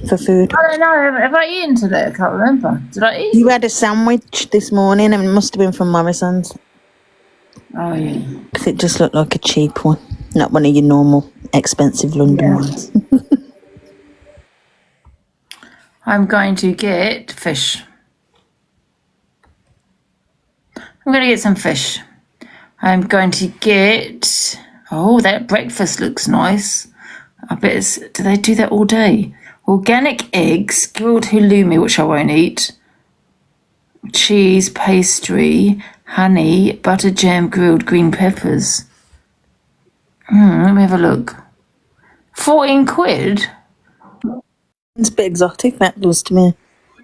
for food? I don't know. Have I eaten today? I can't remember. Did I eat? You had a sandwich this morning and it must have been from Morrison's. Oh, yeah. Because it just looked like a cheap one. Not one of your normal expensive London ones. I'm going to get fish. I'm going to get some fish. I'm going to get... Oh, that breakfast looks nice. I bet it's... Do they do that all day? Organic eggs, grilled halloumi, which I won't eat. Cheese, pastry, honey, butter jam, grilled green peppers. Let me have a look. 14 quid? It's a bit exotic, that does to me.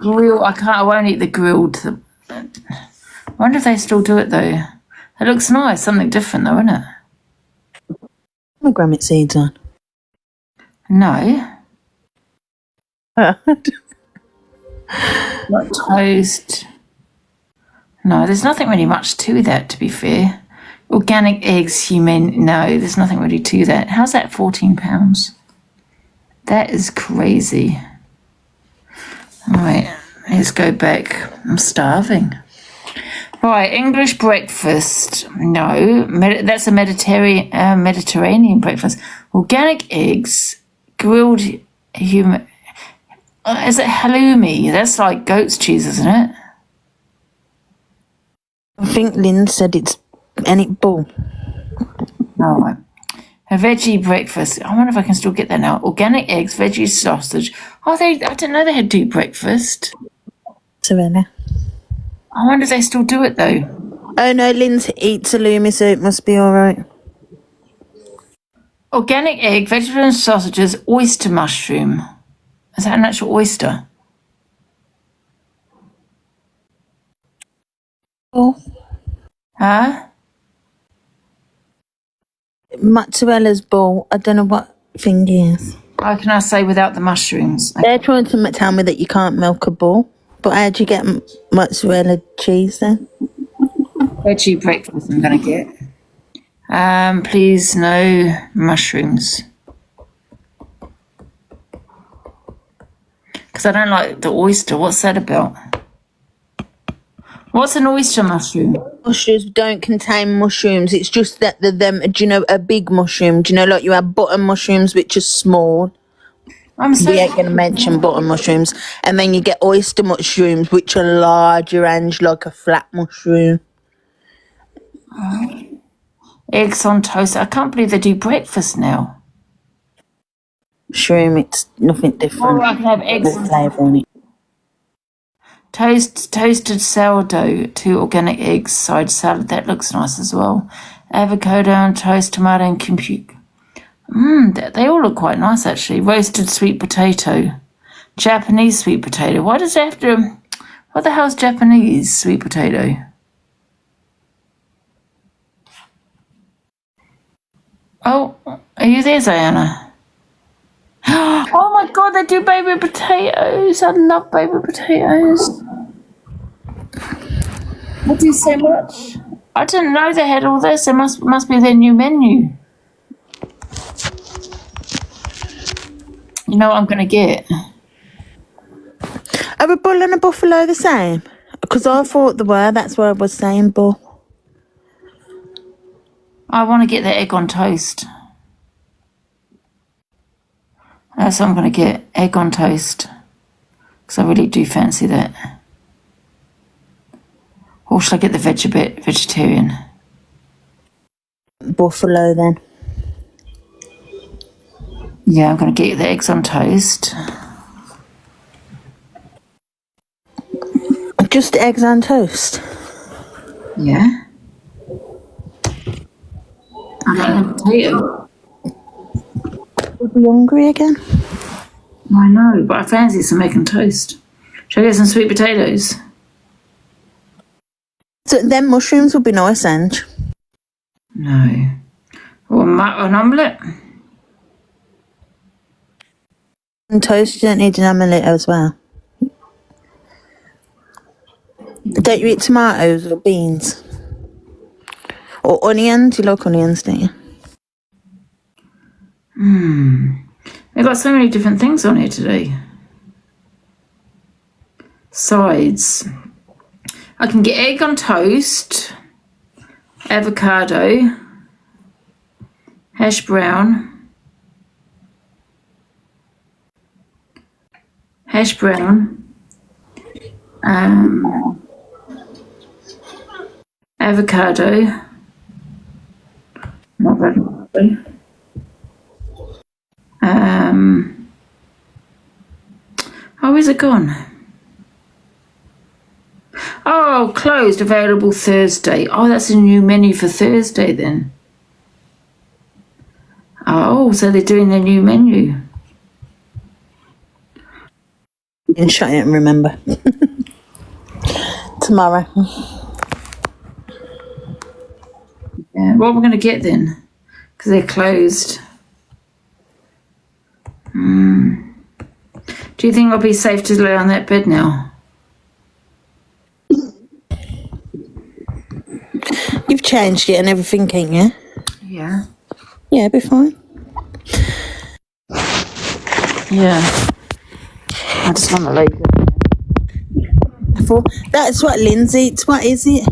I won't eat the grilled. I wonder if they still do it though. It looks nice, something different though, isn't it? Pomegranate seeds on. No. Like toast. No, there's nothing really much to that, to be fair. Organic eggs, human. No, there's nothing really to that. How's that £14? That is crazy. All right, let's go back. I'm starving. Right, English breakfast. No, that's a Mediterranean breakfast. Organic eggs, grilled human. Is it halloumi? That's like goat's cheese, isn't it? I think Lynn said it's any bull. All right. A veggie breakfast. I wonder if I can still get that now. Organic eggs, veggie sausage. I didn't know they had to do breakfast. Savannah. I wonder if they still do it though. Oh no, Lynn eats halloumi, so it must be all right. Organic egg, vegetable and sausages, oyster mushroom. Is that an actual oyster? Oh. Huh? Mozzarella's ball. I don't know what thing is. How can I say without the mushrooms? They're trying to tell me that you can't milk a bull. But how do you get mozzarella cheese then? Veggie breakfast I'm going to get. Please, no mushrooms. Because I don't like the oyster. What's that about? What's an oyster mushroom? Mushrooms don't contain mushrooms. It's just that do you know, a big mushroom. Do you know, like you have button mushrooms, which are small. We ain't going to mention button mushrooms. And then you get oyster mushrooms, which are larger and like a flat mushroom. Oh. Eggs on toast. I can't believe they do breakfast now. Shroom, it's nothing different. Oh, I can have eggs with flavour on it. Toasted sourdough, 2 organic eggs, side salad. That looks nice as well. Avocado on toast, tomato and compute. They all look quite nice actually. Roasted sweet potato. Japanese sweet potato. Why does it have to... What the hell's Japanese sweet potato? Oh, are you there, Diana? Oh my god, they do baby potatoes. I love baby potatoes. They do so much. I didn't know they had all this. It must be their new menu. You know what I'm going to get? Are a bull and a buffalo the same? Because I thought they were. That's why I was saying bull. I want to get the egg on toast. That's what I'm going to get. Egg on toast. Because I really do fancy that. Or should I get the vegetarian? Buffalo then. Yeah, I'm going to get the eggs on toast. Just eggs on toast? Yeah. I don't have potato. We'll be hungry again. I know, but I fancy some egg and toast. Should I get some sweet potatoes? So then mushrooms would be nice, Ange. No. Or an omelette? And toast, you don't need an omelette as well. Don't you eat tomatoes or beans? Or onions? You like onions, don't you? They've got so many different things on here today. Sides. I can get egg on toast, avocado, hash brown, avocado, not that one. Oh, is it gone? Oh, closed, available Thursday. Oh, that's a new menu for Thursday then. Oh, so they're doing their new menu. And shut it and remember. Tomorrow. Yeah, what are we going to get then? Because they're closed. Do you think I'll be safe to lay on that bed now? You've changed it and everything, ain't you? Yeah. Yeah, it'll be fine. Yeah. I just want to lay down. That's what Lynn's eats. What is it?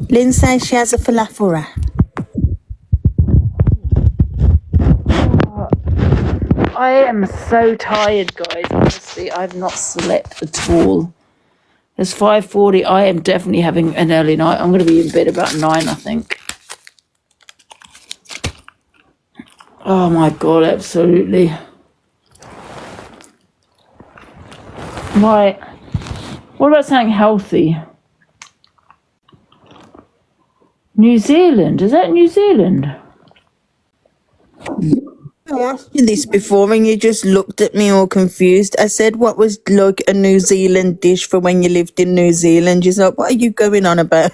Lynn says she has a falafel wrap. I am so tired, guys. Honestly, I've not slept at all. It's 5:40. I am definitely having an early night. I'm going to be in bed about 9, I think. Oh my God, absolutely. Right. What about something healthy? New Zealand. Is that New Zealand? I asked you this before and you just looked at me all confused. I said, what was like a New Zealand dish for when you lived in New Zealand? You're like, what are you going on about?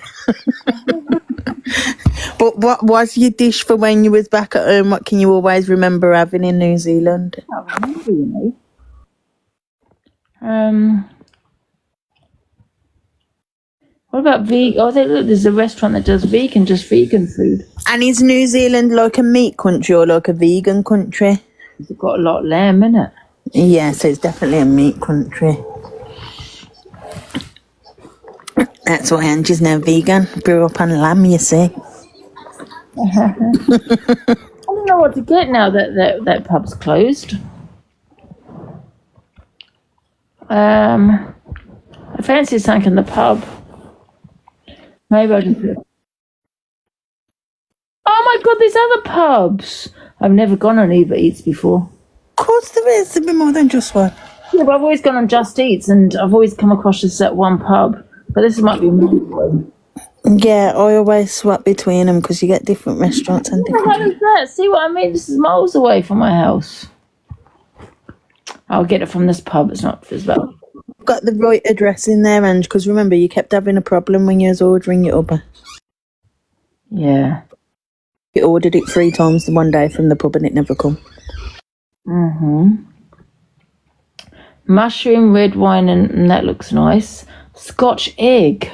But what was your dish for when you was back at home? What can you always remember having in New Zealand? I remember, you know. What about vegan? Oh, look, there's a restaurant that does just vegan food. And is New Zealand like a meat country or like a vegan country? It's got a lot of lamb in it. Yeah, so it's definitely a meat country. That's why Angie's now vegan. Grew up on lamb, you see. I don't know what to get now that pub's closed. I fancy something in the pub. Maybe I just... Oh my God, there's other pubs. I've never gone on Uber Eats before. Of course there is. There'll be more than just one. Yeah, but I've always gone on Just Eats and I've always come across this at one pub. But this might be more. Yeah, I always swap between them because you get different restaurants and different... What the hell is that? See what I mean? This is miles away from my house. I'll get it from this pub. It's not as well. Got the right address in there, Ange, because remember, you kept having a problem when you was ordering your Uber. Yeah. You ordered it 3 times in one day from the pub and it never come. Mushroom, red wine, and that looks nice. Scotch egg.